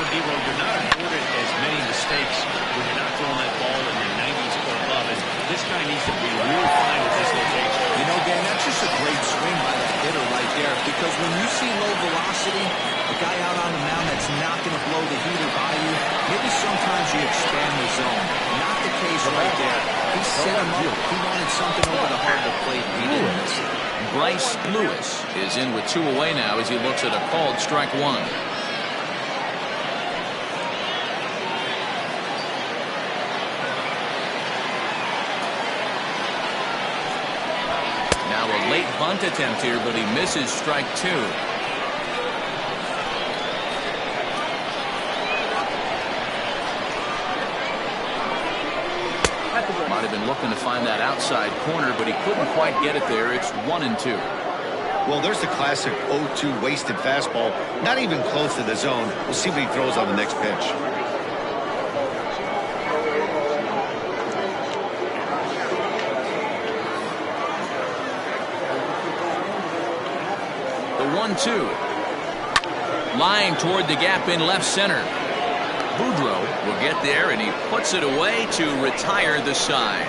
You're not afforded as many mistakes when you're not throwing that ball in the 90s or above. And this guy needs to be real fine with this location. You know, Dan, that's just a great swing by that hitter right there. Because when you see low velocity, a guy out on the mound that's not going to blow the heater by you, maybe sometimes you expand the zone. Not the case right there. He set him up. He wanted something over the heart of the plate, and he didn't miss it. Bryce Lewis is in with 2 away now as he looks at a called strike 1. Late bunt attempt here, but he misses strike 2. Might have been looking to find that outside corner, but he couldn't quite get it there. It's 1-2. Well, there's the classic 0-2 wasted fastball. Not even close to the zone. We'll see what he throws on the next pitch. The 1-2. Line toward the gap in left center. Boudreau will get there, and he puts it away to retire the side.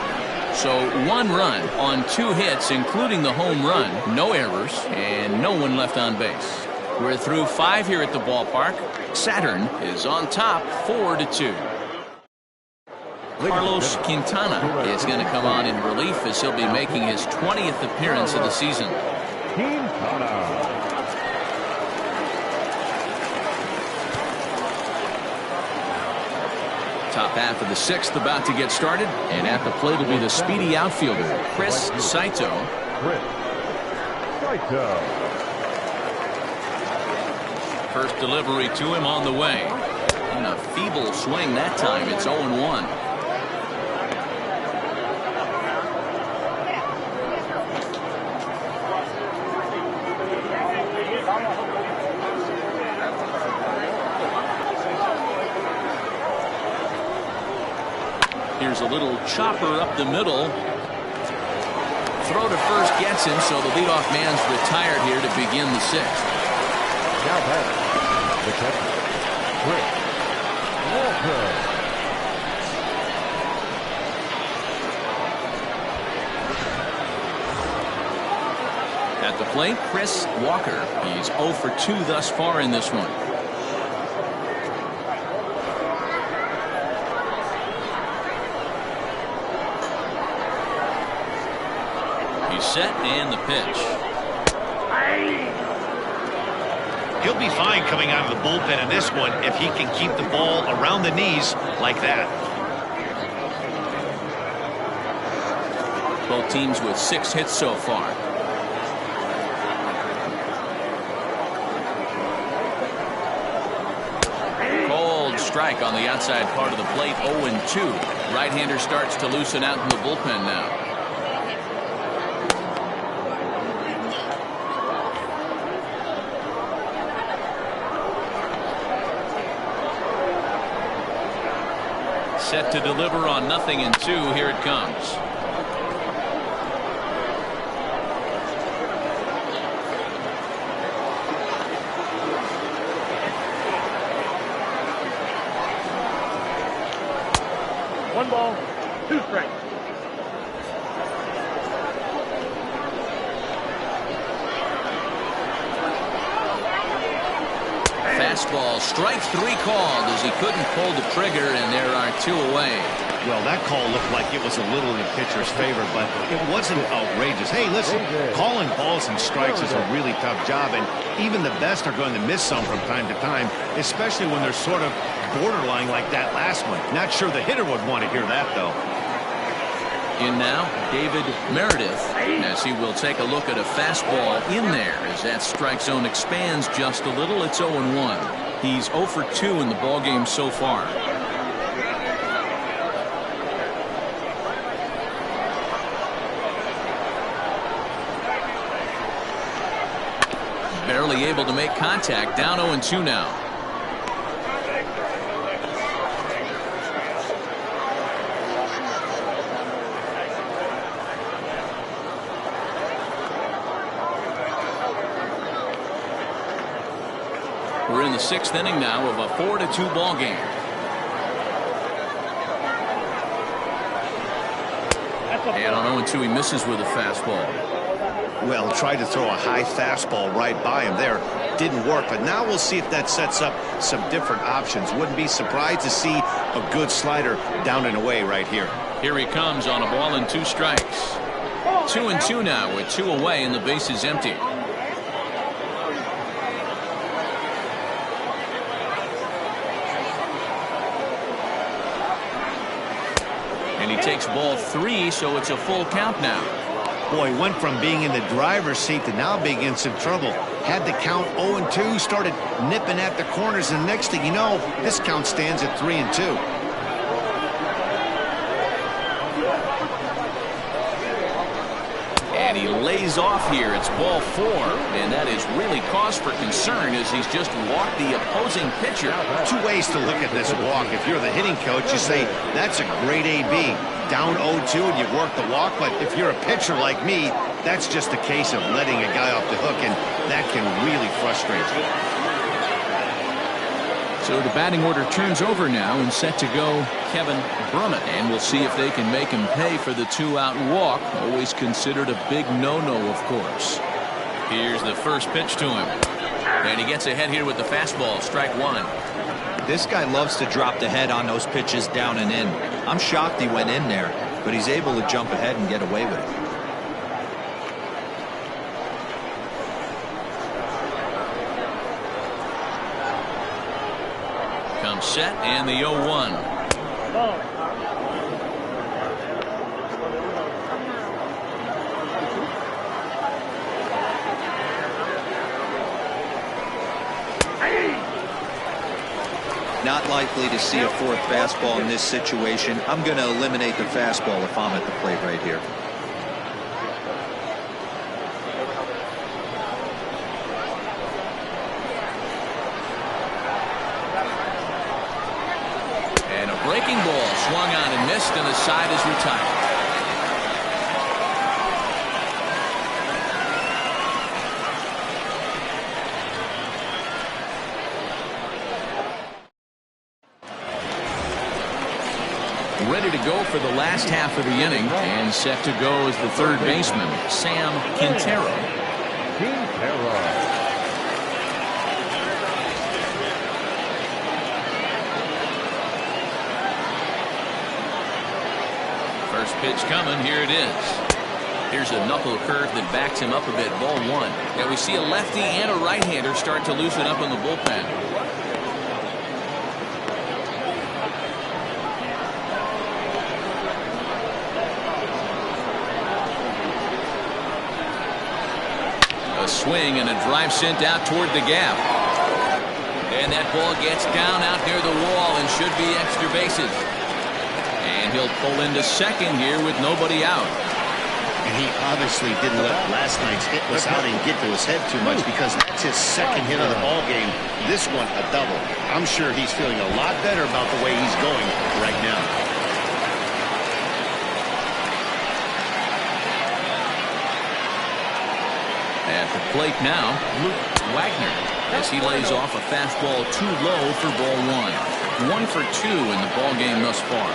So 1 run on 2 hits, including the home run. No errors, and no one left on base. We're through 5 here at the ballpark. Saturn is on top, 4-2. Carlos Quintana is going to come on in relief as he'll be making his 20th appearance of the season. Top half of the 6th about to get started, and at the plate will be the speedy outfielder, Chris Saito. First delivery to him on the way. And a feeble swing that time. It's 0-1. Here's a little chopper up the middle. Throw to first gets him, so the leadoff man's retired here to begin the 6th. Now back, the catcher, Chris Walker. At the plate, Chris Walker. He's 0 for 2 thus far in this one. Set and the pitch. He'll be fine coming out of the bullpen in this one if he can keep the ball around the knees like that. Both teams with 6 hits so far. Cold strike on the outside part of the plate. 0-2. Right-hander starts to loosen out in the bullpen now. Set to deliver on 0-2. Here it comes. One ball, 2 strikes. Fastball, strike 3 called as he couldn't pull the trigger, and there are 2 away. Well, that call looked like it was a little in the pitcher's favor, but it wasn't outrageous. Hey, listen, calling balls and strikes is a really tough job, and even the best are going to miss some from time to time, especially when they're sort of borderline like that last one. Not sure the hitter would want to hear that, though. In now, David Meredith, as he will take a look at a fastball in there as that strike zone expands just a little. It's 0-1. He's 0 for 2 in the ballgame so far. Barely able to make contact. Down 0-2 now. We're in the 6th inning now of a 4-2 ball game. And on 0-2 he misses with a fastball. Well, tried to throw a high fastball right by him there. Didn't work, but now we'll see if that sets up some different options. Wouldn't be surprised to see a good slider down and away right here. Here he comes on a ball and 2 strikes. 2-2 now with 2 away and the base is empty. And he takes ball 3, so it's a full count now. Boy, went from being in the driver's seat to now being in some trouble. Had the count 0-2, started nipping at the corners, and next thing you know, this count stands at 3-2. And he lays off here. It's ball 4, and that is really cause for concern as he's just walked the opposing pitcher. 2 ways to look at this walk. If you're the hitting coach, you say, that's a great AB. Down 0-2 and you work the walk, but if you're a pitcher like me, that's just a case of letting a guy off the hook, and that can really frustrate you. So the batting order turns over now, and set to go Kevin Brummett, and we'll see if they can make him pay for the 2-out walk. Always considered a big no-no, of course. Here's the first pitch to him, and he gets ahead here with the fastball. Strike 1. This guy loves to drop the head on those pitches down and in. I'm shocked he went in there, but he's able to jump ahead and get away with it. Comes set and the 0-1. Not likely to see a fourth fastball in this situation. I'm going to eliminate the fastball if I'm at the plate right here. And a breaking ball swung on and missed, and the side is retired. Ready to go for the last half of the inning, and set to go is the third baseman, Sam Quintero. First pitch coming, here it is. Here's a knuckle curve that backs him up a bit, ball one. Now we see a lefty and a right-hander start to loosen up in the bullpen. A swing and a drive sent out toward the gap. And that ball gets down out near the wall and should be extra bases. And he'll pull into second here with nobody out. And he obviously didn't let last night's hitless outing get to his head too much, because that's his second hit of the ball game. This one a double. I'm sure he's feeling a lot better about the way he's going right now. At the plate now, Luke Wagner, as he lays off a fastball too low for ball one. 1 for 2 in the ball game thus far.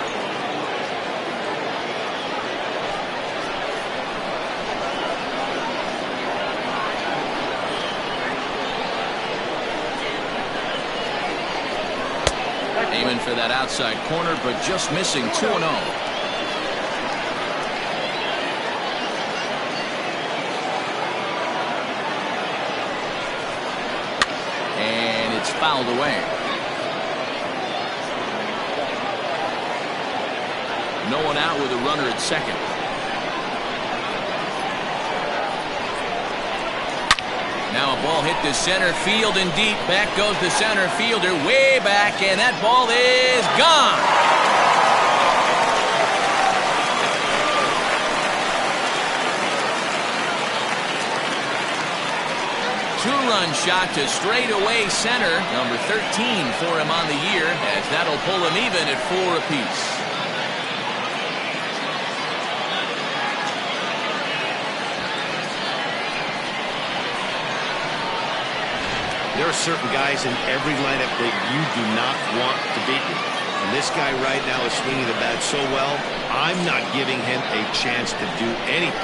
Aiming for that outside corner, but just missing. 2-0. Fouled away. No one out with a runner at second. Now a ball hit to center field and deep. Back goes the center fielder way back, and that ball is gone. Two-run shot to straightaway center. Number 13 for him on the year, as that'll pull him even at 4 apiece. There are certain guys in every lineup that you do not want to beat you. And this guy right now is swinging the bat so well, I'm not giving him a chance to do anything.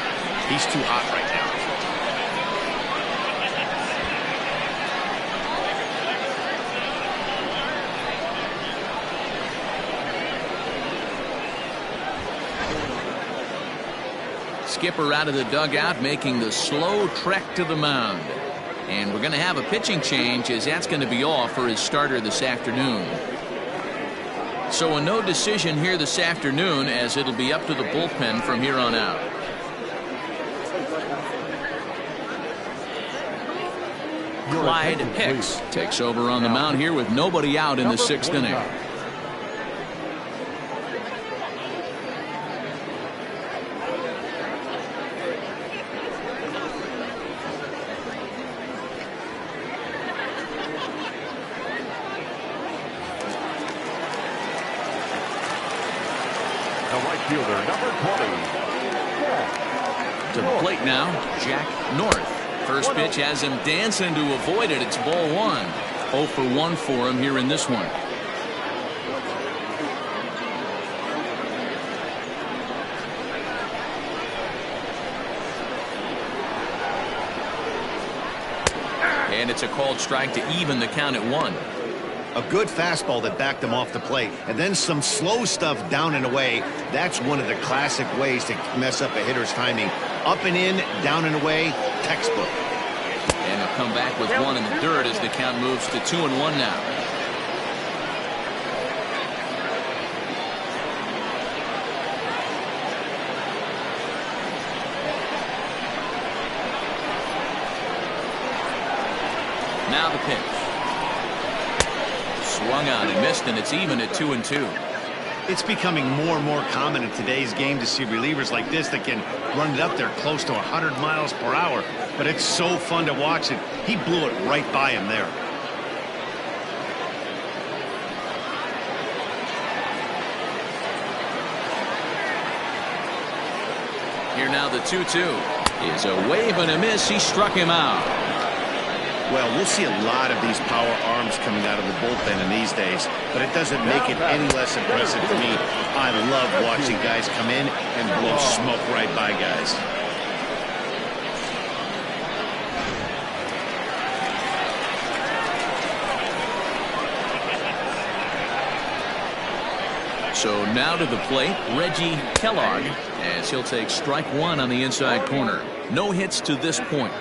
He's too hot right now. Skipper out of the dugout, making the slow trek to the mound. And we're going to have a pitching change, as that's going to be off for his starter this afternoon. So a no decision here this afternoon, as it'll be up to the bullpen from here on out. Clyde Hicks takes over on the mound here with nobody out in the 6th inning. To the plate now, Jack North. First pitch has him dancing to avoid it. It's ball one. 0 for 1 for him here in this one. And it's a called strike to even the count at 1. A good fastball that backed him off the plate, and then some slow stuff down and away. That's one of the classic ways to mess up a hitter's timing. Up and in, down and away, textbook. And they'll come back with 1 in the dirt as the count moves to 2-1 now. the pitch. Swung on and missed, and it's even at 2-2. It's becoming more and more common in today's game to see relievers like this that can run it up there close to 100 miles per hour. But it's so fun to watch it. He blew it right by him there. Here now the 2-2 is a wave and a miss. He struck him out. Well, we'll see a lot of these power arms coming out of the bullpen in these days, but it doesn't make it any less impressive to me. I love watching guys come in and blow smoke right by guys. So now to the plate, Reggie Kellogg, as he'll take strike one on the inside corner. No hits to this point.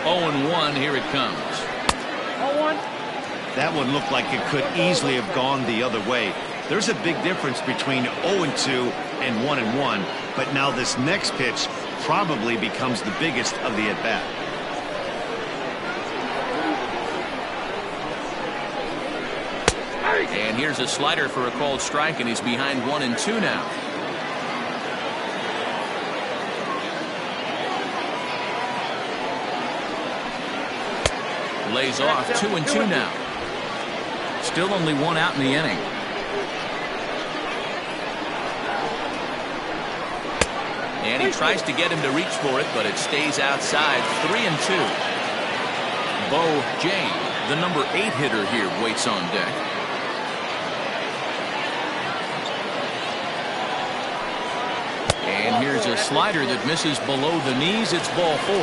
Oh-1, here it comes. 0-1. That one looked like it could easily have gone the other way. There's a big difference between 0-2 and 1-1, but now this next pitch probably becomes the biggest of the at-bat. And here's a slider for a called strike, and he's behind 1-2 now. Lays off 2-2 now. Still only one out in the inning. And he tries to get him to reach for it, but it stays outside. 3-2. Bo Jane, the number 8 hitter here, waits on deck. And here's a slider that misses below the knees. It's ball 4.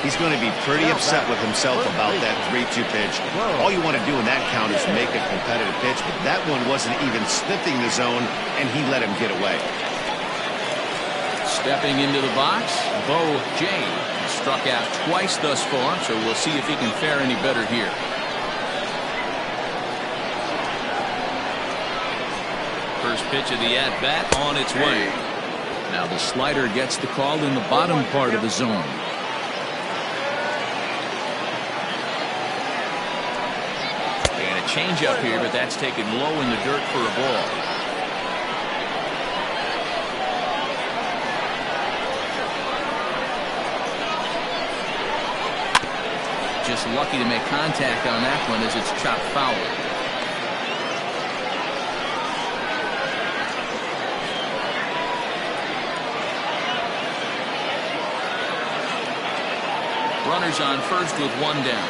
He's going to be pretty upset with himself about that 3-2 pitch. All you want to do in that count is make a competitive pitch, but that one wasn't even sniffing the zone, and he let him get away. Stepping into the box, Bo Jane struck out twice thus far, so we'll see if he can fare any better here. First pitch of the at-bat on its way. Now the slider gets the call in the bottom part of the zone. And a changeup here, but that's taken low in the dirt for a ball. Just lucky to make contact on that one as it's chopped foul. Runners on first with one down.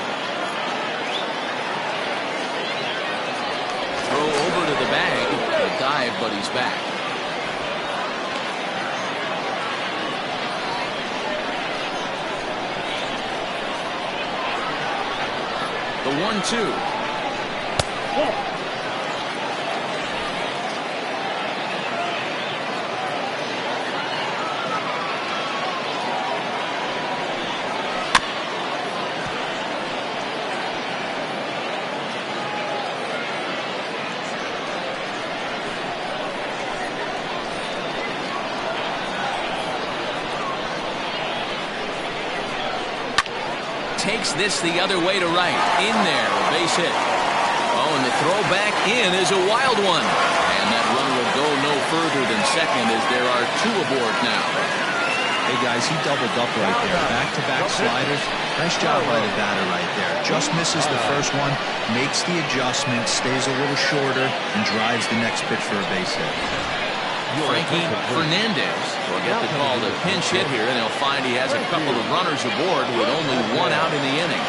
Throw over to the bag. A dive, but he's back. The 1-2. Takes this the other way to right. In there, a base hit. Oh, and the throw back in is a wild one. And that run will go no further than second as there are 2 aboard now. Hey, guys, he doubled up right there. Back-to-back sliders. Nice job by the batter right there. Just misses the first one, makes the adjustment, stays a little shorter, and drives the next pitch for a base hit. Frankie Fernandez will get the call to pinch hit here, and they'll find he has a couple of runners aboard with only 1 out in the inning.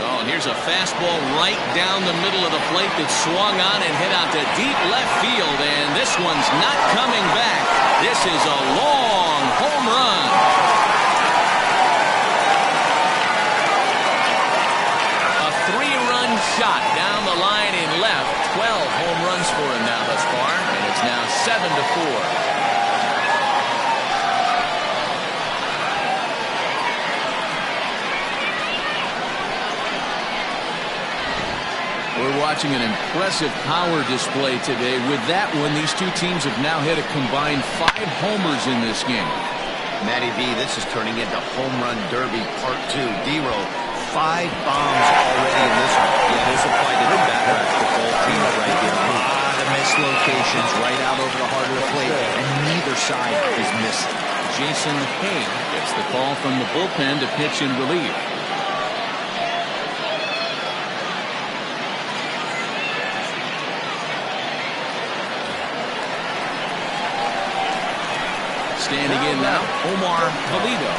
Oh, and here's a fastball right down the middle of the plate that swung on and hit out to deep left field, and this one's not coming back. This is a long home run. Shot down the line in left. 12 home runs for him now thus far, and it's now 7-4. We're watching an impressive power display today. With that one, these two teams have now hit a combined 5 homers in this game. Matty V, this is turning into Home Run Derby Part 2. D-Row, 5 bombs already in this one. Yeah, this applied to the batter the whole team right here. A lot of missed locations right out over the heart of the plate, and neither side is missed. Jason Haig gets the call from the bullpen to pitch in relief. Standing in now, Omar Valido.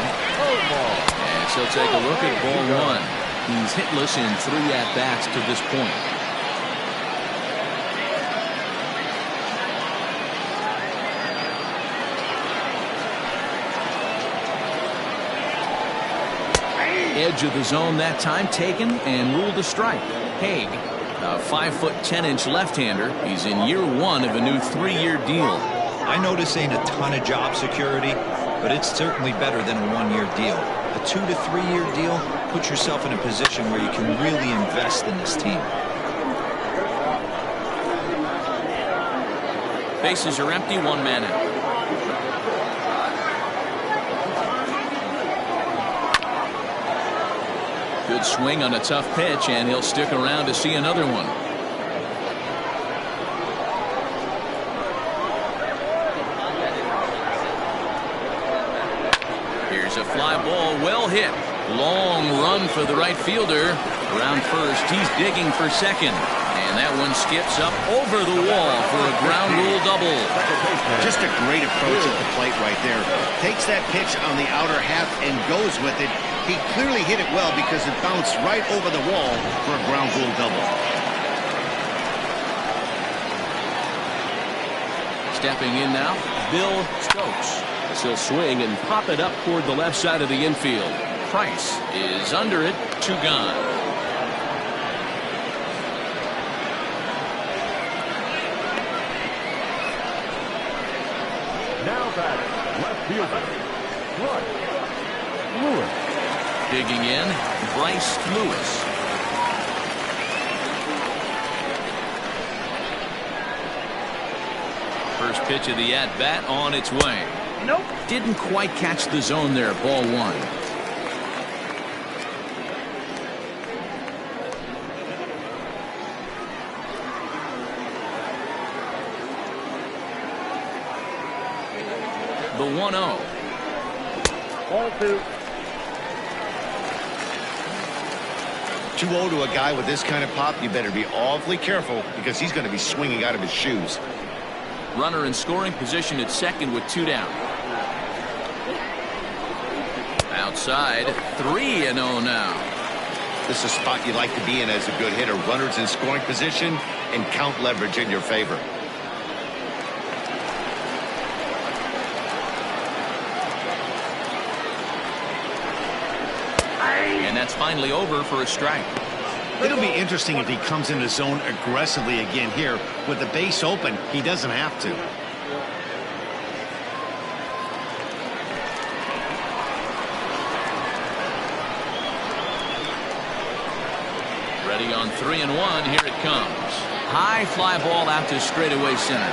And so take a look at ball 1. He's hitless in 3 at-bats to this point. Edge of the zone that time taken and ruled a strike. Haig, a 5'10" left-hander. He's in year 1 of a new 3-year deal. I know this ain't a ton of job security, but it's certainly better than a 1-year deal. A 2 to 3-year deal puts yourself in a position where you can really invest in this team. Bases are empty, 1 man out. Good swing on a tough pitch, and he'll stick around to see another one. Here's a fly ball, well hit. Long run for the right fielder. Around first, he's digging for second. And that one skips up over the wall for a ground rule double. Just a great approach at the plate right there. Takes that pitch on the outer half and goes with it. He clearly hit it well because it bounced right over the wall for a ground rule double. Stepping in now, Bill Stokes. He'll swing and pop it up toward the left side of the infield. Price is under it, 2 gone. Now back, left fielder, Bryce Lewis. Digging in, Bryce Lewis. First pitch of the at-bat on its way. Nope. Didn't quite catch the zone there, ball 1. The 1-0. Ball 2. 2-0 to a guy with this kind of pop, you better be awfully careful because he's going to be swinging out of his shoes. Runner in scoring position at second with 2 down. Outside, 3-0 now. This is a spot you like to be in as a good hitter. Runners in scoring position and count leverage in your favor. And that's finally over for a strike. It'll be interesting if he comes in the zone aggressively again here. With the base open, he doesn't have to. Ready on 3-1. Here it comes. High fly ball out to straightaway center.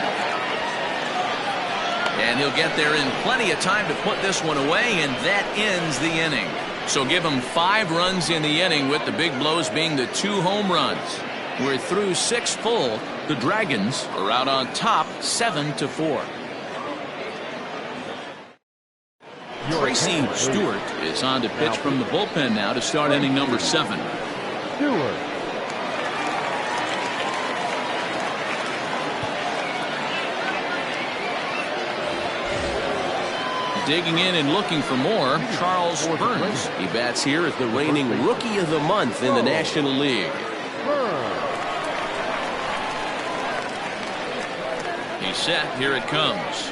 And he'll get there in plenty of time to put this one away, and that ends the inning. So give him 5 runs in the inning, with the big blows being the 2 home runs. We're through 6 full. The Dragons are out on top 7-4. Tracy Stewart is on to pitch from the bullpen now to start inning number 7. Stewart. Digging in and looking for more, Charles Burns. He bats here as the reigning Rookie of the Month in the National League. He's set. Here it comes.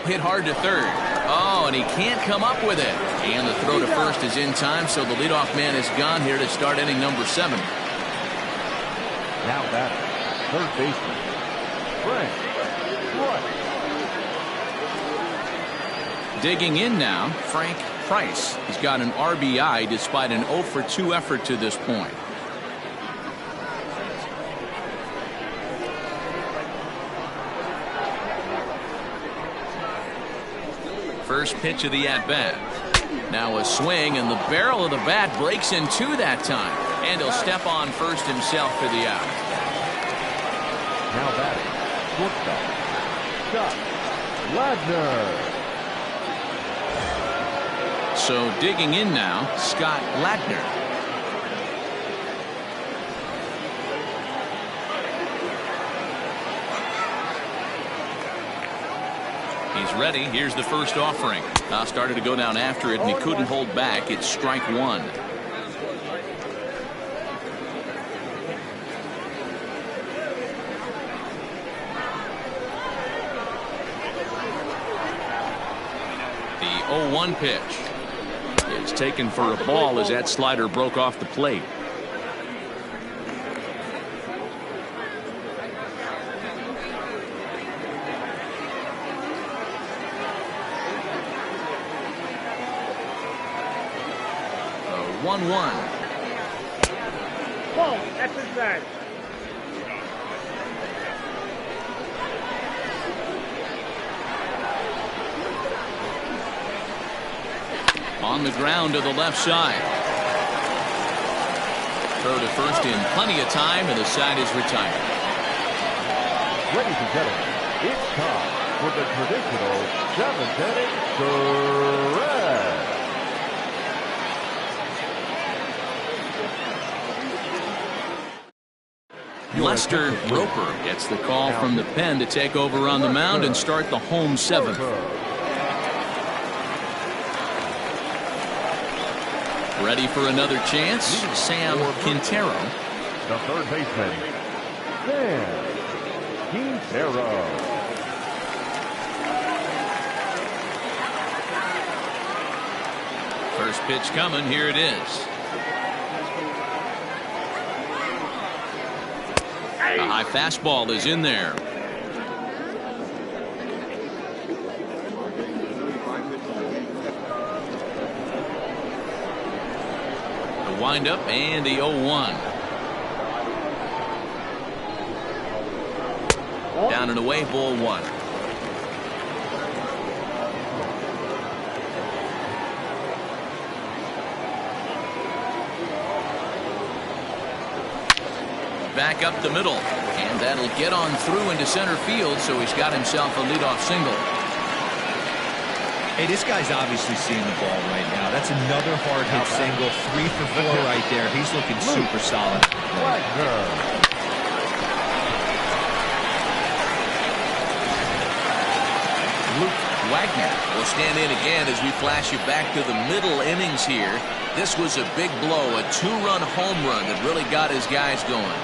Hit hard to third. Oh, and he can't come up with it. And the throw to first is in time, so the leadoff man is gone here to start inning number 7. Now back, third baseman, Frank Price. Digging in now, Frank Price. He's got an RBI despite an 0 for 2 effort to this point. First pitch of the at-bat. Now a swing, and the barrel of the bat breaks in two that time. And he'll step on first himself for the out. Now batting, shortstop, Scott Ladner. So digging in now, Scott Ladner. He's ready. Here's the first offering. Started to go down after it, and he couldn't hold back. It's strike one. The 0-1 pitch. It's taken for a ball as that slider broke off the plate. The 1-1. Ball, that's inside. On the ground to the left side. Throw to first in plenty of time, and the side is retired. Ladies and gentlemen, it's time for the traditional 7th inning stretch. Lester Roper gets the call from the pen to take over on the mound and start the home seventh. Ready for another chance, Sam Quintero. The third baseman, Sam Quintero. First pitch coming, here it is. A high fastball is in there. The windup and the 0-1. Down and away, ball one. Back up the middle, and that'll get on through into center field, so he's got himself a leadoff single. Hey, this guy's obviously seeing the ball right now. That's another hard hit single. 3 for 4 right there. He's looking super solid. Luke Wagner will stand in again as we flash you back to the middle innings here. This was a big blow, a 2-run home run that really got his guys going.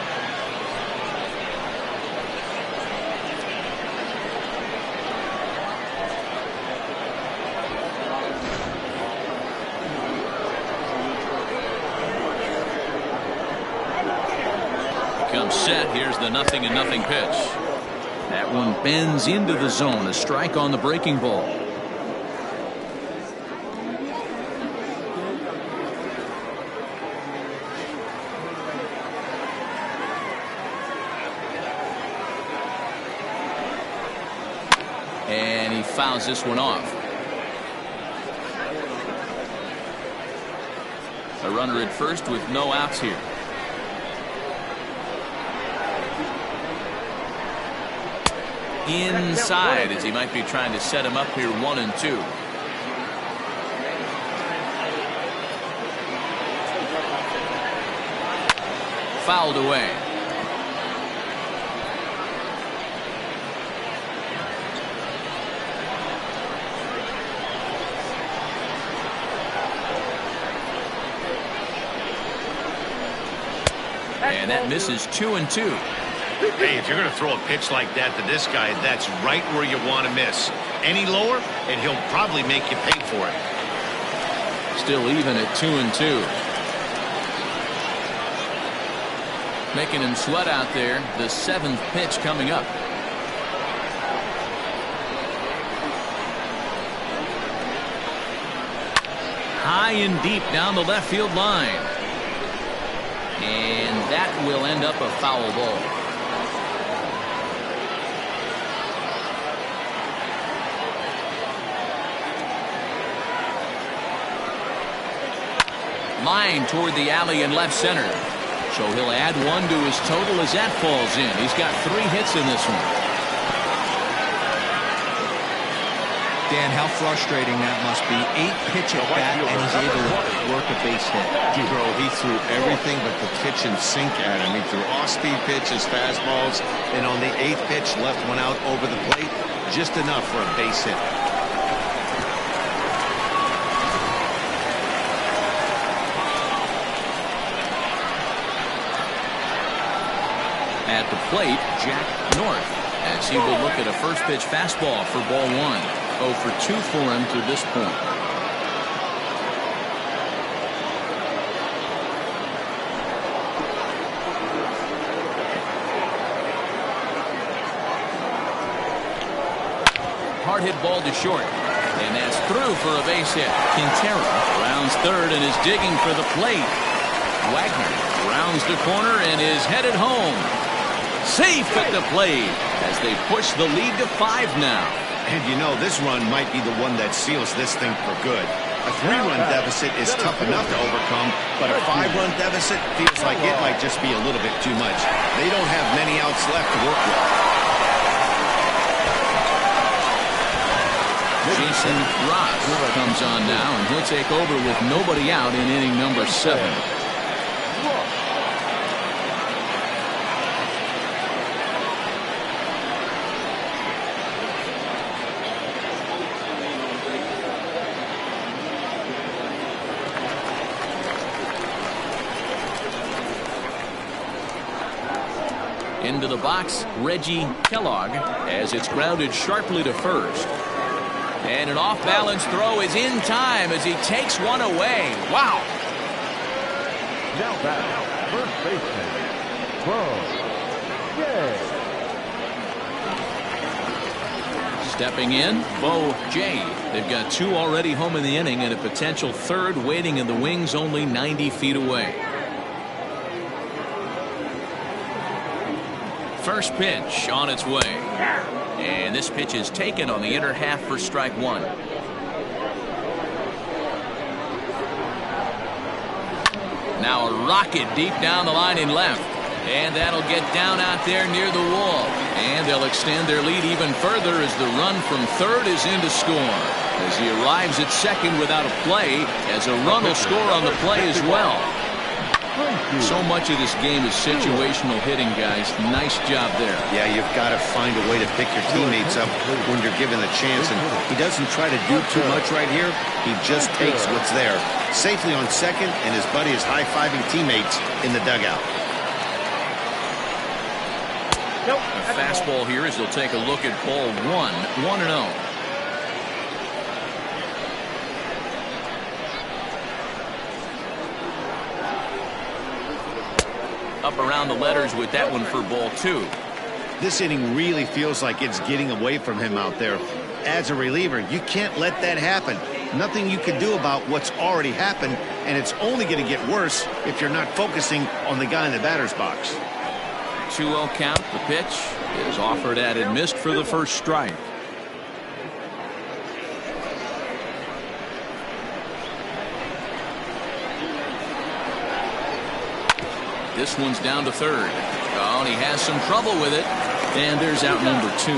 Comes set. Here's the 0-0 pitch. That one bends into the zone. A strike on the breaking ball. And he fouls this one off. A runner at first with no outs here. Inside, as he might be trying to set him up here 1-2. Fouled away. And that misses 2-2. Hey, if you're going to throw a pitch like that to this guy, that's right where you want to miss. Any lower, and he'll probably make you pay for it. Still even at 2-2. Making him sweat out there. The 7th pitch coming up. High and deep down the left field line. And that will end up a foul ball. Line toward the alley in left center. So he'll add one to his total as that falls in. He's got 3 hits in this one. Dan, how frustrating that must be. 8 pitch at bat, and he's able to work a base hit. Bro, he threw everything but the kitchen sink at him. He threw off-speed pitches, fastballs, and on the 8th pitch, left one out over the plate. Just enough for a base hit. At the plate, Jack North, as he will look at a first pitch fastball for ball 1. 0 for 2 for him to this point. Hard hit ball to short, and that's through for a base hit. Quintero rounds third and is digging for the plate. Wagner rounds the corner and is headed home. Safe at the plate as they push the lead to 5 now. And you know, this run might be the one that seals this thing for good. A 3-run deficit is tough enough to overcome, but a 5-run deficit feels like it might just be a little bit too much. They don't have many outs left to work with. Jason Ross comes on now, and he'll take over with nobody out in inning number 7. Into the box, Reggie Kellogg, as it's grounded sharply to first. And an off-balance throw is in time as he takes one away. Wow! Now back, first baseman, Bo J. Stepping in, Bo J. They've got 2 already home in the inning and a potential 3rd waiting in the wings only 90 feet away. First pitch on its way. And this pitch is taken on the inner half for strike 1. Now a rocket deep down the line in left. And that'll get down out there near the wall. And they'll extend their lead even further as the run from third is in to score. As he arrives at second without a play, as a run will score on the play as well. So much of this game is situational hitting, guys. Nice job there. Yeah, you've got to find a way to pick your teammates up when you're given the chance. And he doesn't try to do too much right here. He just takes what's there. Safely on second, and his buddy is high-fiving teammates in the dugout. A fastball here as they'll take a look at ball 1. 1-0. Up around the letters with that one for ball 2. This inning really feels like it's getting away from him out there. As a reliever, you can't let that happen. Nothing you can do about what's already happened, and it's only going to get worse if you're not focusing on the guy in the batter's box. 2-0 count. The pitch is offered at and missed for the first strike. This one's down to third. Oh, and he has some trouble with it. And there's out number 2.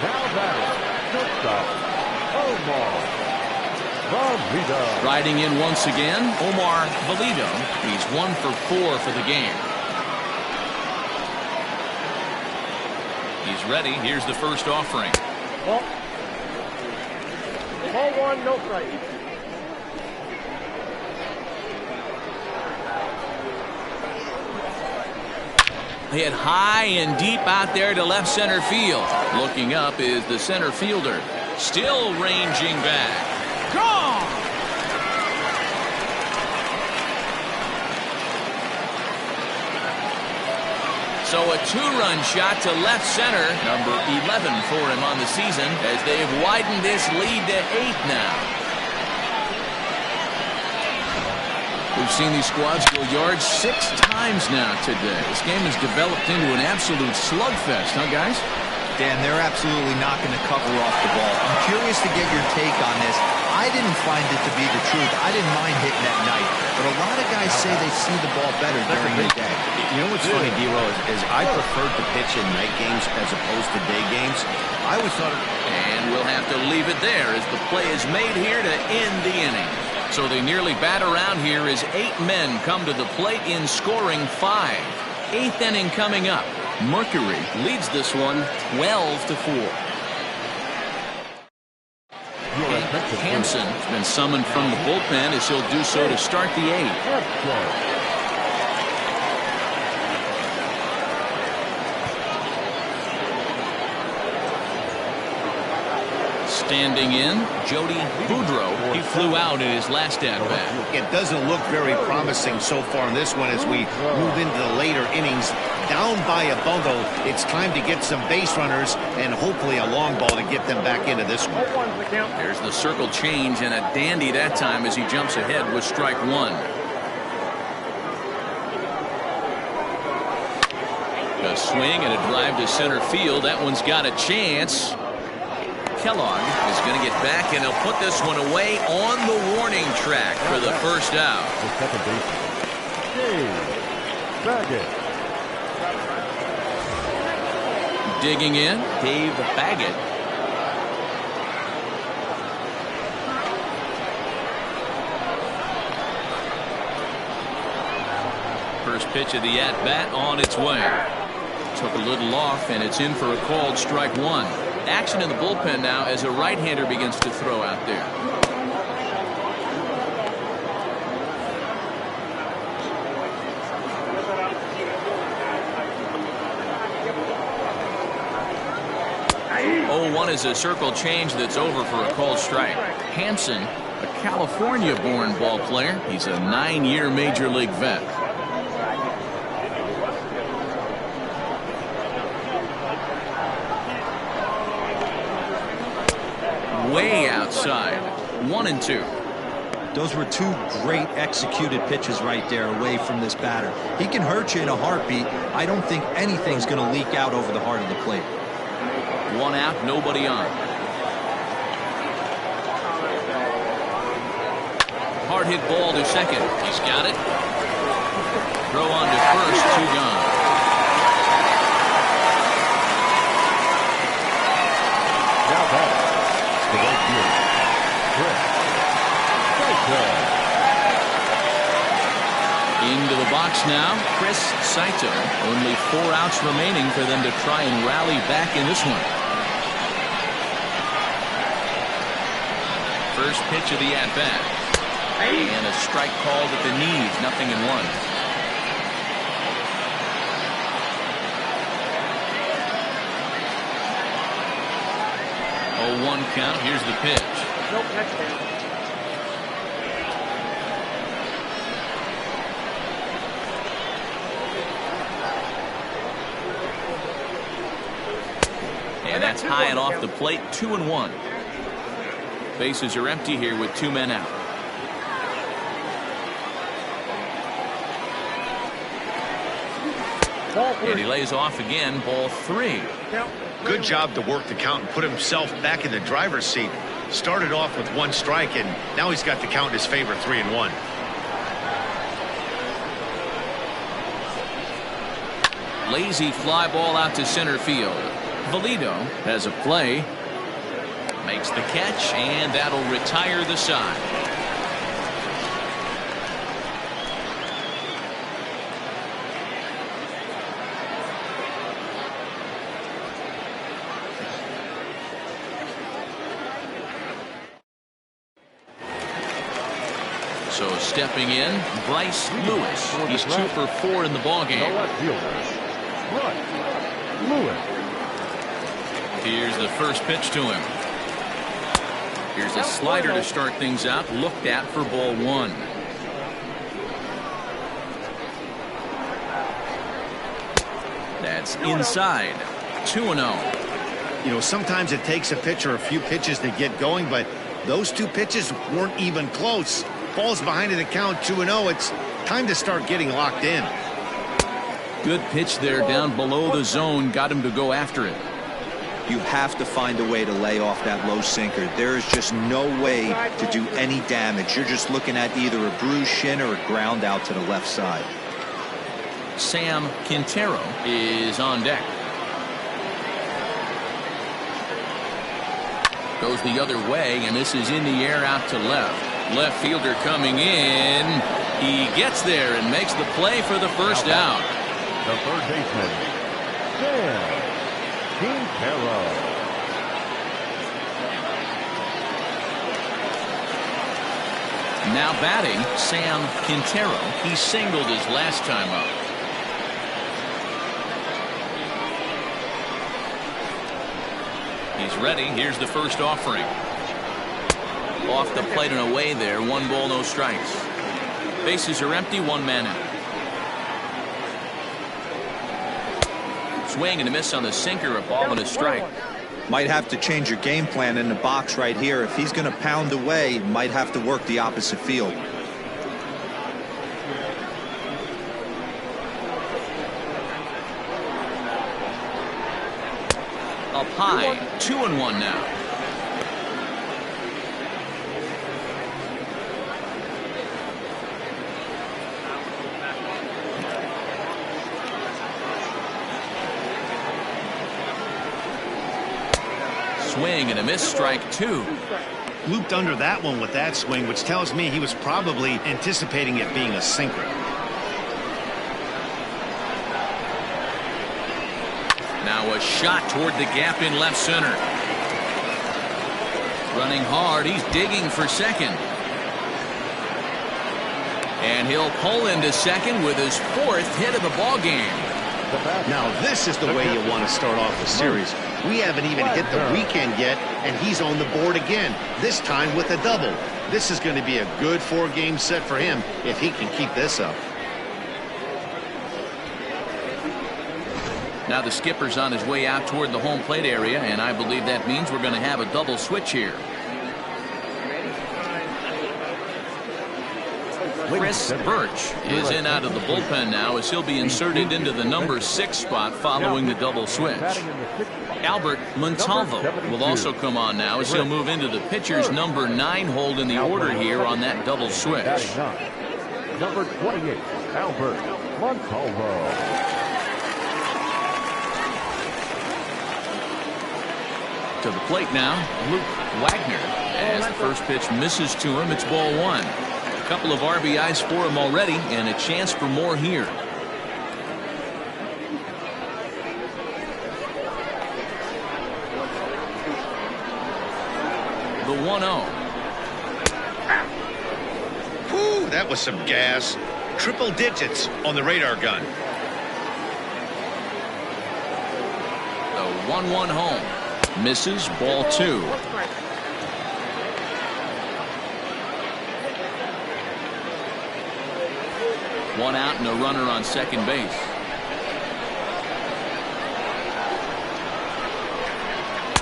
Now batting, shortstop, Omar Valido. Riding in once again, Omar Valido. He's 1 for 4 for the game. He's ready. Here's the first offering. Ball 1, no strike. Hit high and deep out there to left center field. Looking up is the center fielder. Still ranging back. Gone! So a 2-run shot to left center. Number 11 for him on the season as they've widened this lead to 8 now. We've seen these squads go yards 6 times now today. This game has developed into an absolute slugfest, huh, guys? Dan, they're absolutely not going to cover off the ball. I'm curious to get your take on this. I didn't find it to be the truth. I didn't mind hitting at night, but a lot of guys say they see the ball better during the day. You know what's funny, D-Row, is I preferred to pitch in night games as opposed to day games. I always thought it... And we'll have to leave it there as the play is made here to end the inning. So they nearly bat around here as 8 men come to the plate in scoring 5. 8th inning coming up. Mercury leads this one 12-4. Hansen has been summoned from the bullpen as he'll do so to start the 8th. Standing in, Jody Boudreau. He flew out in his last at-bat. It doesn't look very promising so far in this one as we move into the later innings. Down by a bundle, it's time to get some base runners and hopefully a long ball to get them back into this one. There's the circle change and a dandy that time as he jumps ahead with strike 1. A swing and a drive to center field. That one's got a chance. Kellogg is going to get back, and he'll put this one away on the warning track for the first out. The second baseman, Baggett. Digging in, Dave Baggett. First pitch of the at-bat on its way. Took a little off, and it's in for a called strike 1. Action in the bullpen now as a right-hander begins to throw out there. Oh, 1 is a circle change that's over for a called strike. Hansen, a California-born ball player. He's a 9-year Major League vet. Way outside. 1-2. Those were 2 great executed pitches right there away from this batter. He can hurt you in a heartbeat. I don't think anything's going to leak out over the heart of the plate. 1 out, nobody on. Hard hit ball to second. He's got it. Throw on to first, 2 gone. Now back. The right field, Into the box now, Chris Saito. Only 4 outs remaining for them to try and rally back in this one. First pitch of the at-bat. And a strike called at the knees, 0-1. Oh, 1 count. Here's the pitch. Nope, next down. And that's high and off the plate, 2-1. Bases are empty here with 2 men out. And he lays off again, ball 3. Good job to work the count and put himself back in the driver's seat. Started off with 1 strike, and now he's got the count in his favor, 3-1. Lazy fly ball out to center field. Valido has a play. Makes the catch, and that'll retire the side. So stepping in, Bryce Lewis. He's 2 for 4 in the ballgame. The left fielder, Bryce Lewis. Here's the first pitch to him. Here's a slider to start things out, looked at for ball 1. That's inside. 2-0. You know, sometimes it takes a pitcher a few pitches to get going, but those 2 pitches weren't even close. Ball's behind in the count, 2-0. It's time to start getting locked in. Good pitch there down below the zone. Got him to go after it. You have to find a way to lay off that low sinker. There is just no way to do any damage. You're just looking at either a bruised shin or a ground out to the left side. Sam Quintero is on deck. Goes the other way, and this is in the air out to left. Left fielder coming in. He gets there and makes the play for the first out. The third baseman, Sam Quintero. Now batting, Sam Quintero. He singled his last time up. He's ready. Here's the first offering. Off the plate and away there. 1 ball, no strikes. Bases are empty. 1 man out. Swing and a miss on the sinker. A ball and a strike. Might have to change your game plan in the box right here. If he's going to pound away, might have to work the opposite field. Up high. 2-1 now. Swing and a miss, strike 2. Looped under that one with that swing, which tells me he was probably anticipating it being a sinker. Now a shot toward the gap in left center. Running hard. He's digging for second. And he'll pull into second with his 4th hit of the ball game. Now this is the way you want to start off the series. We haven't even hit the weekend yet, and he's on the board again, this time with a double. This is going to be a good 4-game set for him if he can keep this up. Now the skipper's on his way out toward the home plate area, and I believe that means we're going to have a double switch here. Chris Birch is in out of the bullpen now as he'll be inserted into the number 6 spot following the double switch. Albert Montalvo will also come on now as he'll move into the pitcher's number 9 hold in the order here on that double switch. Number 28, Albert Montalvo. To the plate now, Luke Wagner. As the first pitch misses to him, it's ball 1. A couple of RBIs for him already, and a chance for more here. The 1-0. Whew, that was some gas. Triple digits on the radar gun. The 1-1 home. Misses, ball 2. One out and a runner on second base.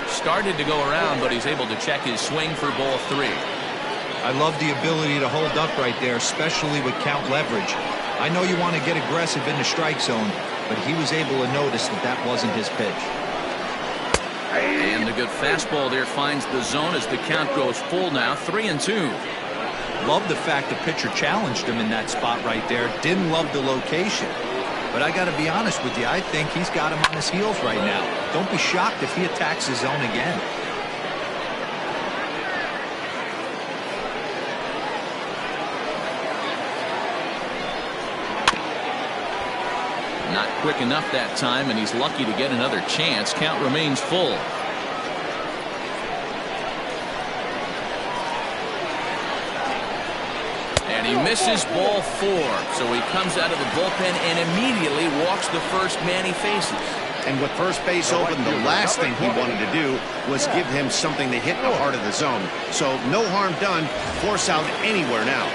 Started to go around, but he's able to check his swing for ball 3. I love the ability to hold up right there, especially with count leverage. I know you want to get aggressive in the strike zone, but he was able to notice that that wasn't his pitch. And the good fastball there finds the zone as the count goes full now. 3-2. Love the fact the pitcher challenged him in that spot right there. Didn't love the location. But I got to be honest with you, I think he's got him on his heels right now. Don't be shocked if he attacks his zone again. Not quick enough that time, and he's lucky to get another chance. Count remains full. And he misses ball 4. So he comes out of the bullpen and immediately walks the first man he faces. And with first base open, the last thing he wanted to do was give him something to hit the heart of the zone. So no harm done. Force out anywhere now.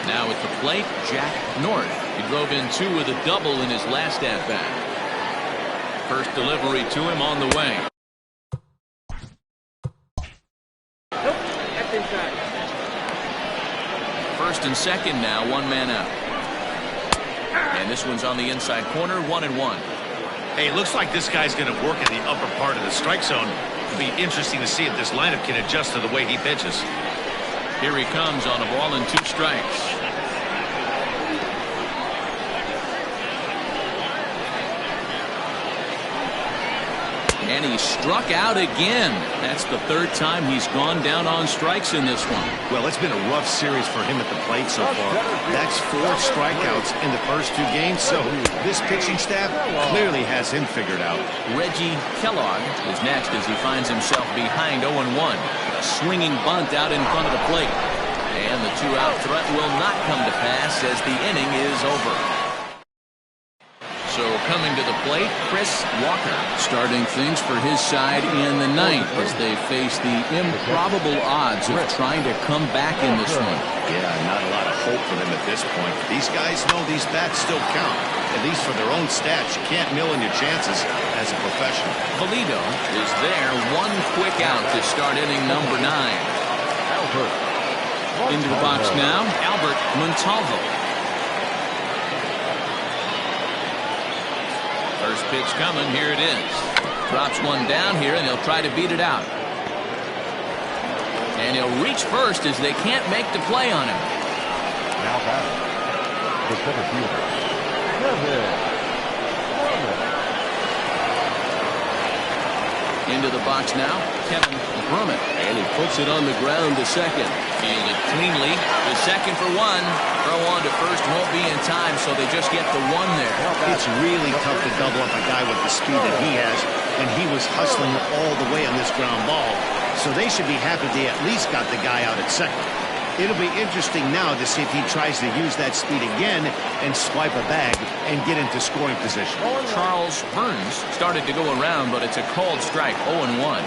Now at the plate, Jack North. He drove in 2 with a double in his last at-bat. First delivery to him on the way. Nope, that's inside. First and second now, 1 man out. And this one's on the inside corner, 1-1. Hey, it looks like this guy's going to work in the upper part of the strike zone. It'll be interesting to see if this lineup can adjust to the way he pitches. Here he comes on a ball and 2 strikes. And he struck out again. That's the 3rd time he's gone down on strikes in this one. Well, it's been a rough series for him at the plate so far. That's 4 strikeouts in the first 2 games, so this pitching staff clearly has him figured out. Reggie Kellogg is next as he finds himself behind 0-1. A swinging bunt out in front of the plate. And the 2-out threat will not come to pass as the inning is over. So coming to the plate, Chris Walker starting things for his side in the 9th as they face the improbable odds of trying to come back in this one. Yeah, not a lot of hope for them at this point. These guys know these bats still count, at least for their own stats. You can't mill in your chances as a professional. Valido is there, 1 quick out to start inning number 9. Into the box now, Albert Montalvo. First pitch coming, here it is. Drops one down here, and he'll try to beat it out. And he'll reach first as they can't make the play on him. Now back, the center fielder, Into the box now, Kevin Brummett. And he puts it on the ground to second. Fielded cleanly to second for 1. Throw on to first won't be in time, so they just get the 1 there. It's really tough to double up a guy with the speed that he has, and he was hustling all the way on this ground ball. So they should be happy they at least got the guy out at second. It'll be interesting now to see if he tries to use that speed again and swipe a bag and get into scoring position. Charles Burns started to go around, but it's a called strike, 0-1.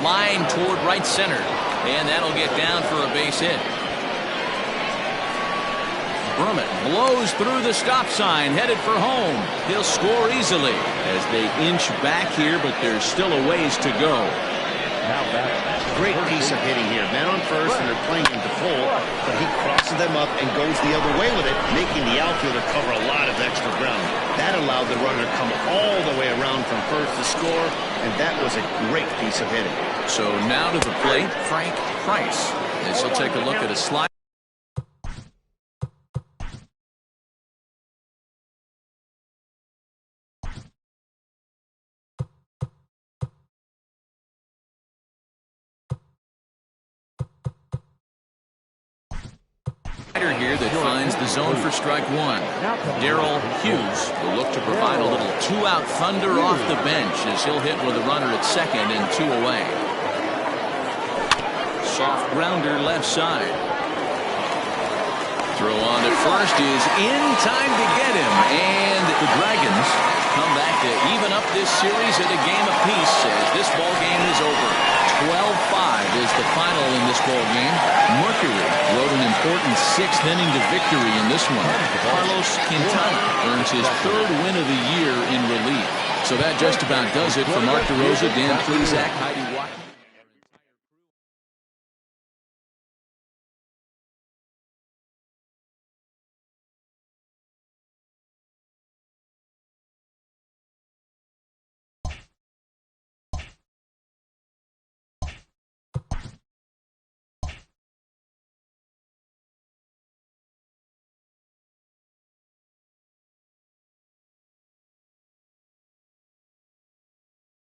Line toward right center, and that'll get down for a base hit. Brummett blows through the stop sign, headed for home. He'll score easily as they inch back here, but there's still a ways to go. now back. Great piece of hitting here. Men on first, and they're playing him to full, but he crosses them up and goes the other way with it, making the outfielder cover a lot of extra ground. That allowed the runner to come all the way around from first to score, and that was a great piece of hitting. So now to the plate, Frank Price. As he'll take a look at a slide. Here that finds the zone for strike one. Darrell Hughes will look to provide a little two-out thunder off the bench as he'll hit with a runner at second and 2 away. Soft grounder left side. Throw on at first is in time to get him, and the Dragons come back to even up this series at a game apiece as this ball game is over. 12-5 is the final in this ball game. Mercury wrote an important 6th inning to victory in this one. Carlos Quintana earns his 3rd win of the year in relief. So that just about does it for Mark DeRosa, Dan Plesac, Heidi Watkins.